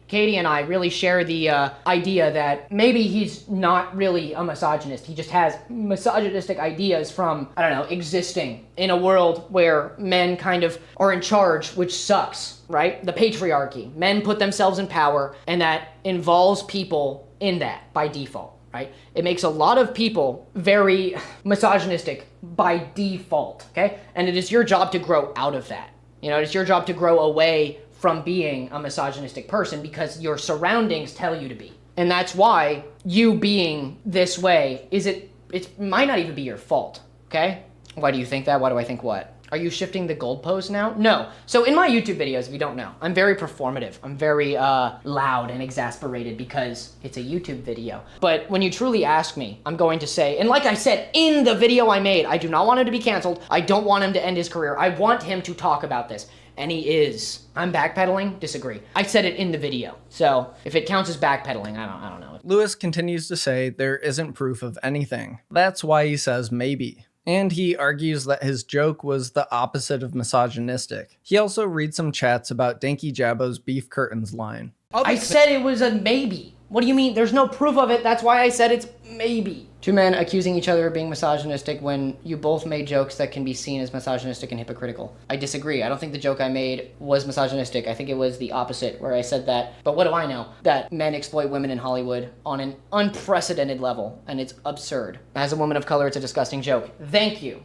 Katie and I really share the idea that maybe he's not really a misogynist. He just has misogynistic ideas from, I don't know, existing in a world where men kind of are in charge, which sucks, right? The patriarchy. Men put themselves in power, and that involves people in that by default. Right? It makes a lot of people very misogynistic by default, okay? And it is your job to grow out of that. You know, it's your job to grow away from being a misogynistic person because your surroundings tell you to be. And that's why you being this way it might not even be your fault, okay? Why do you think that? Why do I think what? Are you shifting the goalpost now? No. So in my YouTube videos, if you don't know, I'm very performative. I'm very loud and exasperated because it's a YouTube video. But when you truly ask me, I'm going to say, and like I said in the video I made, I do not want him to be canceled. I don't want him to end his career. I want him to talk about this. And he is. I'm backpedaling? Disagree. I said it in the video. So if it counts as backpedaling, I don't know. Louis continues to say there isn't proof of anything. That's why he says maybe. And he argues that his joke was the opposite of misogynistic. He also reads some chats about Dankyjabo's beef curtains line. I said it was a maybe. What do you mean? There's no proof of it. That's why I said it's maybe. Two men accusing each other of being misogynistic when you both made jokes that can be seen as misogynistic and hypocritical. I disagree. I don't think the joke I made was misogynistic. I think it was the opposite, where I said that. But what do I know? That men exploit women in Hollywood on an unprecedented level, and it's absurd. As a woman of color, it's a disgusting joke. Thank you.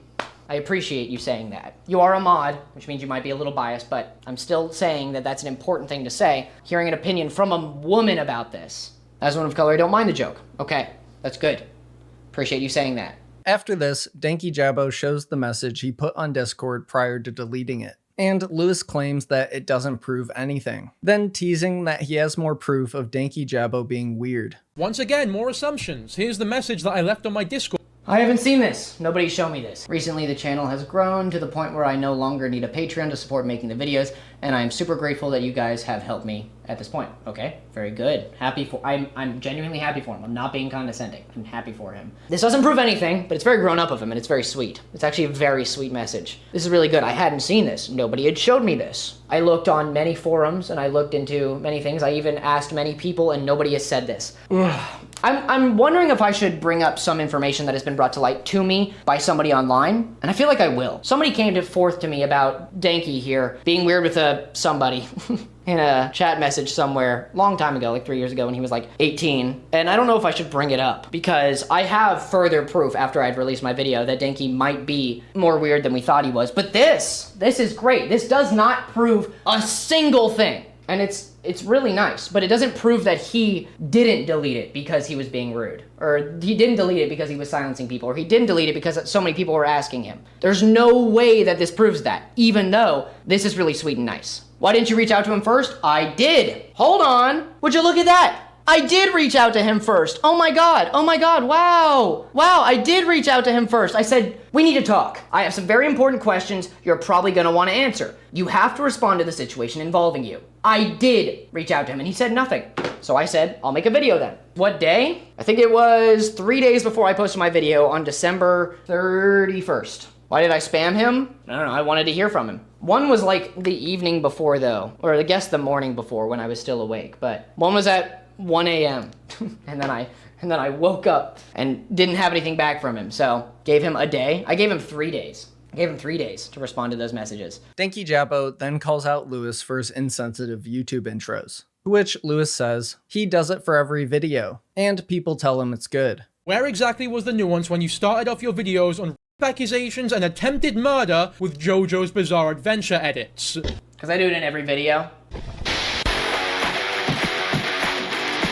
I appreciate you saying that. You are a mod, which means you might be a little biased, but I'm still saying that that's an important thing to say. Hearing an opinion from a woman about this. As a woman of color, I don't mind the joke. Okay, that's good. Appreciate you saying that. After this, Dankyjabo shows the message he put on Discord prior to deleting it, and Louis claims that it doesn't prove anything, then teasing that he has more proof of Dankyjabo being weird. Once again, more assumptions. Here's the message that I left on my Discord. I haven't seen this. Nobody show me this. Recently, the channel has grown to the point where I no longer need a Patreon to support making the videos, and I'm super grateful that you guys have helped me at this point. Okay, very good. I'm genuinely happy for him. I'm not being condescending. I'm happy for him. This doesn't prove anything, but it's very grown up of him, and it's very sweet. It's actually a very sweet message. This is really good. I hadn't seen this. Nobody had showed me this. I looked on many forums, and I looked into many things. I even asked many people, and nobody has said this. I'm wondering if I should bring up some information that has been brought to light to me by somebody online, and I feel like I will. Somebody came forth to me about Danky here being weird with somebody in a chat message somewhere long time ago, like 3 years ago when he was like 18, and I don't know if I should bring it up because I have further proof after I'd released my video that Danky might be more weird than we thought he was, but this is great. This does not prove a single thing. And it's really nice, but it doesn't prove that he didn't delete it because he was being rude, or he didn't delete it because he was silencing people, or he didn't delete it because so many people were asking him. There's no way that this proves that, even though this is really sweet and nice. Why didn't you reach out to him first? I did. Hold on. Would you look at that? I did reach out to him first. Oh my god, wow. Wow, I did reach out to him first. I said, we need to talk. I have some very important questions you're probably gonna wanna answer. You have to respond to the situation involving you. I did reach out to him and he said nothing. So I said, I'll make a video then. What day? I think it was 3 days before I posted my video on December 31st. Why did I spam him? I don't know, I wanted to hear from him. One was like the evening before though, or I guess the morning before when I was still awake, but one was at 1 a.m. and then I woke up and didn't have anything back from him. So gave him a day. I gave him 3 days. I gave him 3 days to respond to those messages. Dankyjabo then calls out Louis for his insensitive YouTube intros, to which Louis says he does it for every video, and people tell him it's good. Where exactly was the nuance when you started off your videos on accusations and attempted murder with JoJo's Bizarre Adventure edits? Because I do it in every video.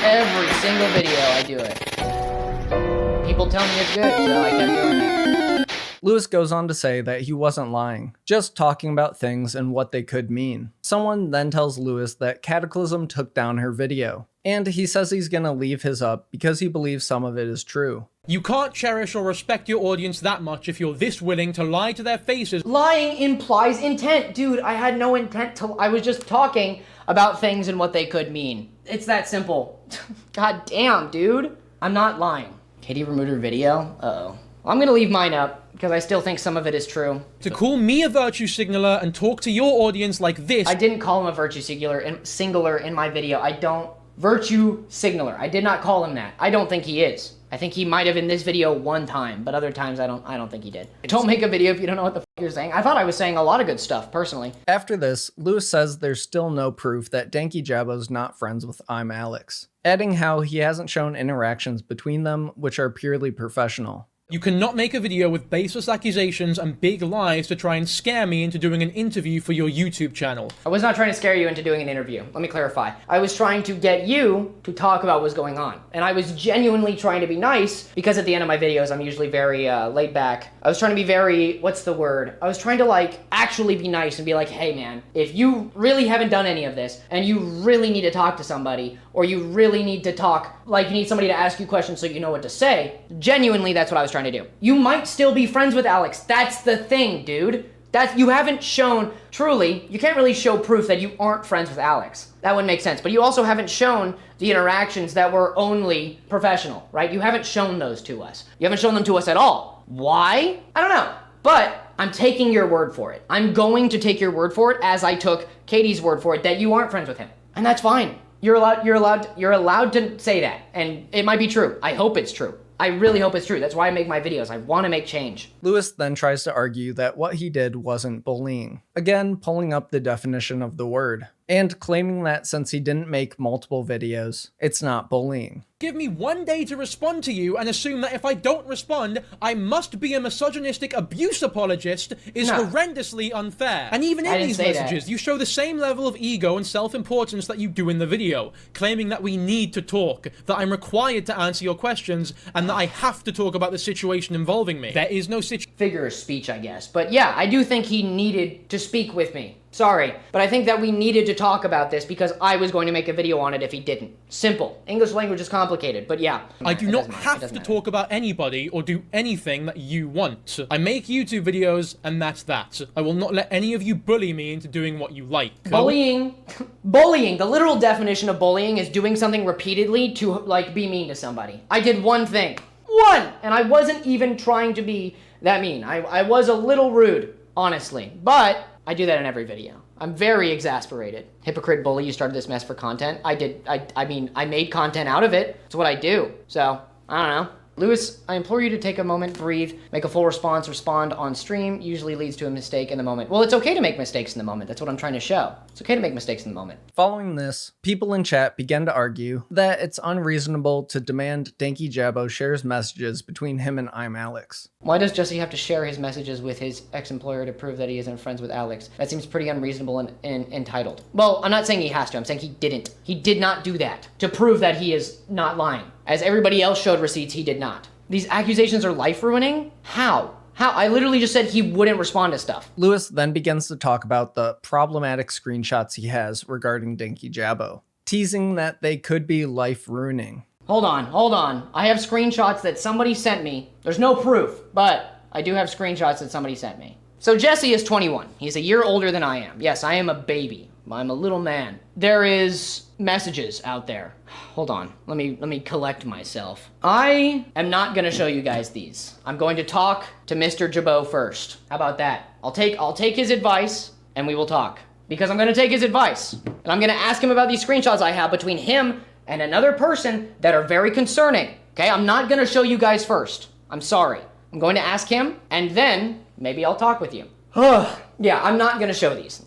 Every single video I do it. People tell me it's good, so I kept doing it. Louis goes on to say that he wasn't lying, just talking about things and what they could mean. Someone then tells Louis that Katiclyzm took down her video, and he says he's gonna leave his up because he believes some of it is true. You can't cherish or respect your audience that much if you're this willing to lie to their faces. Lying implies intent. Dude, I had no intent to... I was just talking about things and what they could mean. It's that simple. God damn, dude. I'm not lying. Katie removed her video? Uh-oh. I'm gonna leave mine up, because I still think some of it is true. To call me a virtue signaler and talk to your audience like this... I didn't call him a virtue singular in my video. I don't... Virtue signaler. I did not call him that. I don't think he is. I think he might have in this video one time, but other times I don't think he did. Don't make a video if you don't know what the f you're saying. I thought I was saying a lot of good stuff, personally. After this, Louis says there's still no proof that Dankyjabo's not friends with I'm Alex, adding how he hasn't shown interactions between them which are purely professional. You cannot make a video with baseless accusations and big lies to try and scare me into doing an interview for your YouTube channel. I was not trying to scare you into doing an interview. Let me clarify. I was trying to get you to talk about what's going on. And I was genuinely trying to be nice because at the end of my videos, I'm usually very laid back. I was trying to be very, what's the word? I was trying to like actually be nice and be like, hey man, if you really haven't done any of this and you really need to talk to somebody or you really need to talk, like you need somebody to ask you questions so you know what to say, genuinely that's what I was trying to do. You might still be friends with Alex. That's the thing, dude. You haven't shown, truly, you can't really show proof that you aren't friends with Alex. That wouldn't make sense. But you also haven't shown the interactions that were only professional, right? You haven't shown those to us. You haven't shown them to us at all. Why? I don't know. But I'm taking your word for it. I'm going to take your word for it as I took Katie's word for it that you aren't friends with him. And that's fine. You're allowed to say that. And it might be true. I hope it's true. I really hope it's true. That's why I make my videos. I want to make change. Louis then tries to argue that what he did wasn't bullying, again pulling up the definition of the word, and claiming that since he didn't make multiple videos, it's not bullying. Give me 1 day to respond to you and assume that if I don't respond, I must be a misogynistic abuse apologist is horrendously unfair. And even in these messages, you show the same level of ego and self-importance that you do in the video, claiming that we need to talk, that I'm required to answer your questions, and that I have to talk about the situation involving me. There is no figure of speech, I guess. But yeah, I do think he needed to speak with me. Sorry, but I think that we needed to talk about this because I was going to make a video on it if he didn't. Simple. English language is complicated, but yeah. I do not have to talk about anybody or do anything that you want. I make YouTube videos and that's that. I will not let any of you bully me into doing what you like. Bullying, the literal definition of bullying is doing something repeatedly to like be mean to somebody. I did one thing. One! And I wasn't even trying to be that mean. I was a little rude, honestly, but I do that in every video. I'm very exasperated. Hypocrite bully, you started this mess for content. I made content out of it. It's what I do. So, I don't know. Louis, I implore you to take a moment, breathe, make a full response, respond on stream. Usually leads to a mistake in the moment. Well, it's okay to make mistakes in the moment. That's what I'm trying to show. It's okay to make mistakes in the moment. Following this, people in chat began to argue that it's unreasonable to demand Dankyjabo shares messages between him and I'm Alex. Why does Jesse have to share his messages with his ex-employer to prove that he isn't friends with Alex? That seems pretty unreasonable and entitled. Well, I'm not saying he has to. I'm saying he didn't. He did not do that to prove that he is not lying. As everybody else showed receipts, he did not. These accusations are life-ruining? How? I literally just said he wouldn't respond to stuff. Louis then begins to talk about the problematic screenshots he has regarding Dankyjabo. teasing that they could be life-ruining. Hold on. I have screenshots that somebody sent me. There's no proof, but I do have screenshots that somebody sent me. So Jesse is 21. He's a year older than I am. Yes, I am a baby. I'm a little man. There is messages out there. Hold on. Let me collect myself. I am not going to show you guys these. I'm going to talk to Mr. Jabo first. How about that? I'll take his advice and we will talk. Because I'm going to take his advice. And I'm going to ask him about these screenshots I have between him and another person that are very concerning. Okay, I'm not gonna show you guys first. I'm sorry. I'm going to ask him, and then maybe I'll talk with you. Yeah, I'm not gonna show these.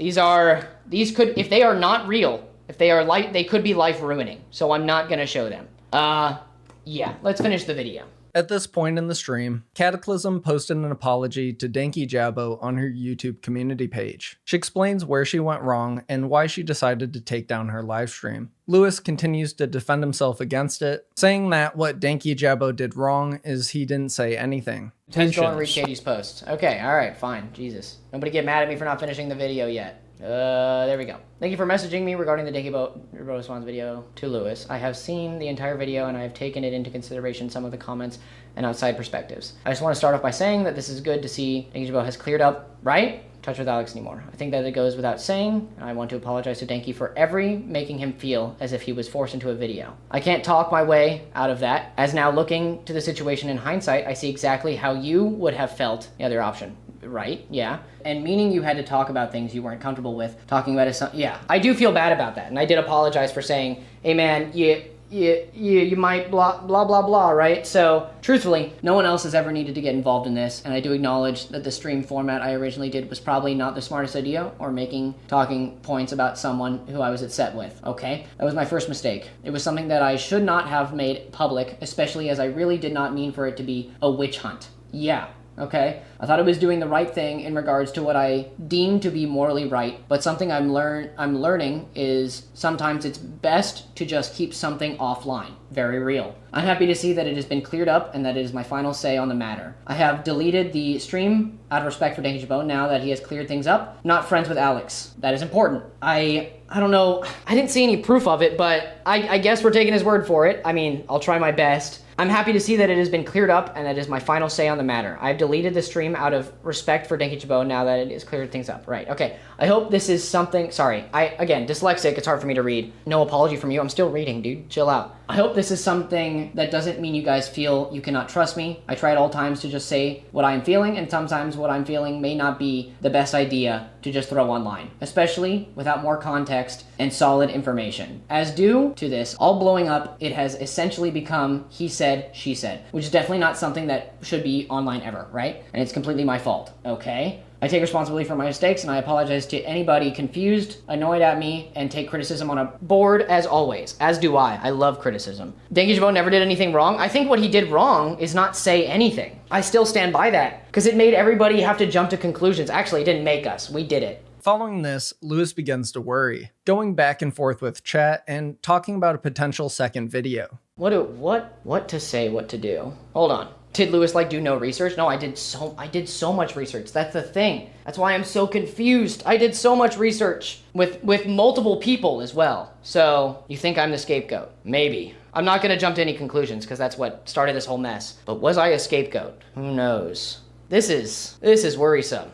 These could, if they are not real, if they are they could be life ruining. So I'm not gonna show them. Yeah, let's finish the video. At this point in the stream, Katiclyzm posted an apology to Dankyjabo on her YouTube community page. She explains where she went wrong and why she decided to take down her livestream. Louis continues to defend himself against it, saying that what Dankyjabo did wrong is he didn't say anything. Please go and read Katie's post. Okay, alright, fine, Jesus. Nobody get mad at me for not finishing the video yet. There we go. Thank you for messaging me regarding the Dankyjabo response video to Louis. I have seen the entire video and I have taken it into consideration some of the comments and outside perspectives. I just want to start off by saying that this is good to see Dankyjabo has cleared up, right? Touch with Alex anymore. I think that it goes without saying, and I want to apologize to Danky for making him feel as if he was forced into a video. I can't talk my way out of that, as now looking to the situation in hindsight, I see exactly how you would have felt the other option. Right, yeah. And meaning you had to talk about things you weren't comfortable with, talking about it, yeah. I do feel bad about that, and I did apologize for saying, hey man, you might blah, blah, blah, blah, right? So, truthfully, no one else has ever needed to get involved in this, and I do acknowledge that the stream format I originally did was probably not the smartest idea, or talking points about someone who I was upset with, okay? That was my first mistake. It was something that I should not have made public, especially as I really did not mean for it to be a witch hunt. Yeah. Okay? I thought I was doing the right thing in regards to what I deem to be morally right, but something I'm learning is sometimes it's best to just keep something offline. Very real. I'm happy to see that it has been cleared up and that it is my final say on the matter. I have deleted the stream out of respect for Dankyjabo now that he has cleared things up. Not friends with Alex. That is important. I don't know. I didn't see any proof of it, but I guess we're taking his word for it. I mean, I'll try my best. I'm happy to see that it has been cleared up and that is my final say on the matter. I've deleted the stream out of respect for Dankyjabo now that it has cleared things up. Right, okay. I hope this is something, sorry, again, dyslexic, it's hard for me to read. No apology from you, I'm still reading, dude, chill out. I hope this is something that doesn't mean you guys feel you cannot trust me. I try at all times to just say what I'm feeling, and sometimes what I'm feeling may not be the best idea to just throw online, especially without more context and solid information. As due to this all blowing up, it has essentially become he said, she said, which is definitely not something that should be online ever, right? And it's completely my fault, okay? I take responsibility for my mistakes, and I apologize to anybody confused, annoyed at me, and take criticism on a board as always. As do I. I love criticism. Dankyjabo never did anything wrong. I think what he did wrong is not say anything. I still stand by that, because it made everybody have to jump to conclusions. Actually, it didn't make us. We did it. Following this, Louis begins to worry, going back and forth with chat and talking about a potential second video. What to say, what to do? Hold on. Did Louis do no research? No, I did so much research. That's the thing. That's why I'm so confused. I did so much research with multiple people as well. So you think I'm the scapegoat? Maybe. I'm not gonna jump to any conclusions because that's what started this whole mess. But was I a scapegoat? Who knows? This is worrisome.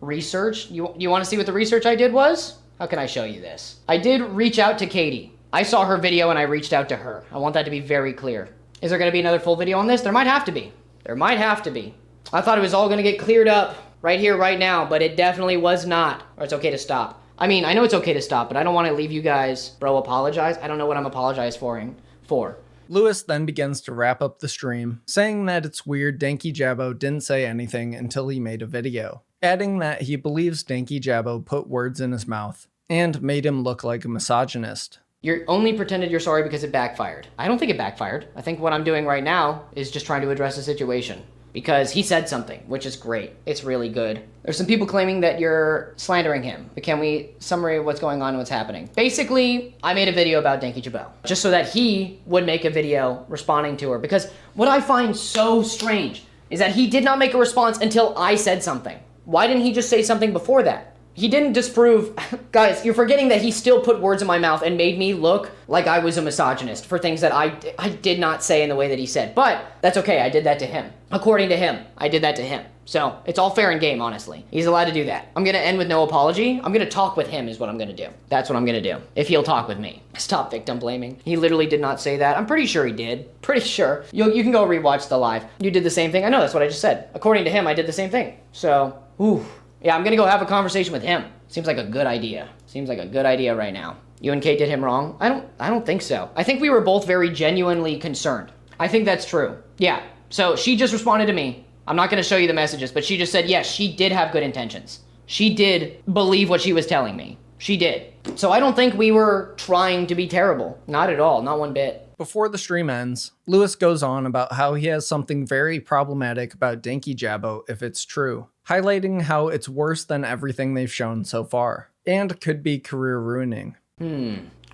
Research? You want to see what the research I did was? How can I show you this? I did reach out to Katie. I saw her video and I reached out to her. I want that to be very clear. Is there going to be another full video on this? There might have to be. There might have to be. I thought it was all going to get cleared up right here, right now, but it definitely was not. Or it's okay to stop. I mean, I know it's okay to stop, but I don't want to leave you guys, bro, apologize. I don't know what I'm apologizing for. Louis then begins to wrap up the stream, saying that it's weird Dankyjabo didn't say anything until he made a video, adding that he believes Dankyjabo put words in his mouth and made him look like a misogynist. You only pretended you're sorry because it backfired. I don't think it backfired. I think what I'm doing right now is just trying to address the situation. Because he said something, which is great. It's really good. There's some people claiming that you're slandering him. But can we summary what's going on and what's happening? Basically, I made a video about Dankyjabo. Just so that he would make a video responding to her. Because what I find so strange is that he did not make a response until I said something. Why didn't he just say something before that? He didn't disprove... Guys, you're forgetting that he still put words in my mouth and made me look like I was a misogynist for things that I did not say in the way that he said. But that's okay, I did that to him. According to him, I did that to him. So it's all fair and game, honestly. He's allowed to do that. I'm gonna end with no apology. I'm gonna talk with him is what I'm gonna do. That's what I'm gonna do. If he'll talk with me. Stop victim blaming. He literally did not say that. I'm pretty sure he did. Pretty sure. You can go rewatch the live. You did the same thing. I know, that's what I just said. According to him, I did the same thing. So, ooh. Yeah, I'm gonna go have a conversation with him. Seems like a good idea. Seems like a good idea right now. You and Kate did him wrong? I don't think so. I think we were both very genuinely concerned. I think that's true. Yeah. So she just responded to me. I'm not gonna show you the messages, but she just said, yes, she did have good intentions. She did believe what she was telling me. She did. So I don't think we were trying to be terrible. Not at all, not one bit. Before the stream ends, Louis goes on about how he has something very problematic about Dankyjabo if it's true, highlighting how it's worse than everything they've shown so far, and could be career ruining.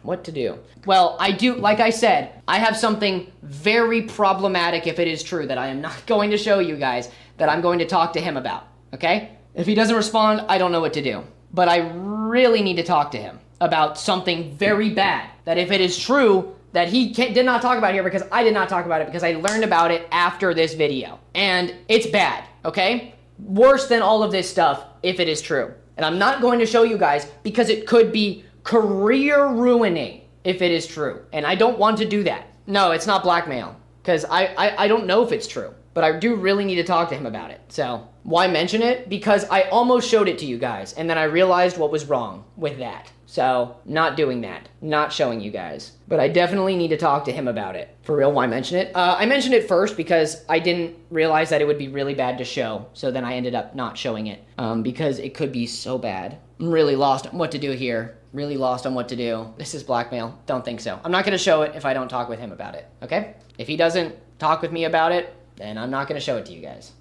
What to do? Well, I do, like I said, I have something very problematic if it is true that I am not going to show you guys, that I'm going to talk to him about, okay? If he doesn't respond, I don't know what to do. But I really need to talk to him about something very bad, that if it is true, that he did not talk about here because I did not talk about it because I learned about it after this video. And it's bad, okay? Worse than all of this stuff if it is true. And I'm not going to show you guys because it could be career ruining if it is true. And I don't want to do that. No, it's not blackmail because I don't know if it's true, but I do really need to talk to him about it. So why mention it? Because I almost showed it to you guys and then I realized what was wrong with that. So not doing that, not showing you guys, but I definitely need to talk to him about it. For real, why mention it? I mentioned it first because I didn't realize that it would be really bad to show. So then I ended up not showing it because it could be so bad. I'm really lost on what to do here. Really lost on what to do. This is blackmail. Don't think so. I'm not going to show it if I don't talk with him about it, okay? If he doesn't talk with me about it, then I'm not going to show it to you guys.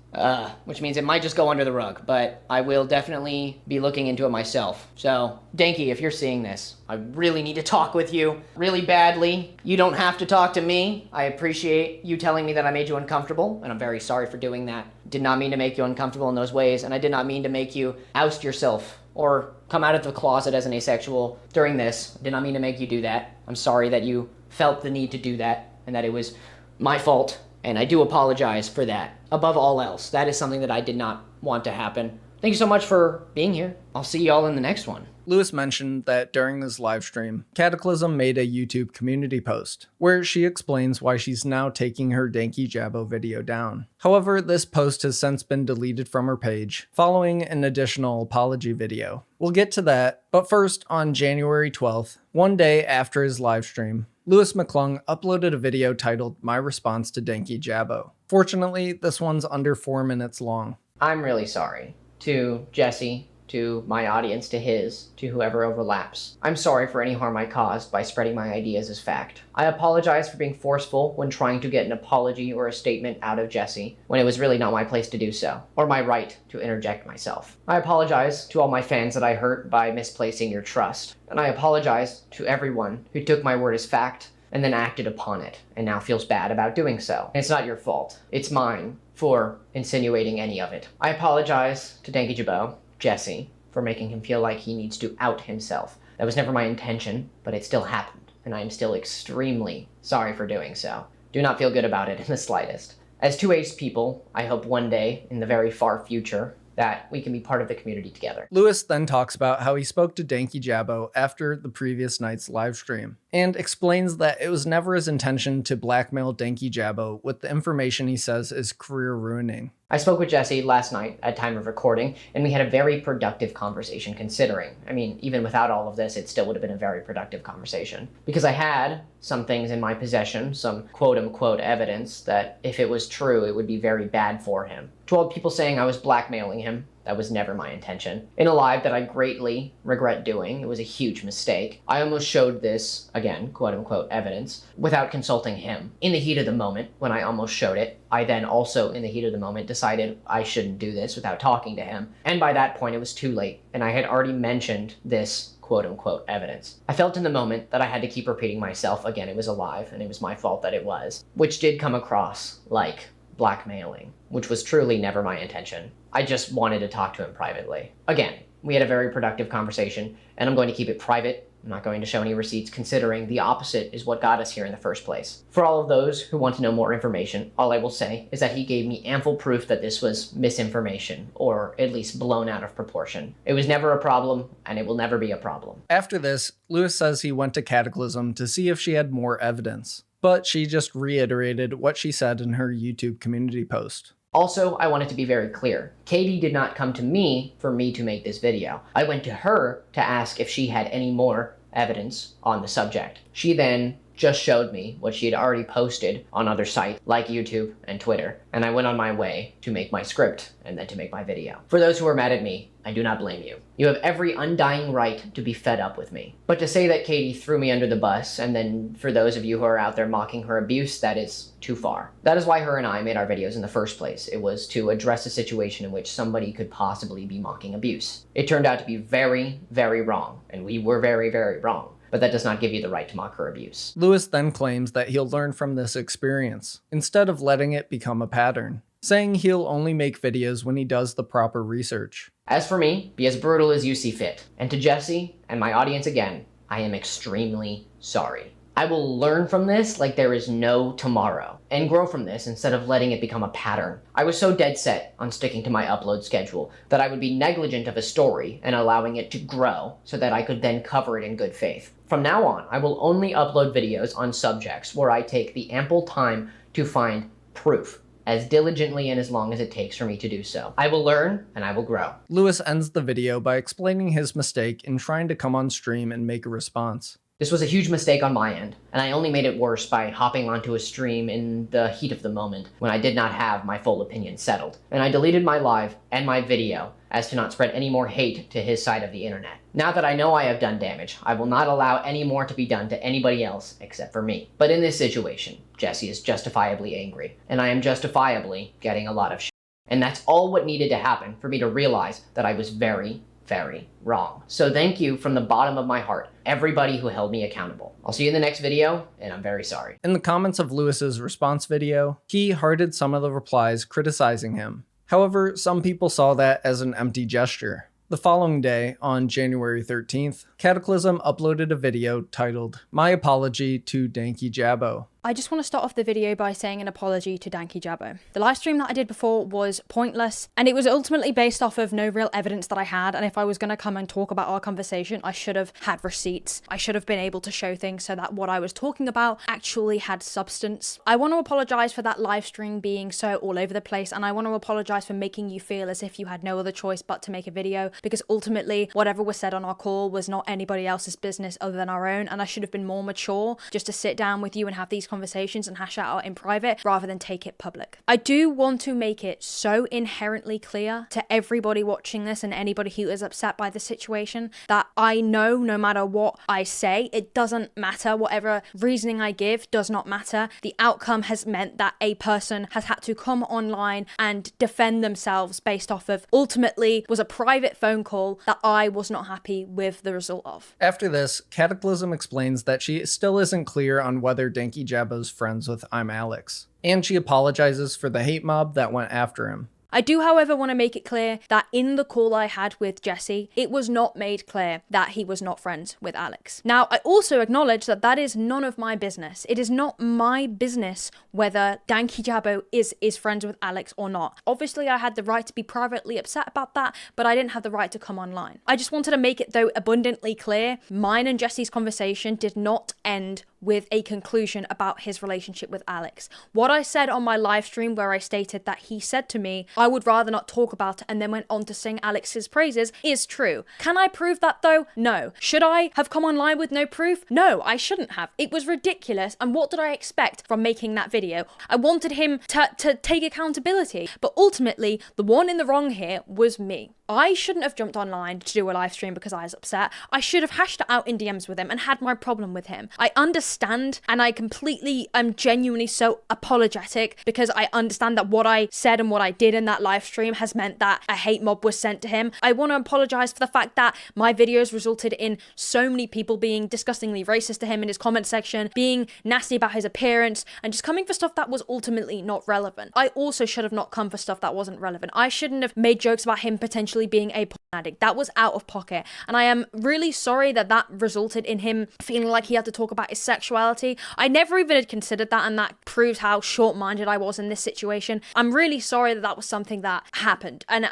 Which means it might just go under the rug, but I will definitely be looking into it myself. So, Danky, if you're seeing this, I really need to talk with you really badly. You don't have to talk to me. I appreciate you telling me that I made you uncomfortable, and I'm very sorry for doing that. Did not mean to make you uncomfortable in those ways, and I did not mean to make you oust yourself or come out of the closet as an asexual during this. Did not mean to make you do that. I'm sorry that you felt the need to do that, and that it was my fault. And I do apologize for that. Above all else, that is something that I did not want to happen. Thank you so much for being here. I'll see y'all in the next one. Louis mentioned that during this live stream, Katiclyzm made a YouTube community post where she explains why she's now taking her Dankyjabo video down. However, this post has since been deleted from her page following an additional apology video. We'll get to that, but first, on January 12th, one day after his live stream, Louis McClung uploaded a video titled My Response to Dankyjabo. Fortunately, this one's under 4 minutes long. I'm really sorry to Jesse, to my audience, to his, to whoever overlaps. I'm sorry for any harm I caused by spreading my ideas as fact. I apologize for being forceful when trying to get an apology or a statement out of Jesse, when it was really not my place to do so, or my right to interject myself. I apologize to all my fans that I hurt by misplacing your trust, and I apologize to everyone who took my word as fact and then acted upon it, and now feels bad about doing so. And it's not your fault. It's mine for insinuating any of it. I apologize to Dankyjabo, Jesse, for making him feel like he needs to out himself. That was never my intention, but it still happened, and I am still extremely sorry for doing so. Do not feel good about it in the slightest. As two ace people, I hope one day, in the very far future, that we can be part of the community together. Louis then talks about how he spoke to Dankyjabo after the previous night's live stream, and explains that it was never his intention to blackmail Dankyjabo with the information he says is career ruining. I spoke with Jesse last night at time of recording, and we had a very productive conversation considering. I mean, even without all of this, it still would have been a very productive conversation. Because I had some things in my possession, some quote-unquote evidence that if it was true, it would be very bad for him. To all people saying I was blackmailing him, that was never my intention. In a live that I greatly regret doing, it was a huge mistake. I almost showed this, again, quote-unquote evidence, without consulting him. In the heat of the moment, when I almost showed it, I then also, in the heat of the moment, decided I shouldn't do this without talking to him. And by that point, it was too late, and I had already mentioned this quote-unquote evidence. I felt in the moment that I had to keep repeating myself, again, it was a live, and it was my fault that it was, which did come across like blackmailing, which was truly never my intention. I just wanted to talk to him privately. Again, We had a very productive conversation, and I'm going to keep it private. I'm not going to show any receipts, considering the opposite is what got us here in the first place. For all of those who want to know more information, all I will say is that he gave me ample proof that this was misinformation, or at least blown out of proportion. It was never a problem, and it will never be a problem. After this, Louis says he went to Katiclyzm to see if she had more evidence, but she just reiterated what she said in her YouTube community post. Also, I want it to be very clear. Katie did not come to me for me to make this video. I went to her to ask if she had any more evidence on the subject. She then just showed me what she had already posted on other sites like YouTube and Twitter, and I went on my way to make my script and then to make my video. For those who are mad at me, I do not blame you. You have every undying right to be fed up with me. But to say that Katie threw me under the bus, and then for those of you who are out there mocking her abuse, that is too far. That is why her and I made our videos in the first place. It was to address a situation in which somebody could possibly be mocking abuse. It turned out to be very, very wrong, and we were very, very wrong. But that does not give you the right to mock her abuse. Louis then claims that he'll learn from this experience, instead of letting it become a pattern, saying he'll only make videos when he does the proper research. As for me, be as brutal as you see fit. And to Jesse and my audience again, I am extremely sorry. I will learn from this like there is no tomorrow, and grow from this instead of letting it become a pattern. I was so dead set on sticking to my upload schedule that I would be negligent of a story and allowing it to grow so that I could then cover it in good faith. From now on, I will only upload videos on subjects where I take the ample time to find proof, as diligently and as long as it takes for me to do so. I will learn and I will grow. Louis ends the video by explaining his mistake in trying to come on stream and make a response. This was a huge mistake on my end, and I only made it worse by hopping onto a stream in the heat of the moment when I did not have my full opinion settled. And I deleted my live and my video as to not spread any more hate to his side of the internet. Now that I know I have done damage, I will not allow any more to be done to anybody else except for me. But in this situation, Jesse is justifiably angry, and I am justifiably getting a lot of shit. And that's all what needed to happen for me to realize that I was very, very wrong. So thank you from the bottom of my heart, everybody who held me accountable. I'll see you in the next video, and I'm very sorry. In the comments of Louis's response video, he hearted some of the replies criticizing him. However, some people saw that as an empty gesture. The following day, on January 13th, Katiclyzm uploaded a video titled, "My Apology to Dankyjabo." I just want to start off the video by saying an apology to Dankyjabo. The live stream that I did before was pointless, and it was ultimately based off of no real evidence that I had, and if I was going to come and talk about our conversation, I should have had receipts. I should have been able to show things so that what I was talking about actually had substance. I want to apologize for that live stream being so all over the place, and I want to apologize for making you feel as if you had no other choice but to make a video, because ultimately, whatever was said on our call was not anybody else's business other than our own, and I should have been more mature just to sit down with you and have these conversations and hash it out in private rather than take it public. I do want to make it so inherently clear to everybody watching this and anybody who is upset by the situation that I know no matter what I say, it doesn't matter. Whatever reasoning I give does not matter. The outcome has meant that a person has had to come online and defend themselves based off of ultimately was a private phone call that I was not happy with the result of. After this, Katiclyzm explains that she still isn't clear on whether Dankyjabo's friends with I'm Alex, and she apologizes for the hate mob that went after him. I do, however, want to make it clear that in the call I had with Jesse, it was not made clear that he was not friends with Alex. Now, I also acknowledge that that is none of my business. It is not my business whether Dankyjabo is friends with Alex or not. Obviously, I had the right to be privately upset about that, but I didn't have the right to come online. I just wanted to make it, though, abundantly clear, mine and Jesse's conversation did not end with a conclusion about his relationship with Alex. What I said on my live stream where I stated that he said to me, I would rather not talk about it, and then went on to sing Alex's praises is true. Can I prove that though? No. Should I have come online with no proof? No, I shouldn't have. It was ridiculous, and what did I expect from making that video? I wanted him to take accountability, but ultimately, the one in the wrong here was me. I shouldn't have jumped online to do a live stream because I was upset. I should have hashed it out in DMs with him and had my problem with him. I understand, and I'm genuinely so apologetic because I understand that what I said and what I did in that live stream has meant that a hate mob was sent to him. I want to apologize for the fact that my videos resulted in so many people being disgustingly racist to him in his comment section, being nasty about his appearance, and just coming for stuff that was ultimately not relevant. I also should have not come for stuff that wasn't relevant. I shouldn't have made jokes about him potentially actually being a porn addict. That was out of pocket. And I am really sorry that that resulted in him feeling like he had to talk about his sexuality. I never even had considered that, and that proves how short-minded I was in this situation. I'm really sorry that that was something that happened. And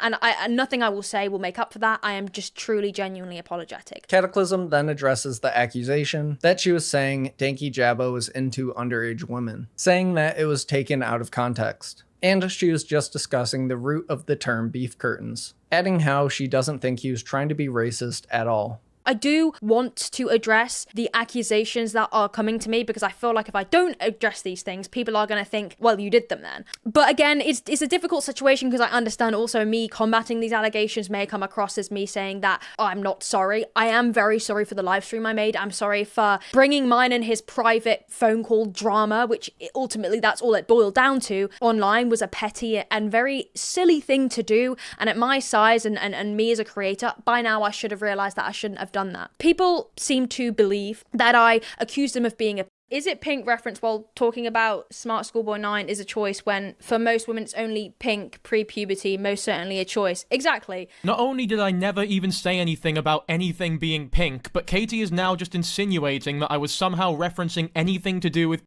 nothing I will say will make up for that. I am just truly, genuinely apologetic. Katiclyzm then addresses the accusation that she was saying Dankyjabo was into underage women, saying that it was taken out of context. And she was just discussing the root of the term beef curtains, adding how she doesn't think he was trying to be racist at all. I do want to address the accusations that are coming to me, because I feel like if I don't address these things, people are going to think, well, you did them then. But again, it's a difficult situation, because I understand also me combating these allegations may come across as me saying that, oh, I'm not sorry. I am very sorry for the live stream I made. I'm sorry for bringing mine and his private phone call drama, which ultimately that's all it boiled down to online, was a petty and very silly thing to do. And at my size and me as a creator, by now I should have realized that I shouldn't have done that. People seem to believe that I accused him of being a Is it pink reference while talking about Smart Schoolboy 9 is a choice when for most women it's only pink pre-puberty, most certainly a choice. Exactly. Not only did I never even say anything about anything being pink, but Katie is now just insinuating that I was somehow referencing anything to do with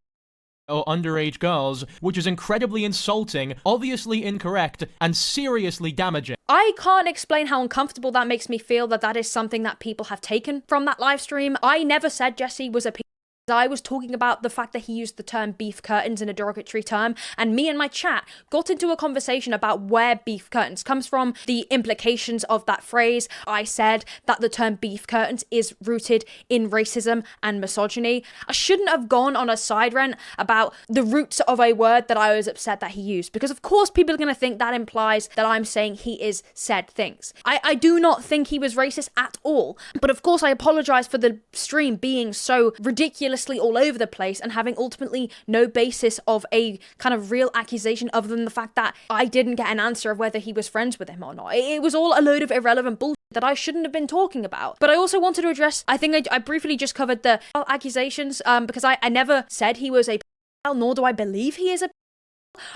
or underage girls, which is incredibly insulting, obviously incorrect, and seriously damaging. I can't explain how uncomfortable that makes me feel that is something that people have taken from that live stream. I never said Jesse was a I was talking about the fact that he used the term beef curtains in a derogatory term, and me and my chat got into a conversation about where beef curtains comes from, the implications of that phrase. I said that the term beef curtains is rooted in racism and misogyny. I shouldn't have gone on a side rant about the roots of a word that I was upset that he used, because of course people are going to think that implies that I'm saying he is said things. I do not think he was racist at all, but of course I apologize for the stream being so ridiculous all over the place and having ultimately no basis of a kind of real accusation other than the fact that I didn't get an answer of whether he was friends with him or not. It was all a load of irrelevant bullshit that I shouldn't have been talking about. But I also wanted to address, I think I briefly just covered the accusations because I never said he was a nor do I believe he is a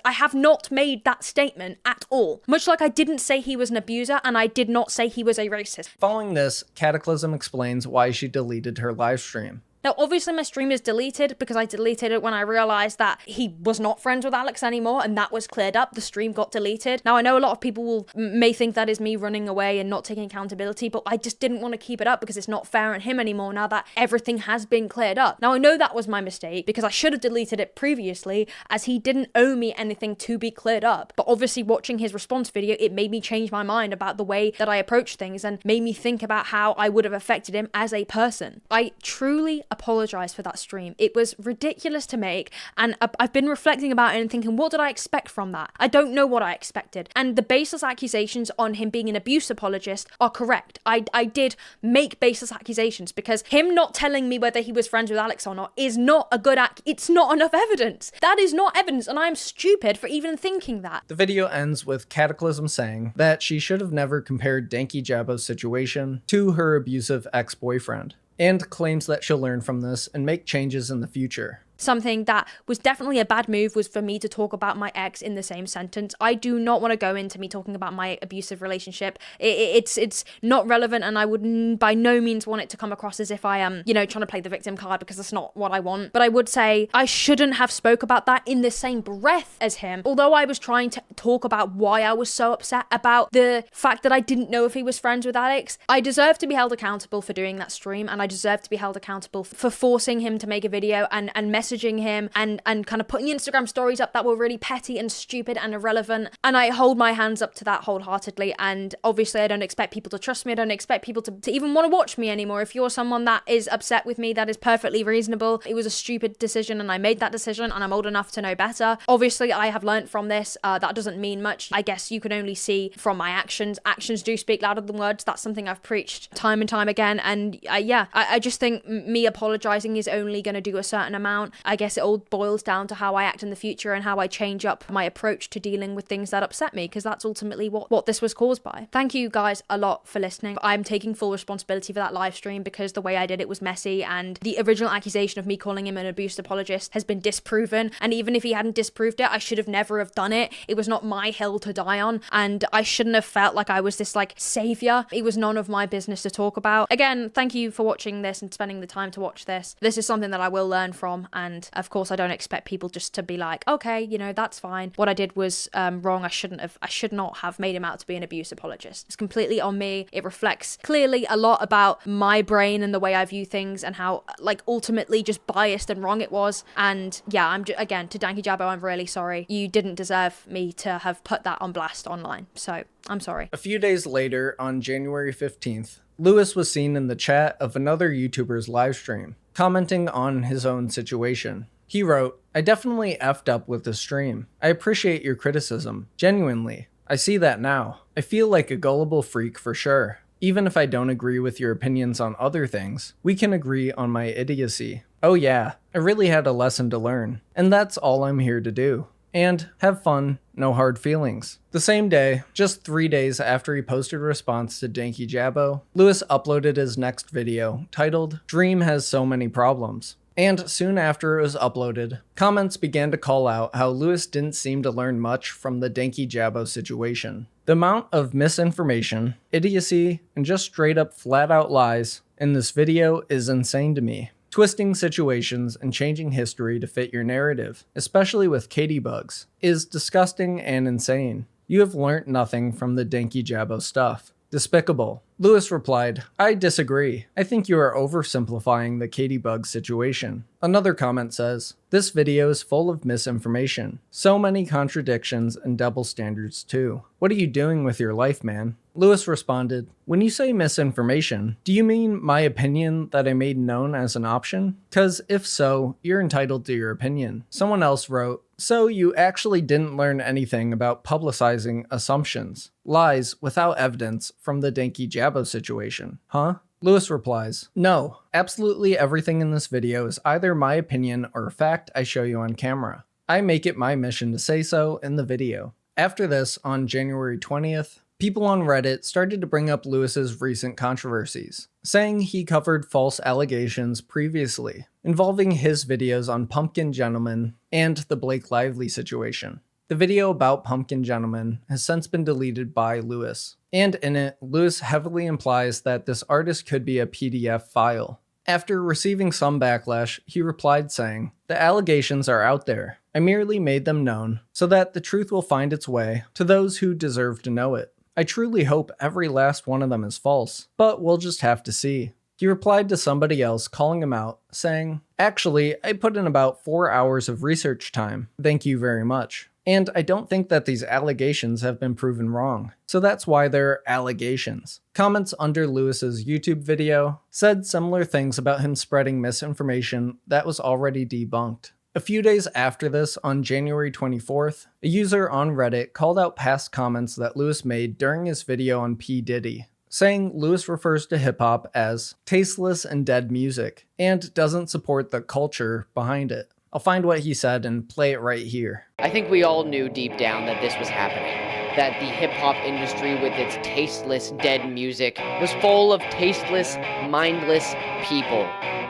I have not made that statement at all. Much like I didn't say he was an abuser, and I did not say he was a racist. Following this, Katiclyzm explains why she deleted her live stream. Now, obviously, my stream is deleted because I deleted it when I realized that he was not friends with Alex anymore, and that was cleared up. The stream got deleted. Now, I know a lot of people may think that is me running away and not taking accountability, but I just didn't want to keep it up because it's not fair on him anymore now that everything has been cleared up. Now, I know that was my mistake because I should have deleted it previously, as he didn't owe me anything to be cleared up. But obviously, watching his response video, it made me change my mind about the way that I approach things and made me think about how I would have affected him as a person. I truly apologize for that stream. It was ridiculous to make, and I've been reflecting about it and thinking, what did I expect from that? I don't know what I expected. And the baseless accusations on him being an abuse apologist are correct. I did make baseless accusations because him not telling me whether he was friends with Alex or not is not a good it's not enough evidence. That is not evidence, and I'm stupid for even thinking that. The video ends with Katiclyzm saying that she should have never compared Dankyjabo's situation to her abusive ex-boyfriend, and claims that she'll learn from this and make changes in the future. Something that was definitely a bad move was for me to talk about my ex in the same sentence. I do not want to go into me talking about my abusive relationship. It's not relevant, and I would by no means want it to come across as if I am, trying to play the victim card, because that's not what I want. But I would say I shouldn't have spoke about that in the same breath as him. Although I was trying to talk about why I was so upset about the fact that I didn't know if he was friends with Alex, I deserve to be held accountable for doing that stream, and I deserve to be held accountable for forcing him to make a video and messaging him and kind of putting Instagram stories up that were really petty and stupid and irrelevant. And I hold my hands up to that wholeheartedly. And obviously I don't expect people to trust me. I don't expect people to even want to watch me anymore. If you're someone that is upset with me, that is perfectly reasonable. It was a stupid decision and I made that decision, and I'm old enough to know better. Obviously I have learned from this. That doesn't mean much. I guess you can only see from my actions. Actions do speak louder than words. That's something I've preached time and time again. And I just think me apologizing is only going to do a certain amount. I guess it all boils down to how I act in the future and how I change up my approach to dealing with things that upset me, because that's ultimately what this was caused by. Thank you guys a lot for listening. I'm taking full responsibility for that live stream because the way I did it was messy, and the original accusation of me calling him an abuse apologist has been disproven, and even if he hadn't disproved it, I should have never have done it. It was not my hill to die on, and I shouldn't have felt like I was this like savior. It was none of my business to talk about. Again, thank you for watching this and spending the time to watch this. This is something that I will learn from, and of course I don't expect people just to be like, okay, you know, that's fine. What I did was wrong. I should not have made him out to be an abuse apologist. It's completely on me. It reflects clearly a lot about my brain and the way I view things and how like ultimately just biased and wrong it was. And yeah, again, to Dankyjabo, I'm really sorry. You didn't deserve me to have put that on blast online. So I'm sorry. A few days later, on January 15th, Louis was seen in the chat of another YouTuber's livestream, commenting on his own situation. He wrote, "I definitely effed up with the stream. I appreciate your criticism. Genuinely. I see that now. I feel like a gullible freak for sure. Even if I don't agree with your opinions on other things, we can agree on my idiocy. Oh yeah, I really had a lesson to learn. And that's all I'm here to do. And have fun, no hard feelings." The same day, just 3 days after he posted a response to Dankyjabo, Louis uploaded his next video, titled, "Dream Has So Many Problems." And soon after it was uploaded, comments began to call out how Louis didn't seem to learn much from the Dankyjabo situation. The amount of misinformation, idiocy, and just straight up flat out lies in this video is insane to me. Twisting situations and changing history to fit your narrative, especially with Katybugs, is disgusting and insane. You have learnt nothing from the Dankyjabo stuff. Despicable. Louis replied, "I disagree. I think you are oversimplifying the Katybug situation." Another comment says, "This video is full of misinformation. So many contradictions and double standards too. What are you doing with your life, man?" Louis responded, "When you say misinformation, do you mean my opinion that I made known as an option? 'Cause if so, you're entitled to your opinion." Someone else wrote, "So you actually didn't learn anything about publicizing assumptions, lies without evidence from the Dankyjabo situation, huh?" Louis replies, "No, absolutely everything in this video is either my opinion or a fact I show you on camera. I make it my mission to say so in the video." After this, on January 20th, people on Reddit started to bring up Louis's recent controversies, saying he covered false allegations previously, involving his videos on Pumpkin Gentleman and the Blake Lively situation. The video about Pumpkin Gentleman has since been deleted by Louis, and in it, Louis heavily implies that this artist could be a PDF file. After receiving some backlash, he replied saying, "The allegations are out there. I merely made them known so that the truth will find its way to those who deserve to know it. I truly hope every last one of them is false, but we'll just have to see." He replied to somebody else calling him out, saying, "Actually, I put in about 4 hours of research time. Thank you very much. And I don't think that these allegations have been proven wrong, so that's why they're allegations." Comments under Louis's YouTube video said similar things about him spreading misinformation that was already debunked. A few days after this, on January 24th, a user on Reddit called out past comments that Louis made during his video on P. Diddy, saying Louis refers to hip-hop as tasteless and dead music, and doesn't support the culture behind it. I'll find what he said and play it right here. I think we all knew deep down that this was happening. That the hip-hop industry with its tasteless, dead music was full of tasteless, mindless people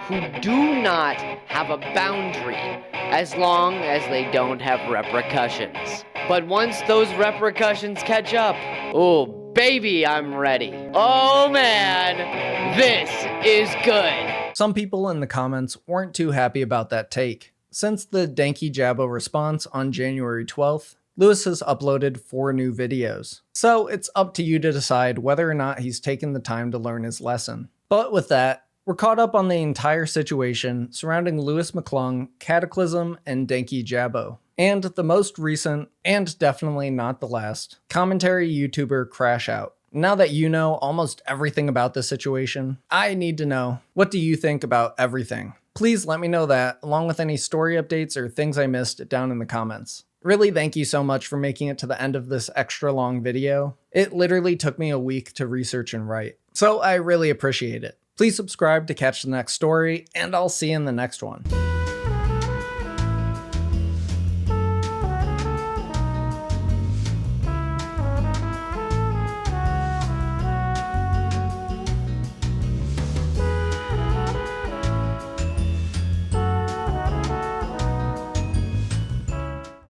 who do not have a boundary as long as they don't have repercussions. But once those repercussions catch up, oh baby, I'm ready. Oh man, this is good. Some people in the comments weren't too happy about that take. Since the Dankyjabo response on January 12th, Louis has uploaded 4 new videos. So it's up to you to decide whether or not he's taken the time to learn his lesson. But with that, we're caught up on the entire situation surrounding Louis McClung, Katiclyzm, and Dankyjabo. And the most recent, and definitely not the last, commentary YouTuber Crash Out. Now that you know almost everything about this situation, I need to know, what do you think about everything? Please let me know that, along with any story updates or things I missed down in the comments. Really, thank you so much for making it to the end of this extra long video. It literally took me a week to research and write, so I really appreciate it. Please subscribe to catch the next story, and I'll see you in the next one.